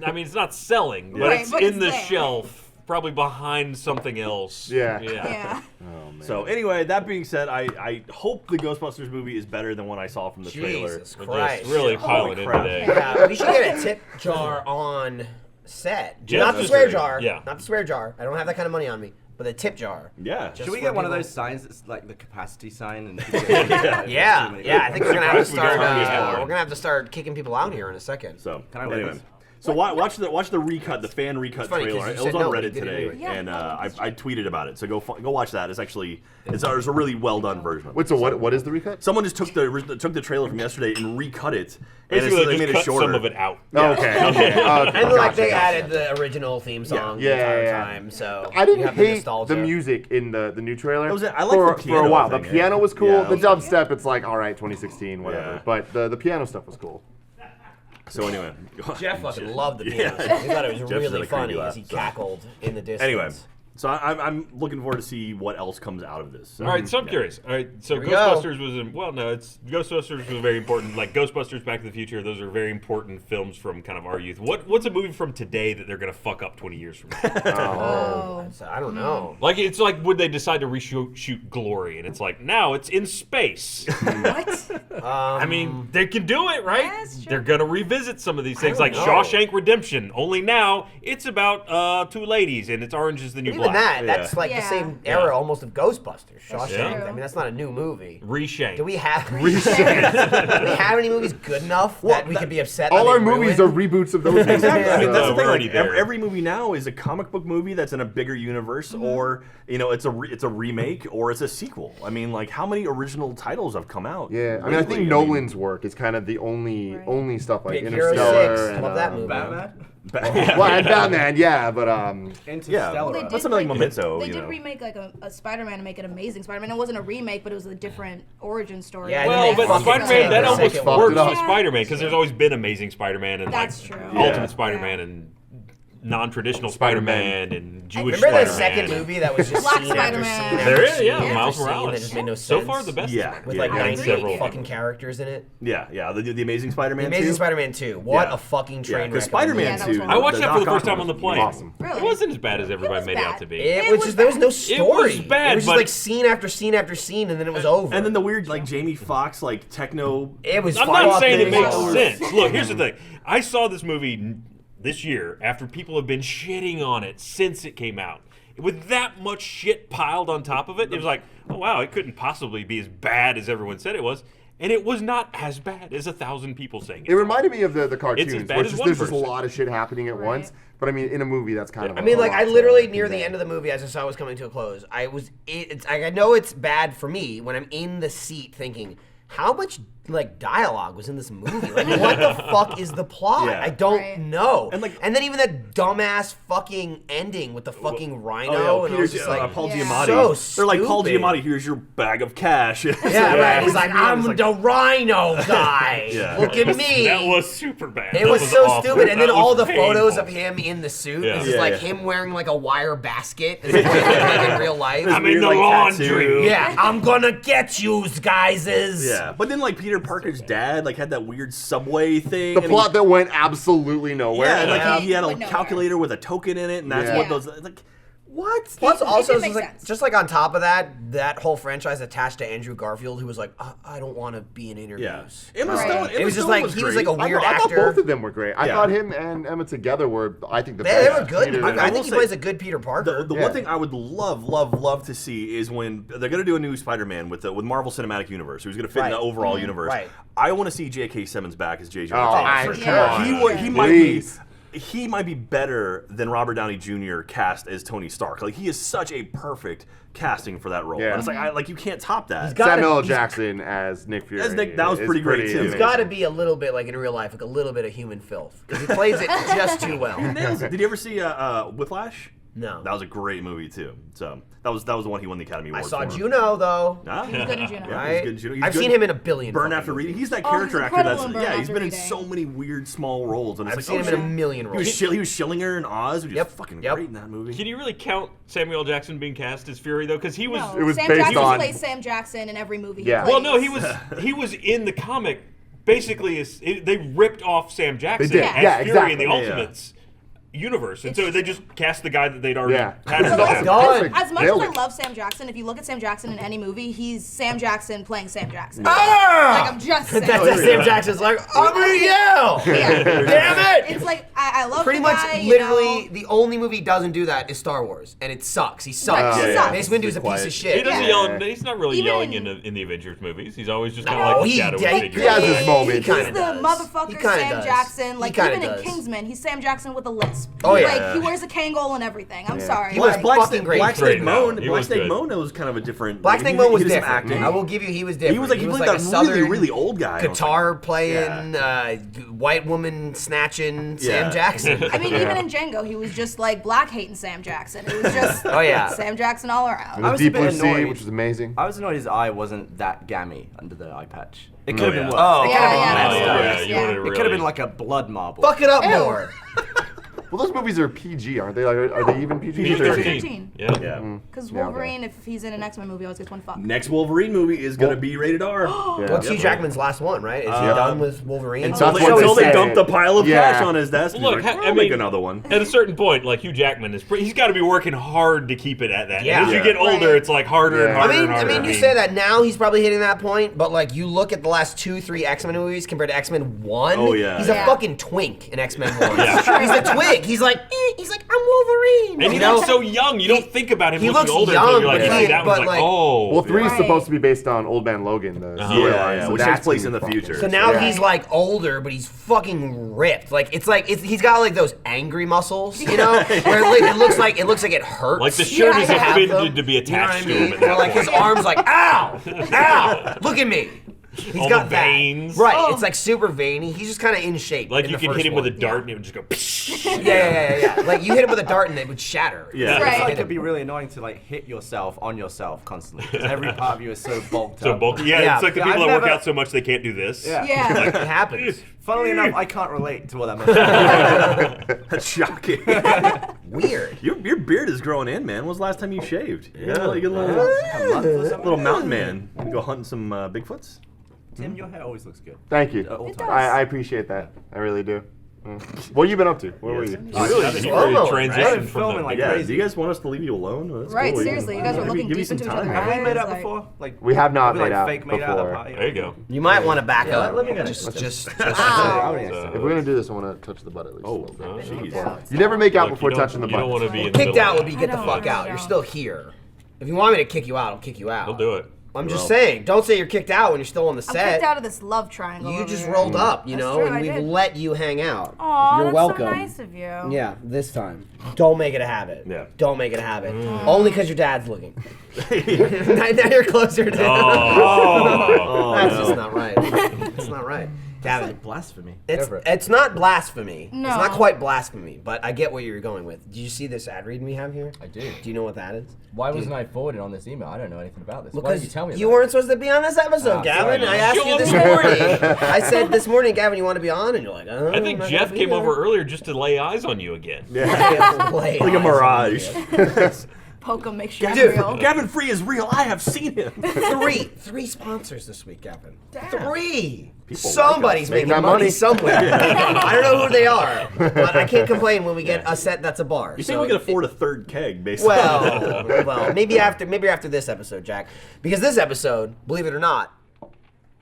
I mean, it's not selling, but Right, it's but in it's the there. shelf, probably behind something else. Yeah. Yeah. So anyway, that being said, I hope the Ghostbusters movie is better than what I saw from the trailer. Jesus We're Christ. just really Holy piling in crap. today. Yeah, we should get a tip jar on set. Jeff Not the is swear very- jar. yeah. Not the swear jar. I don't have that kind of money on me. But a tip jar. Yeah. Just Should we for get one of people- those signs that's like the capacity sign? And Yeah, I think we're gonna have to Surprised we start. don't have this We're one. gonna have to start kicking people out here in a second. So Can I anyway. witness? So watch the recut, the fan recut funny 'cause trailer. you It said was on no, but you Reddit did it today, anyway. Yeah, and no, I tweeted about it. So go watch that. It's actually it's a really well done version of it. Wait, so what is the recut? Someone just took the trailer from yesterday and recut it, and Basically, they they made just it cut shorter. some of it out. Oh, okay. And like Gotcha, they gotcha. added the original theme song the Yeah, entire yeah, yeah. time, so I you didn't have the hate nostalgia. the music in the new trailer. I like for, the for piano a while. thing, The piano yeah. was cool. Yeah, the that was dubstep, it's like all right, 2016, whatever. Yeah. But the piano stuff was cool. So anyway, Jeff fucking loved the Yeah. piano. He thought it was Jeff's really had a creepy funny laugh, as he so. cackled in the distance. anyway. So I'm looking forward to see what else comes out of this. All right, so I'm curious. All right, so we go. Ghostbusters Ghostbusters was very important. Like Ghostbusters, Back to the Future, those are very important films from kind of our youth. What's a movie from today that they're gonna fuck up 20 years from now? Oh, I don't know. Like it's like would they decide to reshoot Glory, and it's like now it's in space. What? I mean, they can do it, right? That's true. They're gonna revisit some of these things, don't like know. Shawshank Redemption. Only now it's about two ladies, and it's Orange is the New Even Black. that's like the Yeah. same era almost of Ghostbusters. Shawshank. true. I mean, that's not a new movie. Reshank. Do we have do we have any movies good enough that we could be upset? All that our they movies ruined? are reboots of those movies. Exactly. I mean, that's the we're thing. already Like, there. every movie now is a comic book movie that's in a bigger universe, or it's a remake, or it's a sequel. I mean, like how many original titles have come out? Yeah, I mean, I lately? think Nolan's work is kind of the only stuff like Big Hero Interstellar 6. and Love that movie. Batman? Well, and Batman, yeah, but Interstellar. They But did, something like Memento, They you did know. remake like a Spider-Man and make it Amazing Spider-Man. It wasn't a remake, but it was a different origin story. Yeah, Well, They but fucking Spider-Man, that took the almost second one. works Fucked it with up. Spider-Man because there's always been Amazing Spider-Man and That's like true. Ultimate Yeah. Spider-Man and non-traditional Spider-Man. Spider-Man and Jewish Remember that Spider-Man. second movie that was just Black scene after Spider-Man. scene after There is, scene yeah, after Miles scene Morales. that just made no So sense. far, the best. Yeah, With yeah, like yeah. 90 several. fucking characters in it. Yeah. The Amazing Spider-Man. Amazing 2? Spider-Man 2. What Yeah. a fucking train because wreck. Spider-Man Yeah, that was 2. one. I watched that for the Doc first time Ock on the was plane. awesome. Really? It wasn't as bad as everybody was made it out bad. to be. It It was was just there was no bad. story. It was bad, It was just but- like scene after scene after scene, and then it was over. And then the weird like Jamie Foxx like techno. it was. I'm not saying it makes fucking sense. Look, here's the thing. I saw this movie this year after people have been shitting on it since it came out. With that much shit piled on top of it, it was like, oh wow, it couldn't possibly be as bad as everyone said it was. And it was not as bad as 1,000 people saying it it. reminded me of the cartoons, bad which as is one there's just a person. lot of shit happening at Right. once. But I mean, in a movie, that's kind of. I mean, like, I lot literally to near the convey. end of the movie, as I saw it was coming to a close, I know it's bad for me when I'm in the seat thinking, how much like dialogue was in this movie? Like, what the fuck is the plot? Yeah. I don't Right. know. And, And then even that dumbass fucking ending with the fucking rhino, Oh, and yeah, I was just like, Paul Yeah. Giamatti. So They're like, Paul stupid. Giamatti, here's your bag of cash. yeah, right. He's like, I'm It's like- the rhino guy. Yeah. Look at me. That was super bad. It That was so awful. stupid, and then That all was the photos painful. of him in the suit Yeah. is just Yeah, like yeah. him wearing like a wire basket, is what he looked like in real life. I'm in Weird, the like, laundry. tattoo. Yeah, I'm gonna get you guys. Yeah, but then like Peter Parker's dad like had that weird subway thing. The and plot that went absolutely nowhere. yeah, and, like Yeah. he had a Went nowhere. calculator with a token in it, and that's Yeah. what those like. What? Plus, also, did it's make like, sense. just like on top of that, that whole franchise attached to Andrew Garfield, who was like, I don't want to be in interviews. Yeah. Emma Right. Stone. It was just like he was like a great. weird I thought actor. both of them were great. I Yeah. thought him and Emma together were, I think, the They best. were good. Peter I and- think will he say- plays a good Peter Parker. The Yeah. one thing I would love to see is when they're going to do a new Spider-Man with Marvel Cinematic Universe, who's going to fit in the Right. overall universe. Right. I want to see J.K. Simmons back as J.J. Oh, Jameson. for Yeah. sure. He Please. he might be better than Robert Downey Jr. cast as Tony Stark. Like he is such a perfect casting for that role. Yeah. And it's like you can't top that. got- Samuel L. he's- Jackson as Nick Fury. As Nick- that was is pretty great, too. He's amazing. got to be a little bit like in real life, like a little bit of human filth, because he plays it just too well. Nails it. Did you ever see Whiplash? No. That was a great movie too. So that was the one he won the Academy I Award saw for. Juno though. Ah, He was good in Juno. Yeah, Right? he's good in Juno. He's I've good seen him in a billion. Burn fucking After Reading. movies. He's that Oh, he's character actor incredible that's in Burn yeah. He's After been in Reading. so many weird small roles, and it's I've like seen him oh, in a shit. million He was, roles. he was Schillinger in Oz, which Yep, is fucking yep. great in that movie. Can you really count Samuel L. Jackson being cast as Fury though? Because he was. No, It was Sam based Jackson on- plays Sam Jackson in every movie. Yeah. He Well, plays. no, he was in the comic. Basically, they ripped off Sam Jackson did. as Yeah, Fury exactly. in the Yeah, yeah. Ultimates universe, and so they just cast the guy that they'd already Yeah. had. So cast. done. As much Nailed as I it. love Sam Jackson, if you look at Sam Jackson in any movie, he's Sam Jackson playing Sam Jackson. Ah! Like I'm just saying. That's it. Sam Jackson's like, I'm gonna yell. Yeah. Damn it! It's like I love Pretty the much, guy, literally, you know. the only movie he doesn't do that is Star Wars, and it sucks. He sucks. Right, he Mace sucks. Windu's a piece Quiet. of shit. He doesn't Yeah. yell. He's not really Even- yelling in the Avengers movies. He's always just kind No, of like the he- shadowy he- figure. He has his moments. He He's kinda the does. He motherfucker kinda Sam does. Jackson. He Like kinda even does. in Kingsman, he's Sam Jackson with a lisp. Oh, yeah. Like he wears a Kangol and everything. I'm sorry. He was Like, Black Black fucking Snake, great. Black Great Snake now. Moan. He Black was Snake good. Moan was kind of a different. Black like, Snake he- Moan was he did some different. acting. I will give you, he was different. He was like a that southern really old guy. I was like, guitar playing, white woman snatching Sam Yeah. Jackson. I mean, even in Django, he was just like black hating Sam Jackson. It was just Oh, yeah. Sam Jackson all And around. the I was a Deep bit Blue Sea, annoyed. which was amazing. I was annoyed his eye wasn't that gammy under the eye patch. It could have been yeah. worse. Oh, It Yeah, could have been yeah, messed that's up. worse, you yeah. wanted to It really. could have been like a blood marble. Fuck it up Ew. more. Well, those movies are PG, aren't they? Like, are they even PG? PG-13. Yeah. Yeah. Because Yeah, okay. Wolverine, if he's in an X-Men movie, always gets one fuck. Next Wolverine movie is gonna be rated R. Yeah. What's Hugh Jackman's last one, right? Is he done with Wolverine? Until That's they, what until they they say. dumped a pile of Yeah. cash on his desk. Look, he's like, I I'll make mean- another one. At a certain point, like Hugh Jackman he's got to be working hard to keep it at that. Yeah. And as you Yeah. get older, Right. it's like harder and Yeah. harder I and harder. mean, you say that now he's probably hitting that point, but like you look at the last 2-3 X-Men movies compared to X-Men 1. Oh, yeah. He's Yeah. a fucking twink in X-Men 1. Yeah. He's a twig. He's like, I'm Wolverine. And he You know? looks so young. You don't think about him he looking looks older young, until you're like, but you he- see that one's but, like, like- oh. Well, 3 is Right. supposed to be based on Old Man Logan, the Uh-huh. storyline. Yeah, so which that's takes place gonna in the be future. So now Yeah. he's like older, but he's fucking ripped. Like he's got like those angry muscles, you know, where it looks like it hurts. Like the shirt is to have offended them. to be You know what attached I to him mean? at Where, that like point. his arms like ow, look at me. He's All got the that. veins. Right, Oh. it's like super veiny. He's just kind of in shape. Like in you the can first hit him with a one. dart and it would just go. Psh. Yeah. Like you hit him with a dart and it would shatter. Yeah. It's Right. like it'd be really annoying to like hit yourself on yourself constantly because every part of you is so bulked So up. bulky. Yeah, Yeah. it's like the Yeah, people I've that work never- out so much they can't do this. Yeah. Yeah. It happens. Funnily enough, I can't relate to what that must be. That's shocking. Weird. Your beard is growing in, man. When was the last time you shaved? Yeah, like a little, A month or something. little mountain man. You go hunting some Bigfoots? Tim, your hair always looks good. Thank you. At all It times. does. I appreciate that. I really do. What you been up to? Where were you? You really, you slow-mo, really right? transitioned I've been from filming the, like Yeah. crazy. Do you guys want us to leave you alone? That's Right, cool. seriously, you guys are Maybe looking give you deep some into each time. other. Have we made out Like- before? Like We have not we, made like, out fake made out at a before. party? There you go. You might want to back Yeah, up. let me get it. Just Wow. If we're gonna do this, I want to touch the butt at least. a Oh, little bit. jeez. You never make out Look, before you don't- touching the You don't butt. want to be in the kicked middle out of would it. be get the I fuck know, I out. You're know. still here. If you want me to kick you out, I'll kick you out. He'll do it. I'm just saying, don't say you're kicked out when you're still on the I'm set. kicked out of this love triangle. You over just here. rolled up, you That's know, true, and I we've did. let you hang out. Aw, You're that's welcome. so nice of you. Yeah, this time. Don't make it a habit. Yeah. Don't make it a habit. Only because your dad's looking. Oh, now you're closer to. Oh. That's just not right. It's not right. That's Gavin, like blasphemy. it's not blasphemy. No. It's not quite blasphemy, but I get where you're going with. Do you see this ad read we have here? I do. Do you know what that is? Why wasn't I forwarded on this email? I don't know anything about this. Why Because did you tell me you about weren't supposed to be on this episode, Ah, Gavin. sorry. I asked you this morning. I said this morning, Gavin, you want to be on? And you're like, oh, I think I'm not Jeff gonna be came there. over earlier just to lay eyes on you again. Yeah, like a mirage. Poke him, make sure Dude, he's real. Gavin Free is real. I have seen him. Three sponsors this week, Gavin. Damn. 3. People Somebody's like us. making Making that money money. somewhere. I don't know who they are, but I can't complain when we get a set that's a bar. You think we can afford a third keg, basically? Well, maybe after this episode, Jack, because this episode, believe it or not,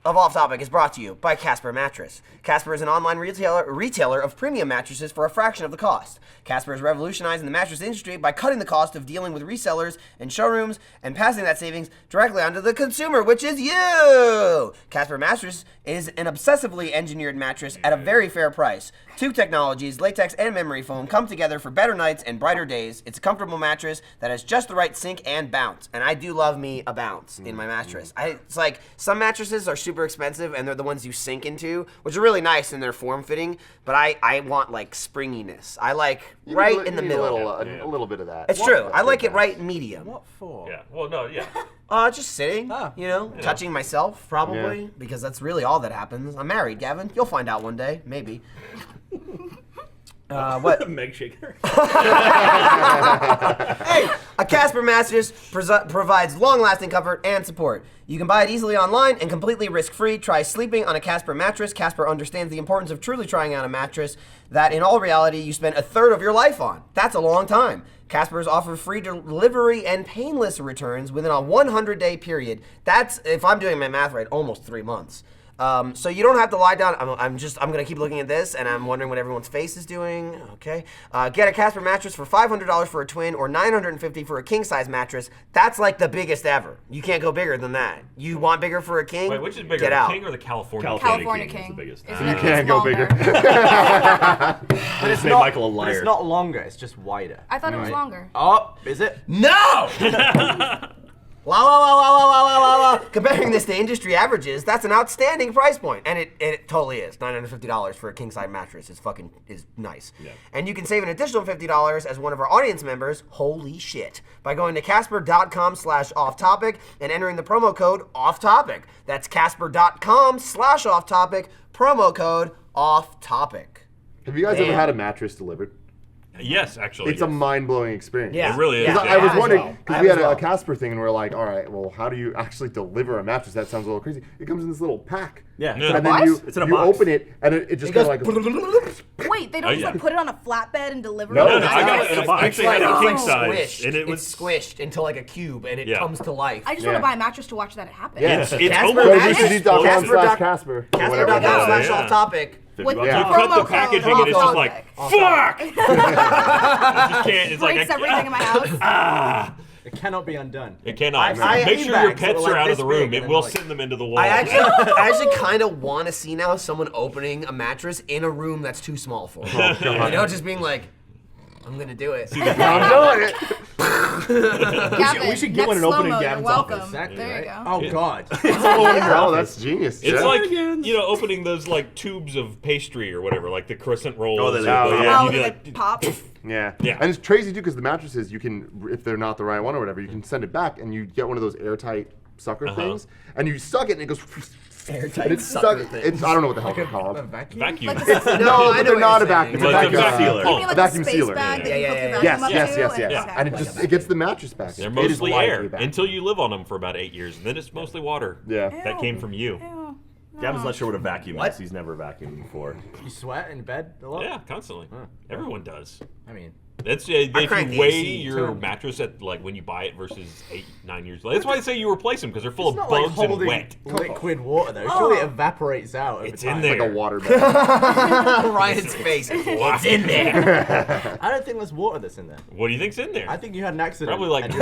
of Off Topic is brought to you by Casper Mattress. Casper is an online retailer of premium mattresses for a fraction of the cost. Casper is revolutionizing the mattress industry by cutting the cost of dealing with resellers and showrooms and passing that savings directly onto the consumer, which is you. Casper Mattress is an obsessively engineered mattress at a very fair price. 2 technologies, latex and memory foam, come together for better nights and brighter days. It's a comfortable mattress that has just the right sink and bounce. And I do love me a bounce in my mattress. It's like some mattresses are super expensive and they're the ones you sink into, which are really nice in their form fitting, but I want like springiness. I like You right need in the a middle. a little bit of that. It's true. I like it right medium. What for? Yeah. Well, no. Yeah. Just sitting, Ah. touching myself probably, Yeah. because that's really all that happens. I'm married, Gavin. You'll find out one day, maybe. What? Meg shaker. Hey, a Casper mattress provides long-lasting comfort and support. You can buy it easily online and completely risk-free. Try sleeping on a Casper mattress. Casper understands the importance of truly trying out a mattress that, in all reality, you spend a third of your life on. That's a long time. Casper's offer free delivery and painless returns within a 100-day period. That's, if I'm doing my math right, almost 3 months. So you don't have to lie down. I'm gonna keep looking at this, and I'm wondering what everyone's face is doing. Okay, get a Casper mattress for $500 for a twin, or $950 for a king size mattress. That's like the biggest ever. You can't go bigger than that. You want bigger for a king? Wait, which is bigger, Get the out. king or the California? California King is King. the biggest. Isn't You it? can't It's go longer. bigger. But it's made not, Michael a but liar. It's not longer. It's just wider. I thought it was longer. Oh, is it? No! Wow. Comparing this to industry averages, that's an outstanding price point. And it totally is. $950 for a king-size mattress is nice. Yeah. And you can save an additional $50 as one of our audience members, holy shit, by going to casper.com/offtopic and entering the promo code offtopic. That's casper.com/offtopic, promo code offtopic. Have you guys ever Damn. had a mattress delivered? Yes, actually. It's a mind-blowing experience. Yeah. It really is. Yeah. Yeah. I was have as wondering, well. I because have we as had well. a Casper thing, and we're like, all right, well, how do you actually deliver a mattress? That sounds a little crazy. It comes in this little pack. Yeah. Yeah. And then What? you It's in a you box. open it, and it just kind of like... Wait, they don't just yeah. like put it on a flatbed and deliver No, it? No, I got it in a box. It's Actually, I like, had a king it's size, squished. and it was It's squished into like a cube, and it Yeah. comes to life. I just want Yeah. to buy a mattress to watch that happen. Yeah. It's Casper almost Go Mattress. explosive. DCDeons.com/Casper. or whatever it is. Casper.com/offtopic. With $50. the Yeah. You promo cut the code packaging and it's just like, offtopic. fuck! I just can't. It's like Breaks I, everything in my house. It cannot be undone. It cannot. I- Make sure your beanbags that are pets like are out of this the room. big It and will like- send them into the wall. I actually kind of want to see now someone opening a mattress in a room that's too small for them. You know, just being like, I'm gonna do it. I'm doing it. Gavin, we should get next one and open in slow-mo, you're Gavin's welcome. office. Exactly, There you right? go. Oh, God. Oh, that's genius. It's Jeff. like, you know, opening those like tubes of pastry or whatever, like the crescent rolls. Oh, they- or- oh, yeah. Oh, you do they like, pop. Yeah. Yeah. And it's crazy too because the mattresses, you can, if they're not the right one or whatever, you can send it back and you get one of those airtight sucker things, and you suck it and it goes. Airtight and it's sucker stuck. thing. It's I don't know what the hell Like it's called. a vacuum? vacuum. Like a- No, No, I but know they're what not you're a vacuum. saying. It's Like a like vacuum You mean like a vacuum a space sealer. bag that Yeah, you yeah, hook yeah, the yeah. vacuum up Yes, to? yes. Okay. And it just it gets the mattress back. They're It is mostly lightly air back. until you live on them for about 8 years, and then it's mostly water. Yeah. That came from you. Ew. Gavin's not sure what a vacuum What? is. He's never vacuumed before. You sweat in bed a lot? Yeah, constantly. Everyone does. I mean, That's if crank you the weigh AC, your too. mattress at like when you buy it versus 8-9 years later. That's why I say you replace them because they're full it's of not like bugs and holding wet. liquid water, though. Surely it evaporates out over It's time. in there. Like a water bag. Ryan's face. It's in there. I don't think there's water that's in there. What do you think's in there? I think you had an accident. Probably like and-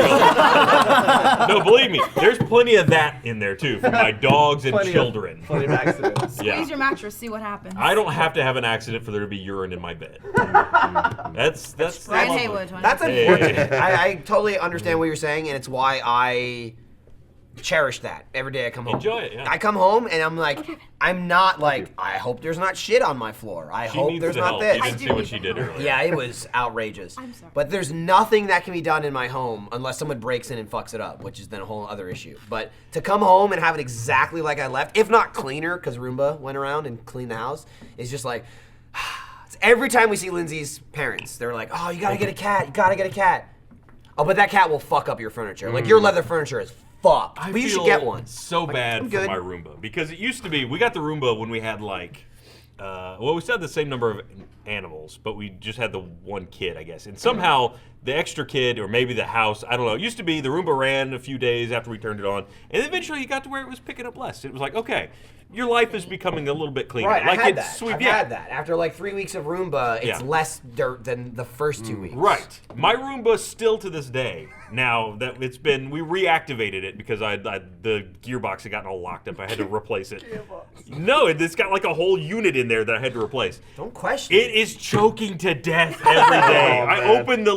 no, believe me, there's plenty of that in there too for my dogs and Plenty of- children. Plenty of accidents. Yeah. Squeeze your mattress, see what happens. I don't have to have an accident for there to be urine in my bed. That's Ryan lovely. Haywood. That's Hey. unfortunate. I totally understand what you're saying, and it's why I cherish that every day I come home. Enjoy it, yeah. I come home and I'm like, I'm not like, I hope there's not shit on my floor. I She hope needs there's the not help. this. You I didn't do see what need she the did help. earlier. Yeah, it was outrageous. I'm sorry. But there's nothing that can be done in my home unless someone breaks in and fucks it up, which is then a whole other issue. But to come home and have it exactly like I left, if not cleaner, because Roomba went around and cleaned the house, is just like, every time we see Lindsay's parents, they're like, oh, you gotta get a cat, you gotta get a cat. Oh, but that cat will fuck up your furniture. Like, your leather furniture is fucked. I But you should feel get one. so bad I'm for good. my Roomba because it used to be we got the Roomba when we had like, we still had the same number of animals, but we just had the one kid, I guess. And somehow the extra kid, or maybe the house, I don't know. It used to be the Roomba ran a few days after we turned it on, and eventually it got to where it was picking up less. It was like, okay, your life is becoming a little bit cleaner. Right, like I had it's that. sweet. I've Yeah. had that. After like 3 weeks of Roomba, it's Yeah. less dirt than the first 2 weeks. Right. My Roomba still to this day. Now that it's been, we reactivated it because the gearbox had gotten all locked up. I had to replace it. No, it's got like a whole unit in there that I had to replace. Don't question It is choking to death every day. I open the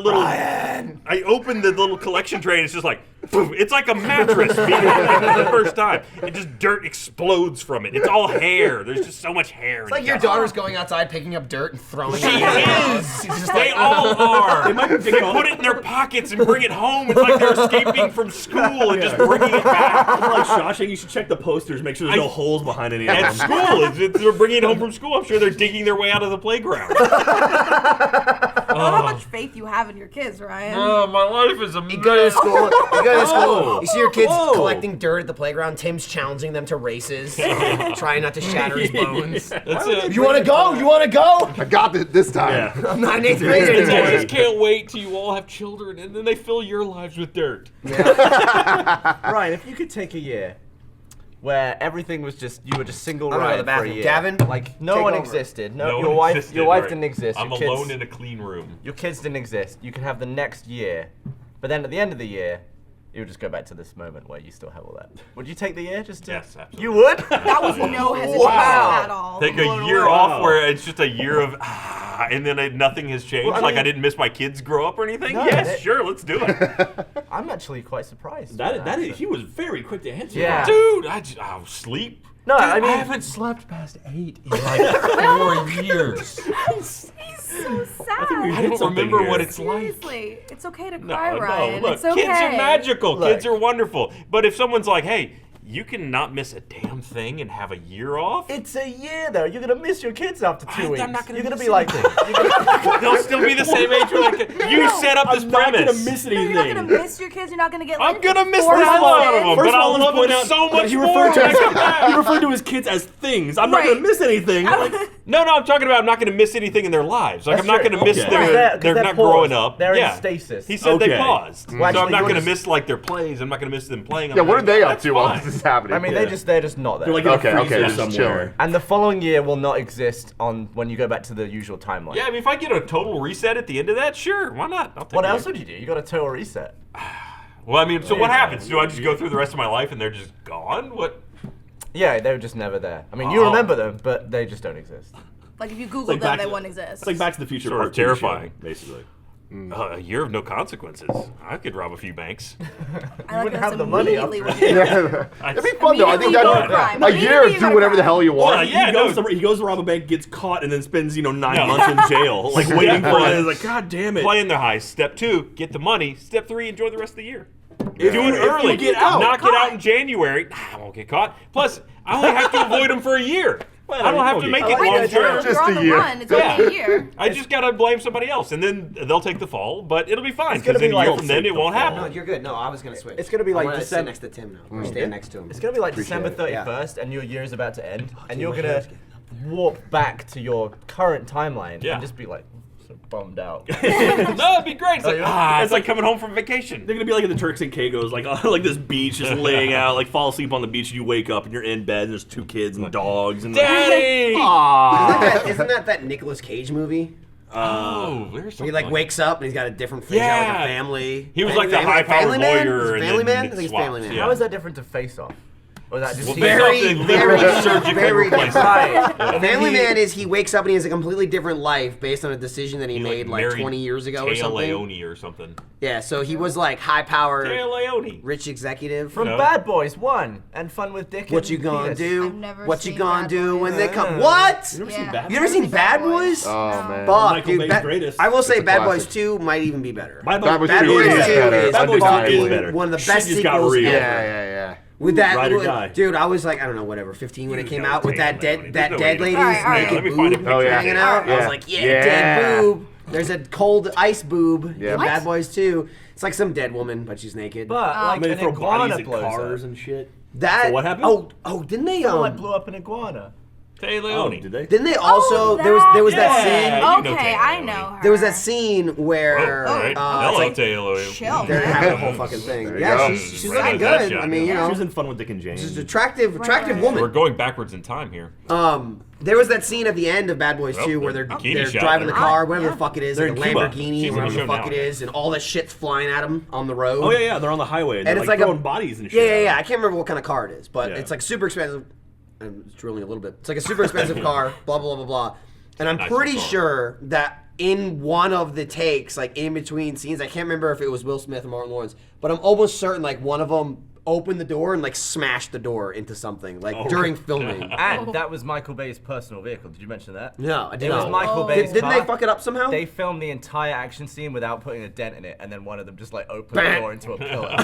little, collection tray and it's just like, poof, it's like a mattress being the first time. It just dirt explodes from it. It's all hair. There's just so much hair. It's like your daughter's going outside picking up dirt and throwing She it. is. They all are. They put it in their pockets and bring it home. It's like they're escaping from school and just bringing it back. Like Shawshank, you should check the posters, make sure there's no holes behind any of At them. school, they're bringing it home from school. I'm sure they're digging their way out of the playground. I don't know how much faith you have in your kids, Ryan. Oh, my life is a You go to school. You go to school. Whoa. You see your kids Whoa. collecting dirt at the playground. Tim's challenging them to races, trying not to shatter his bones. That's it. You want to go? You want to go? I got it this time. Yeah. I'm not an 8th grader I anymore. just can't wait till you all have children and then they fill your lives with dirt. Ryan, if you could take a year where everything was just you were just single I'm gonna go to Ryan the for a bathroom. year, Gavin, like no take one over. existed, No your one wife, existed, your wife right. didn't exist. I'm your kids, alone in a clean room. Your kids didn't exist. You could have the next year, but then at the end of the year, you would just go back to this moment where you still have all that. Would you take the year just to? Yes, absolutely. You would? That was no hesitation Wow. at all. Take a year off where it's just a year of and then nothing has changed. Well, I like I mean- didn't miss my kids grow up or anything. No, Yes, that- sure, let's do it. I'm actually quite surprised. That is, he was very quick to answer. Yeah. Dude, I'll sleep. No, Dude, I mean, I haven't slept past 8 in like 4 years. He's so sad. I hit don't something remember here. what it's like. Seriously, it's okay to No, cry, Ryan. look, it's okay. kids are magical. Look. Kids are wonderful. But if someone's like, hey, you can not miss a damn thing and have a year off, it's a year though. You're gonna miss your kids after 2 weeks. I'm not gonna You're gonna miss be like, they'll still be the same age. You set up this I'm not premise. gonna miss No, anything. you're not gonna miss your kids. You're not gonna get. I'm like, gonna miss the 4 hell out of months. them, First but of all, I'll let's love point them out so that much he more referred when I come to back. he referred to his kids as things. I'm not Right. gonna miss anything. Like, No, I'm talking about I'm not going to miss anything in their lives. Like That's I'm not true. going to miss Okay. their. They're not paused. growing up. They're yeah. in stasis. He said they Okay. paused. Well, so actually, I'm not you're going to just- miss like their plays. I'm not going to miss them playing. Yeah, what are they up to while That's this is fine. happening? I mean, they're just not there. they're like in a Okay, freezer okay, just somewhere. chilling. And the following year will not exist on when you go back to the usual timeline. Yeah, I mean, if I get a total reset at the end of that, sure, why not? I'll take What it. else would you do? You got a total reset. Well, I mean, so what happens? Do I just go through the rest of my life and they're just gone? What? Yeah, they were just never there. I mean, you Oh. remember them, but they just don't exist. Like if you Google like them, back they to- wouldn't exist. It's like Back to the Future Sort of Part 2 show, terrifying. basically. A year of no consequences. I could rob a few banks. I like wouldn't that's have the money immediately after. what you do. It'd be fun though. I think Immediately go that crime. a year Immediately do go whatever the crime. hell you want. Well, yeah, he goes to rob a bank, gets caught, and then spends 9 No. months in jail, like waiting for it. It's like, God damn it! Playing their high. Step 2, get the money. Step 3, enjoy the rest of the year. If Do it you early. get out. Knock it out in January. I won't get caught. Plus, I only have to avoid them for a year. I don't have to make it Right, long that's true. term. If Just you're on a the year. run, it's only a year. I just gotta blame somebody else, and then they'll take the fall. But it'll be fine It's gonna because in be a year like- from then it won't No, happen. you're good. No, I was gonna switch. It's gonna be like I wanna sit December- next to Tim now. Or stand next to him. It's gonna be like Appreciate December it. 31st, and your year is about to end, and you're gonna warp back to your current timeline Yeah. and just be like so bummed out. No, it'd be great. It's like, yeah? it's like coming home from vacation. They're gonna be like in the Turks and Caicos, like on like this beach, just laying out, like fall asleep on the beach, and you wake up and you're in bed, and there's 2 kids and dogs and Daddy! Isn't that Nicolas Cage movie? Oh, there's Where he something like wakes up and he's got a different face, out, like Yeah. a family. He was like the Family- high-powered Family Man? lawyer, Is it and Family then Man? I it think it's swaps, Family Man. yeah. How is that different to Face Off? Or is that just Well, he- Face Off, they literally surgically very replaced different. it. Family Man is he wakes up and he has a completely different life based on a decision that he made like married 20 years ago or Taya something. Leone or something. Yeah, so he was like high-powered, Taya Leone. rich executive. From No. Bad Boys 1 and Fun with Dick. What and you gonna Penis. do? I've never What you seen gonna Bad do when Boys. they come? What? You never Yeah. seen Bad You never seen Bad Boys? Oh man. Fuck, Michael dude. Bay's Bad- greatest. I will say It's a Bad classic. Boys 2 might even be better. Bad Bad Boys Bad 2 Boys is 2 better. is Bad Boys 2 fucking is better. one of the Shit best just got sequels real. ever. Yeah. With that, Ride or die. dude, I was like, I don't know, whatever, 15 when it came know out with Taya that Leone. dead There's no lady way to- All right, all right. naked Let me find a boob picture. Oh, yeah. hanging out. I was Yeah. like, yeah, Yeah. dead boob. There's a cold ice boob Yeah. in What? Bad Boys 2. It's like some dead woman, but she's naked. But I like mean, an they throw iguana bodies at blows cars up. and shit. that So what happened? Oh, didn't they? Someone like blew up an iguana. Tay Oh, Leone. did they? Didn't they also? there was that Yeah. scene. You know Okay, Tay I Leone. know her. There was that scene where All right. it's Hello, like, Tay Leone. Chill. they're man. having a whole fucking thing. There you Yeah, go. she's Right looking on that good. shot, I mean, you She know, was in Fun with Dick and Jane. she's an attractive Right. woman. We're going backwards in time here. There was that scene at the end of Bad Boys Well, 2 where the they're bikini shot driving the there. car, whatever Yeah. the fuck it is, They're like a in Cuba. Lamborghini, She's in whatever the the show fuck now. it is, and all that shit's flying at them on the road. Oh yeah, they're on the highway and, And they're it's like like a- throwing bodies and shit. Yeah. I can't remember what kind of car it is, but Yeah. it's like super expensive. I'm drilling a little bit. It's like a super expensive car, blah, blah, blah, blah. And I'm Nice pretty car. sure that in one of the takes, like in between scenes, I can't remember if it was Will Smith or Martin Lawrence, but I'm almost certain like one of them opened the door and like smashed the door into something, like during filming. And that was Michael Bay's personal vehicle. Did you mention that? No, I did It was not. Michael Oh. Bay's Didn't car. they fuck it up somehow? They filmed the entire action scene without putting a dent in it, and then one of them just like opened Bang. the door into a pillar.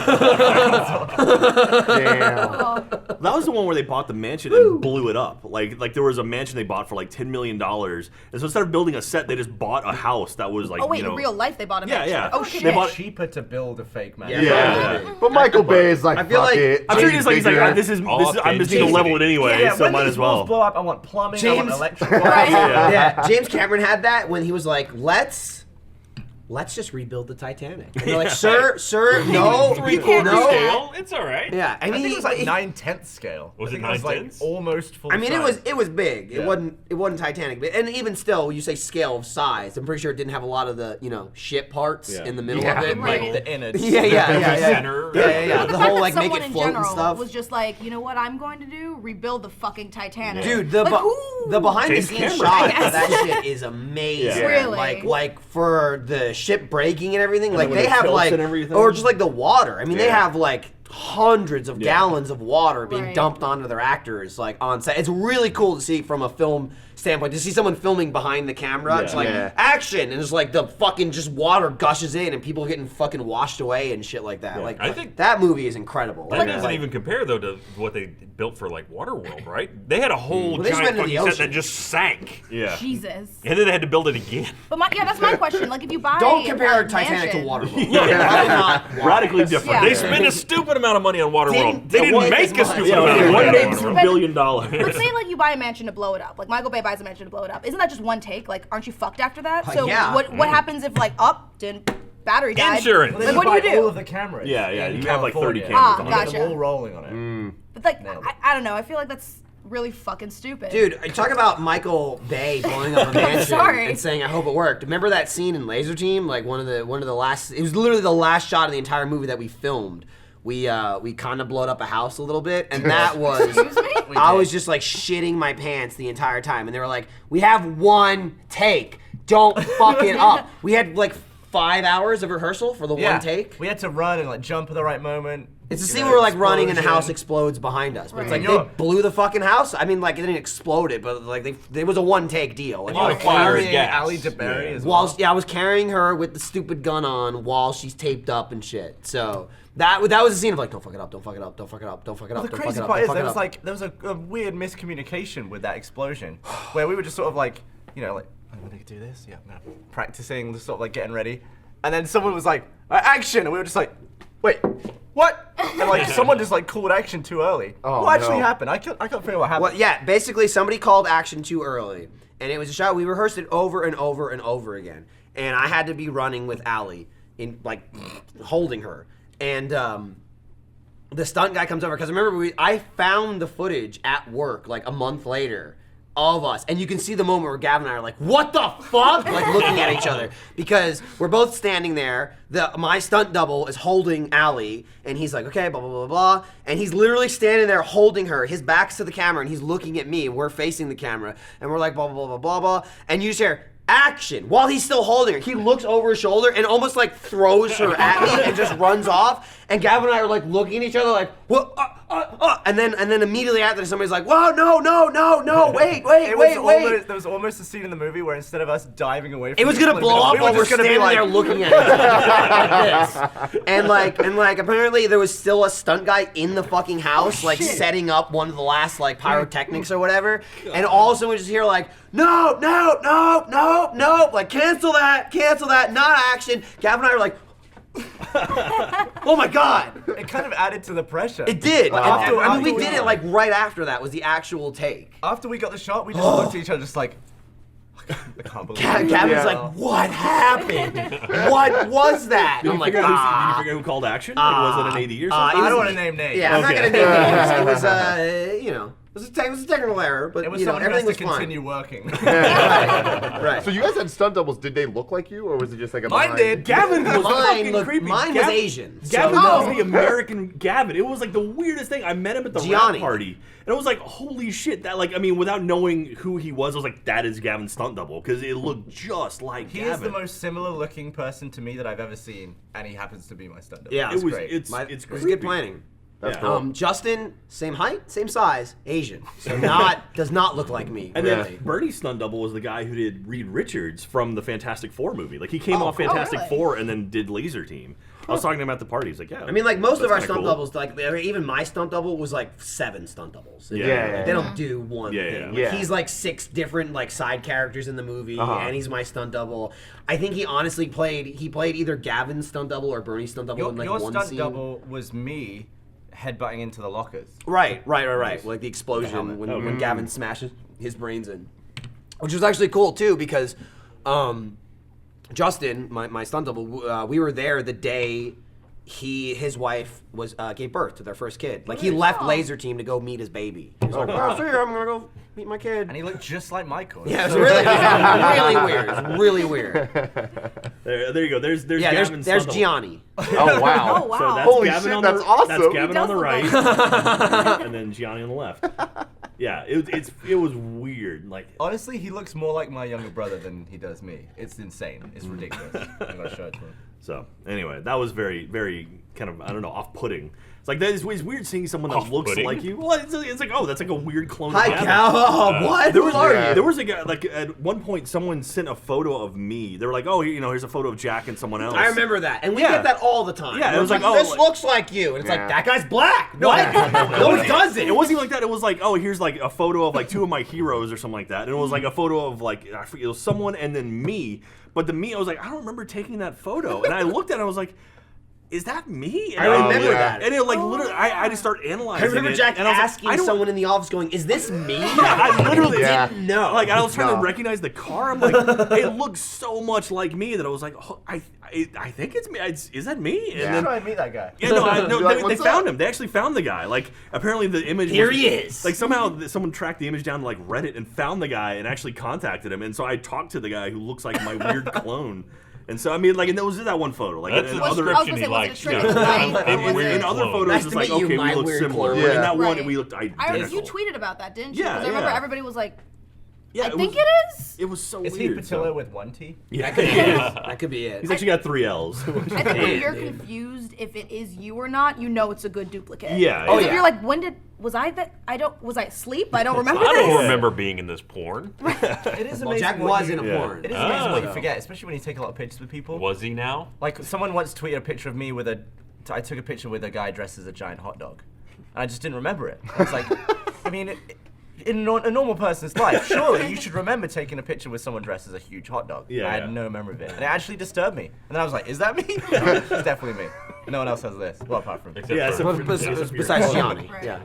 Damn. That was the one where they bought the mansion and blew it up. Like there was a mansion they bought for like $10 million, and so instead of building a set, they just bought a house that was like Oh wait, you know, in real life they bought a Yeah, mansion. yeah. Oh They shit. It's bought- cheaper to build a fake man. Yeah. But Michael Bay is like, I feel fuck like- it. I'm sure James he's like, Bigger. this is All I'm just need to James- level it anyway, Yeah, so when might these as walls well. blow up, I want plumbing, I James- want electric wires. Right. Yeah, James Cameron had that when he was like, let's just rebuild the Titanic. And they're like, sir, no, Three-quarter no. scale. It's all right. Yeah, I think it was like 9/10 scale. Was I think it it was like 9/10? almost full I mean, size. it was big. It Yeah. wasn't Titanic, but and even still, you say scale of size. I'm pretty sure it didn't have a lot of the ship parts Yeah. in the middle Yeah. of it. Right. like the innards. Yeah. Center. Yeah. The whole like make Someone it in float and general stuff. was just like, you know what I'm going to do? Rebuild the fucking Titanic. Dude, Like, who? the behind the James scenes Cameron. shot I of guess. that shit is amazing. Yeah. Really? Like for the ship breaking and everything, like when they it have tilts like and everything. or just like the water. I mean, they Yeah. have like hundreds of gallons of water being Right. dumped onto their actors like on set. It's really cool to see from a film standpoint to see someone filming behind the camera. It's like Yeah. action, and it's like the fucking just water gushes in and people getting fucking washed away and shit like that. Like I think- that movie is incredible. That Like, doesn't like- even compare though to what they built for like Waterworld, right? They had a whole Well, they just giant went into fucking the set that ocean. just sank, Yeah. Jesus. and then they had to build it again. But that's my question. Like, if you buy Don't compare a Titanic to mansion- Waterworld. Yeah. Probably not. Radically different. Yeah. They spent a stupid amount of money on Waterworld. Didn't They didn't work make as a much. stupid Yeah, amount of one money made on $2 Waterworld. billion. But say like you buy a mansion to blow it up. Like Michael Bay buys a mansion to blow it up. Isn't that just one take? Like, aren't you fucked after that? So yeah. what happens if like didn't battery died? Insurance. Well, then Like, what do buy you do? all of the cameras. Yeah, yeah, in you have, like, 30 California. cameras on You get it. them all Gotcha. rolling on it. But like, Nailed it. I don't know. I feel like that's really fucking stupid. Dude, talk about Michael Bay blowing up a mansion sorry. and saying, "I hope it worked." Remember that scene in Laser Team? Like one of the last. It was literally the last shot of the entire movie that we filmed. We kind of blowed up a house a little bit, and that was. Excuse me? I was just like shitting my pants the entire time, and they were like, "We have one take. Don't fuck it up." We had like 5 hours of rehearsal for the Yeah. one take. We had to run and like jump at the right moment. It's a You scene know, where we're like running and the explosion. house explodes behind us. But it's Right. like they blew the fucking house. I mean, like it didn't explode it, but like it was a one take deal. Like, Oh, I the was fire carrying- and gas. Ali DeBerry Yeah. as while well. I was carrying her with the stupid gun on while she's taped up and shit. So that was a scene of like, don't fuck it up, don't fuck it up, don't fuck it up, don't fuck it up, The don't fuck crazy it up, part don't is fuck there it was up. like there was a weird miscommunication with that explosion, where we were just sort of like, you know, like I'm gonna do this, yeah, I'm gonna practicing, just sort of like getting ready, and then someone was like, action, and we were just like, wait, what? And like someone just like called action too early. Oh, what actually no. happened? I can't figure out what happened. Well, yeah, basically somebody called action too early, and it was a shot. We rehearsed it over and over and over again, and I had to be running with Allie in like holding her, and the stunt guy comes over because remember I found the footage at work like a month later of us, and you can see the moment where Gavin and I are like, "What the fuck?" like looking at each other because we're both standing there. My stunt double is holding Allie, and he's like, "Okay, blah blah blah blah," and he's literally standing there holding her. His back's to the camera, and he's looking at me. We're facing the camera, and we're like, "Blah blah blah blah blah," and you just hear action while he's still holding her. He looks over his shoulder and almost like throws her at me and just runs off. And Gavin and I are like looking at each other like, what? and then immediately after somebody's like, whoa, no, wait, There was almost a scene in the movie where instead of us diving away from it was the gonna cliff, blow up we were while we're just gonna be standing like, there looking at it like this. And like apparently there was still a stunt guy in the fucking house, like setting up one of the last like pyrotechnics or whatever. And all of a sudden we just hear like, no, like cancel that, not action. Gavin and I are like, oh my god. It kind of added to the pressure. It did. I mean, we after did it like right after that was the actual take. After we got the shot, we just looked at each other just like, I can't believe it. Gavin's like, what happened? What was that? Did I'm you like, figure out did you figure out who called action? Like, was it an AD or something? I don't want to name names. Yeah, I'm not Okay. gonna name names. It was, you know, it was a technical error, but It was you know, someone who has everything to was continue working. fine. Right. So you guys had stunt doubles. Did they look like you, or was it just like a Mine behind- did. Gavin was Mine fucking looked- creepy. mine was Asian, so- Gavin Oh. was the American Gavin. It was like the weirdest thing. I met him at the rap Gianni. party, and I was like, "Holy shit!" That like, I mean, without knowing who he was, I was like, "That is Gavin's stunt double," because it looked just like He Gavin. is the most similar looking person to me that I've ever seen, and he happens to be my stunt double. Yeah, It was. great. It's. My- it's it was creepy. good planning. That's Yeah. cool. Justin, same height, same size, Asian. So does not look like me. And really. then Bernie's stunt double was the guy who did Reed Richards from the Fantastic Four movie. Like he came off Fantastic really? Four and then did Laser Team. I was talking to him at the party. He's like, "Yeah." I mean, like most of that's our kinda stunt cool. doubles, like I mean, even my stunt double was like 7 stunt doubles. Yeah. They don't do one Yeah, thing. yeah. Like, Yeah. he's like 6 different like side characters in the movie, and he's my stunt double. I think he honestly played either Gavin's stunt double or Bernie's stunt double in like Your one stunt scene. double was me headbutting into the lockers. Right. Like the explosion helmet. when Gavin smashes his brains in, which was actually cool too because Justin, my stunt double, we were there the day his wife was gave birth to their first kid. Like he left Laser Team to go meet his baby. He was like, "Oh, see, I'm gonna go meet my kid." And he looked just like Michael. Yeah, it was really weird. It was really weird. There you go. There's Yeah, Gavin's there's stunt double. Gianni. Oh wow. Oh wow. So that's Holy Gavin shit, on that's the, awesome. That's He Gavin does on the look right, and then Gianni on the left. Yeah, it was weird. Like Honestly, he looks more like my younger brother than he does me. It's insane. It's ridiculous. I'm gonna show it to him. so. Anyway, that was very very kind of, I don't know, off-putting. It's like that is it's weird seeing someone that looks Off-putting? like you. Well, it's like, oh, that's like a weird clone. Hi, of Gavin. Cal. Oh, what? There was, Yeah. there was a guy, like, at one point, someone sent a photo of me. They were like, oh, you know, here's a photo of Jack and someone else. I remember that, and we Yeah. get that all the time. Yeah, it was like, oh, this like- looks like you, and it's Yeah. like that guy's black. What? No, he doesn't. It wasn't even like that. It was like, oh, here's like a photo of like 2 of my heroes or something like that. And it was like a photo of like, I forget, it was someone and then me. But the me, I was like, I don't remember taking that photo. And I looked at it, I was like, is that me? And I remember that. And it like literally, I just started analyzing I remember it, Jack and I was like, asking I don't- someone in the office, going, "Is this me?" I literally Yeah. didn't know. Like I was trying No. to recognize the car. I'm like, it looks so much like me that I was like, oh, I think it's me. Is that me? And Yeah. then Try and meet that guy. yeah, no, You're like, they "What's found up?" him. They actually found the guy. Like, apparently the image. Here was- he is. Like somehow someone tracked the image down to like Reddit and found the guy and actually contacted him. And so I talked to the guy who looks like my weird clone. And so I mean, like, and there was that one photo. Like, That's in the other, I was description gonna he say, was it a likes. trick, Yeah. right? Maybe Or was weird in it- other clone. photos, Nice it's to like, meet you, okay, my we look weird similar. clone. But in Yeah. that one, Right. we looked identical. I remember you tweeted about that, didn't you? Yeah, Because I remember yeah. everybody was like, Yeah, I think was, it is. It was so Is he weird. Patillo so- with one T? That could be it. That could be it. He's actually got 3 L's. I think when Damn, you're dude. confused if it is you or not, you know it's a good duplicate. Yeah, Because yeah. if you're like, was I asleep? I don't remember I this. don't remember being in this porn. It is Well, amazing. Jack what was you- in a Yeah. porn. It is amazing what you Oh. forget, especially when you take a lot of pictures with people. Was he now? Like someone once tweeted a picture of me with I took a picture with a guy dressed as a giant hot dog, and I just didn't remember it. I was like, I mean, in a normal person's life, surely you should remember taking a picture with someone dressed as a huge hot dog. Yeah, I had yeah. no memory of it, and it actually disturbed me. And then I was like, is that me? It's definitely me. No one else has this. Well, apart from Except Yeah, for- so- Besides Gianni. Right. Yeah.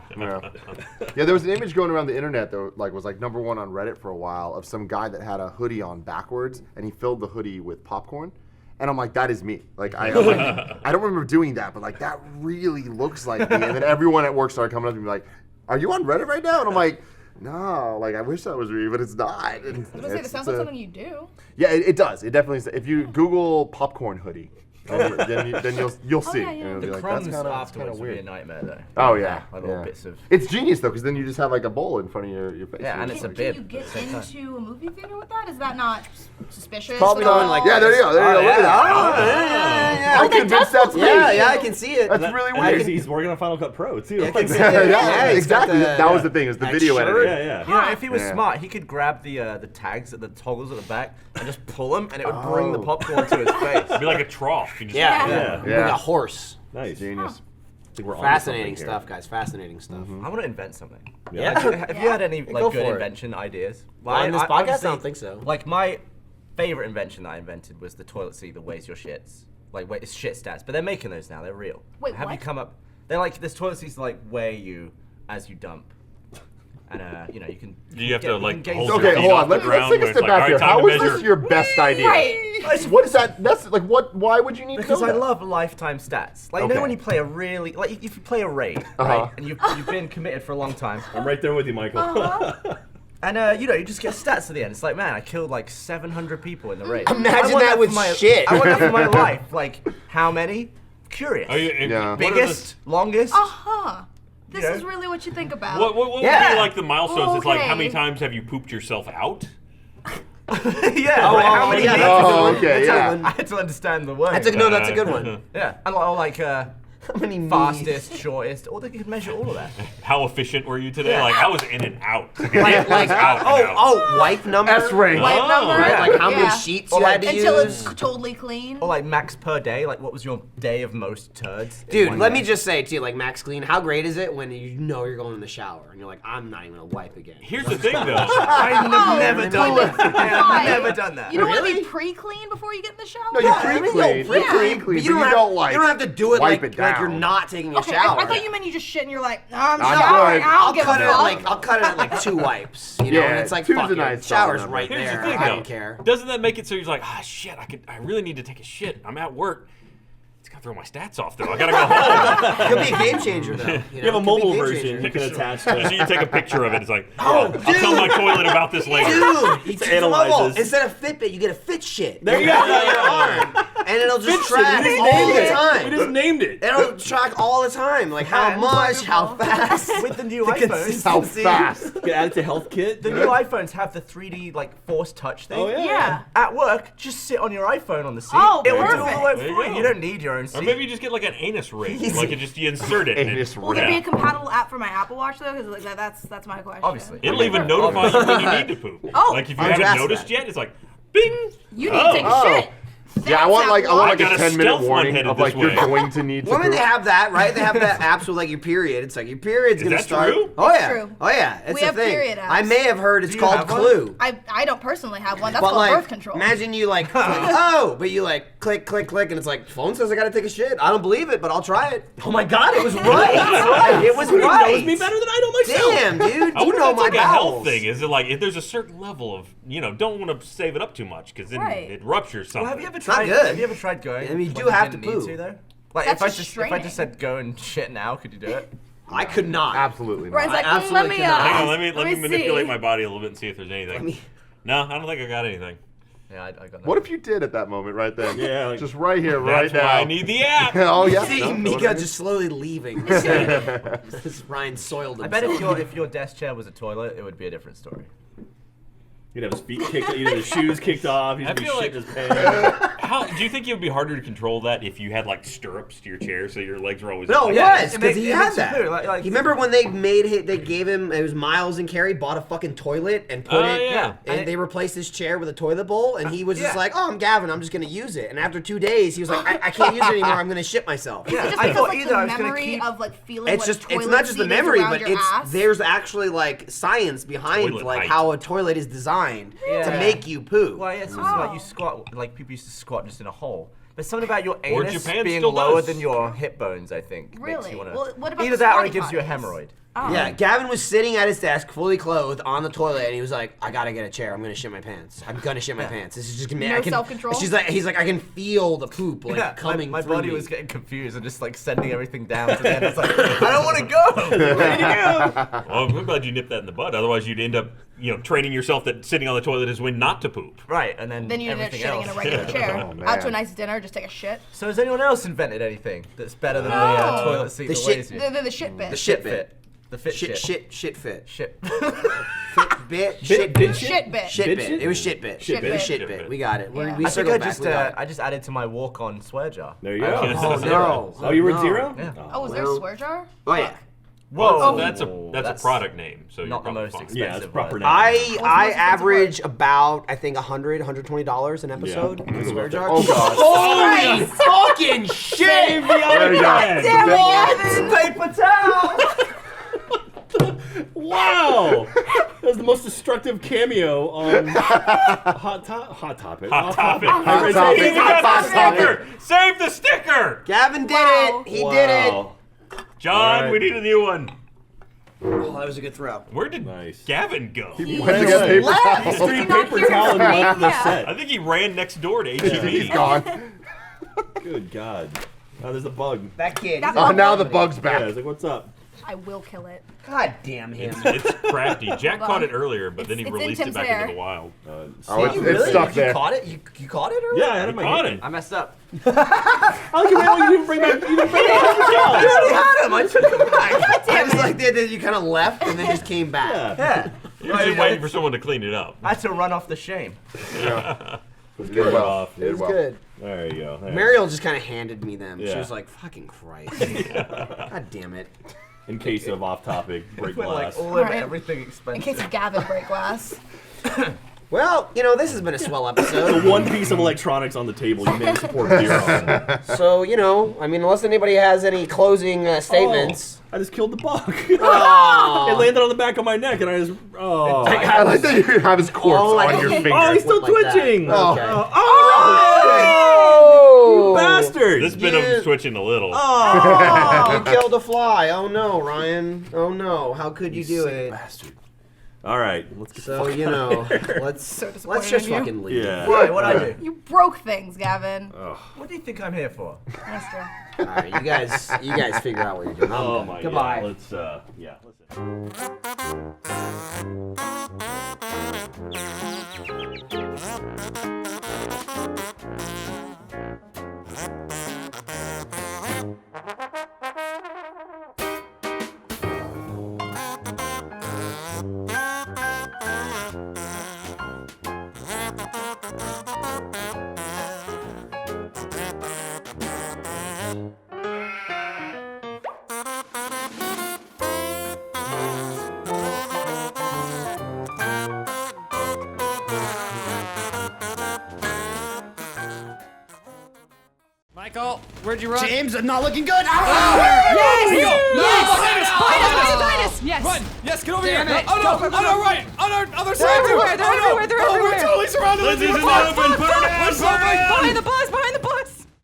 Yeah, there was an image going around the internet that was like #1 on Reddit for a while of some guy that had a hoodie on backwards and he filled the hoodie with popcorn. And I'm like, that is me. Like, I'm like, I don't remember doing that, but like that really looks like me. And then everyone at work started coming up and be like, "Are you on Reddit right now?" And I'm like, "No, like I wish that was me, but it's not." And I was gonna say, this sounds like something you do. Yeah, it does. It definitely is. If you Google popcorn hoodie, then you'll see. yeah, yeah. And it'll The be like, crumbs that's kind afterwards of would be a weird. nightmare though. Oh yeah, Like little yeah. bits of. It's genius though, because then you just have like a bowl in front of your face. Yeah, and it's a Can bib. you get at the same time. into a movie theater with that? Is that not suspicious? Probably at not. all? Yeah, there you go. There you go. Look at that. Oh, yeah. I'm convinced that's me. Yeah, I can see it. That's really And weird. he's working on Final Cut Pro too. I Like, can see Yeah, it. yeah, he's got exactly. the- That was the thing. Is the that video shirt. editing. yeah, yeah. You know, if he was Yeah. smart, he could grab the tags at the toggles at the back and just pull them, and it would bring the popcorn to his face. It'd be like a trough. You just Yeah, Yeah. yeah. Like a horse. Nice. Genius. I think we're onto Fascinating something here. stuff, guys. Fascinating stuff. I want to invent something. Yeah. Have you had any Go like good for it. invention ideas? On this podcast? I obviously, don't think so. Like my favorite invention that I invented was the toilet seat that weighs your shits. Like it's shit stats, but they're making those now. They're real. Wait, have you what? come up? They're like this toilet seats like weigh you as you dump, and you know you can. Do you have to like hold your Okay, feet hold off on. the Let's ground take where a it's step like, all back right, here. time How to is measure. this your best idea? Right. What is that? That's like what? Why would you need Because to know I that? love lifetime stats. Like you Okay. know when you play a really like if you play a raid, right, and you've been committed for a long time, I'm right there with you, Michael. and you know you just get stats at the end. It's like, man, I killed like 700 people in the raid. Imagine I want that for with my, shit. I want that for my life. Like how many? Curious. Are you, Yeah. what are the- Biggest, longest. This Yeah. is really what you think about. What would Yeah. be like the milestones? It's like how many Okay. times have you pooped yourself out? Yeah. like, how many? yeah, years? that's a good Oh, one. okay, That's a yeah. good I one. had to understand the word. That's a no. That's a good one. Yeah, and like How many knees? fastest, shortest, or they could measure all of that. How efficient were you today? Yeah. Like I was in and out. Like, out and out. wipe number. S-range. Wipe Oh. number? Right, like how many Yeah. sheets Or you like- had to Until use. it's totally clean. Or like max per day. Like what was your day of most turds? in Dude, one let day? me just say to you, like Max Clean, how great is it when you know you're going in the shower and you're like, I'm not even gonna wipe again. Here's the thing, though. I've never done that. Why? I've never done that. You don't want to Really? be pre-clean before you get in the shower? No, you pre-clean. free You pre-clean, but but you don't like. have to do it wipe like, it like you're down. not taking a Okay, shower. I thought you meant you just shit and you're like, I'm I'm showering. good. I don't I'll give cut a it fuck. at like I'll cut it at like 2 wipes, you know. Yeah, and it's like two's fuck a it, nice shower's solid right number. Here's there. the thing, I though. don't care. Doesn't that make it so you're like, shit, I really need to take a shit. I'm at work. It's gonna throw my stats off though. I gotta go home. Could be a game changer though. You have a mobile version you can Just attach so to. you take a picture of it. It's like, Oh, I'll tell my toilet about this later. Dude, it's analyzes. level. Instead of Fitbit, you get a Fit shit. There you put go. it on your arm, and it'll just track We just all named the it. time. We just named it. It'll track all the time, like how And- much, how fast. With the new the iPhones, How consistency. fast? Get added to Health Kit. the new iPhones have the 3D like force touch thing. Oh, yeah. Yeah. At work, just sit on your iPhone on the seat. Oh, it will do all the perfect. work There you for you. go. You don't need your own seat. Or maybe you just get like an anus ring. Like you just you insert it. and Anus Will there ring. be a compatible app for my Apple Watch though? Because like that's my question. Obviously. It'll even notify you when you need to poop. Oh, Like if you I'll haven't ask noticed that. yet, it's like, bing. You need to take a Oh. shit. Yeah, I want like Apple I a got a 10-minute stealth one warning headed of like this you're way. going to need to. Women, they poop. have that, right? They have that apps with like your period. It's like your period's Is gonna that start. true? Oh yeah, true. oh yeah. It's We a have thing. period apps. I may have heard it's you called have one? Clue. I don't personally have one. That's But called like, birth control. imagine you like, but you like click, click, click, and it's like, phone says I gotta take a shit. I don't believe it, but I'll try it. Oh my god, it was right. It was right. knows me better than I know myself. Damn, dude, I you wonder know if my that's like a health bowels. thing. Is it like if there's a certain level of don't want to save it up too much because then Right. it ruptures something. Well, have you ever not tried? good. Have you ever tried going? I mean, you when do have didn't to need poo. to, though. Like That's if I just just if I straining. just said go and shit now, could you do it? I could not. Absolutely not. Ryan's like, I absolutely let me cannot. Hang on, let me see. manipulate my body a little bit and see if there's anything. me- No, I don't think I got anything. Yeah, I got that. What if you did at that moment right then? Yeah, like- just right here, right That's now. why I need the app. Oh yeah. See No, Mika just slowly leaving. This Ryan soiled I himself. bet if your desk chair was a toilet, it would be a different story. He'd have his feet kicked, he'd have his shoes kicked off. He'd I be feel shit in like- his pants. How do you think it would be harder to control that if you had like stirrups to your chair so your legs were always No, like, it Yeah, was it because makes- he it had makes you that. poo, like- you remember when they gave him, it was Miles and Carrie bought a fucking toilet and put Oh, it, yeah. and they replaced his chair with a toilet bowl, and he was just Yeah. like, "Oh, I'm Gavin, I'm just gonna use it." And after 2 days, he was like, "I can't use it anymore. I'm gonna shit myself." Yeah. Just I because thought like either I the was gonna memory keep- of like feeling It's what just it's toilet not just the seat is memory, around but your it's ass. there's actually like science behind Toilet like height. how a toilet is designed to Yeah. make you poo. Well, yeah, it's also like you squat, like people used to squat just in a hole. But something about your Or anus Japan being still lower does. than your hip bones, I think, makes Really? you want to. Well, what about either the that or it squatty gives you a potties? hemorrhoid. Oh. Yeah, Gavin was sitting at his desk, fully clothed, on the toilet, and he was like, "I gotta get a chair. I'm gonna shit my pants. I'm gonna shit my pants. This is just gonna be No self-control? He's like, I can feel the poop like coming my through body me. was getting confused and just like sending everything down to the end. I was like, I don't want to go. Ready to go. Well, I'm glad you nipped that in the bud. Otherwise, you'd end up, training yourself that sitting on the toilet is when not to poop. Right, and then Then you end up everything shitting else. in a regular chair. Oh, man. Out to a nice dinner, just take a shit. So has anyone else invented anything that's better than the No. toilet seat The that shit- weighs you? The shit bit. The shit bit. The fit Shit shit. fit. Shit. Fit bit. Shit bit. Shit bit. Shit bit. It was shit bit. Shit It was bit. shit Shit bit. bit. We got it. Yeah. We I think circled back. I just We got it. I just added to my walk-on swear jar. There you go. Oh no. Oh, you were no. 0? Yeah. Oh, was there a Well- swear jar? Oh yeah. Well, Whoa. that's a product name, so Not the you're probably most fine. expensive. Yeah, it's proper word. name. I most expensive average about I think $120 an episode. Yeah. in swear jar. Oh god. Holy fucking shit! There you go. Damn it, Gavin! Paper towel. Wow! That was the most destructive cameo on Hot Topic. Hot topic. Hot topic. He's got Hot the topic. sticker. Save the sticker. Gavin did Wow. it. He did it. Wow. John, Alright. we need a new one. Oh, that was a good throw. Where did Nice. Gavin go? When'd you get paper Left. towel? Did he Three not paper hear towel and from left me? the Yeah. set. I think he ran next door to HEB. He's gone. Good God. Oh, there's a bug. That kid. That he's Oh, a- now the bug's Yeah, back. I was like, what's up? I will kill it. God damn him. It's crafty. Jack Hold caught on. it earlier, but then he It's in released it Tim's back hair. into the wild. Oh, it's Really? stuck You there. caught it? You caught it earlier? Yeah, I had it in my Caught hand. it. I messed up. How you didn't bring back the I already had him. I took him back. damn I just it. like did that. You kind of left and then just came back. Yeah. Yeah. You're just waiting for someone to clean it up. I had to run off the shame. Did well. Off. It was well. good. There you go. There. Mariel just kind of handed me them. She Yeah. was like, "Fucking Christ, God damn it." In case of off-topic, break Went glass. like all over Right. everything In expensive. case of Gavin break glass. Well, this has been a swell The episode. one piece of electronics on the table you managed to pour beer on. So, unless anybody has any closing statements. I just killed the bug. Oh. It landed on the back of my neck, and I just. Oh. I like that you have his corpse Oh, like- on your finger. Oh, he's still Like that. twitching. Okay. Oh, bastard! This bit of switching a little. Oh, You killed a fly. Oh no, Ryan. Oh no. How could you do it? bastard! All right, let's get So, the fuck out of here. let's disappointed just in you. fucking leave. Yeah. Why? What'd I do? You broke things, Gavin. What do you think I'm here for? That's true. All right, you guys figure out what you're doing. I'm Oh done. my Goodbye. God. Let's yeah. Listen. Michael, where'd you run? James, I'm not looking good. Yes! Yes! Run! Yes, get over Damn here! it. Oh no! Go, go, On go. our right! On our other side! everywhere, they're Oh, no. everywhere, they're Oh, we're everywhere. totally surrounded! Lindsay's Lindsay, in the open. Put her down. We're Put her so down. Behind the bus!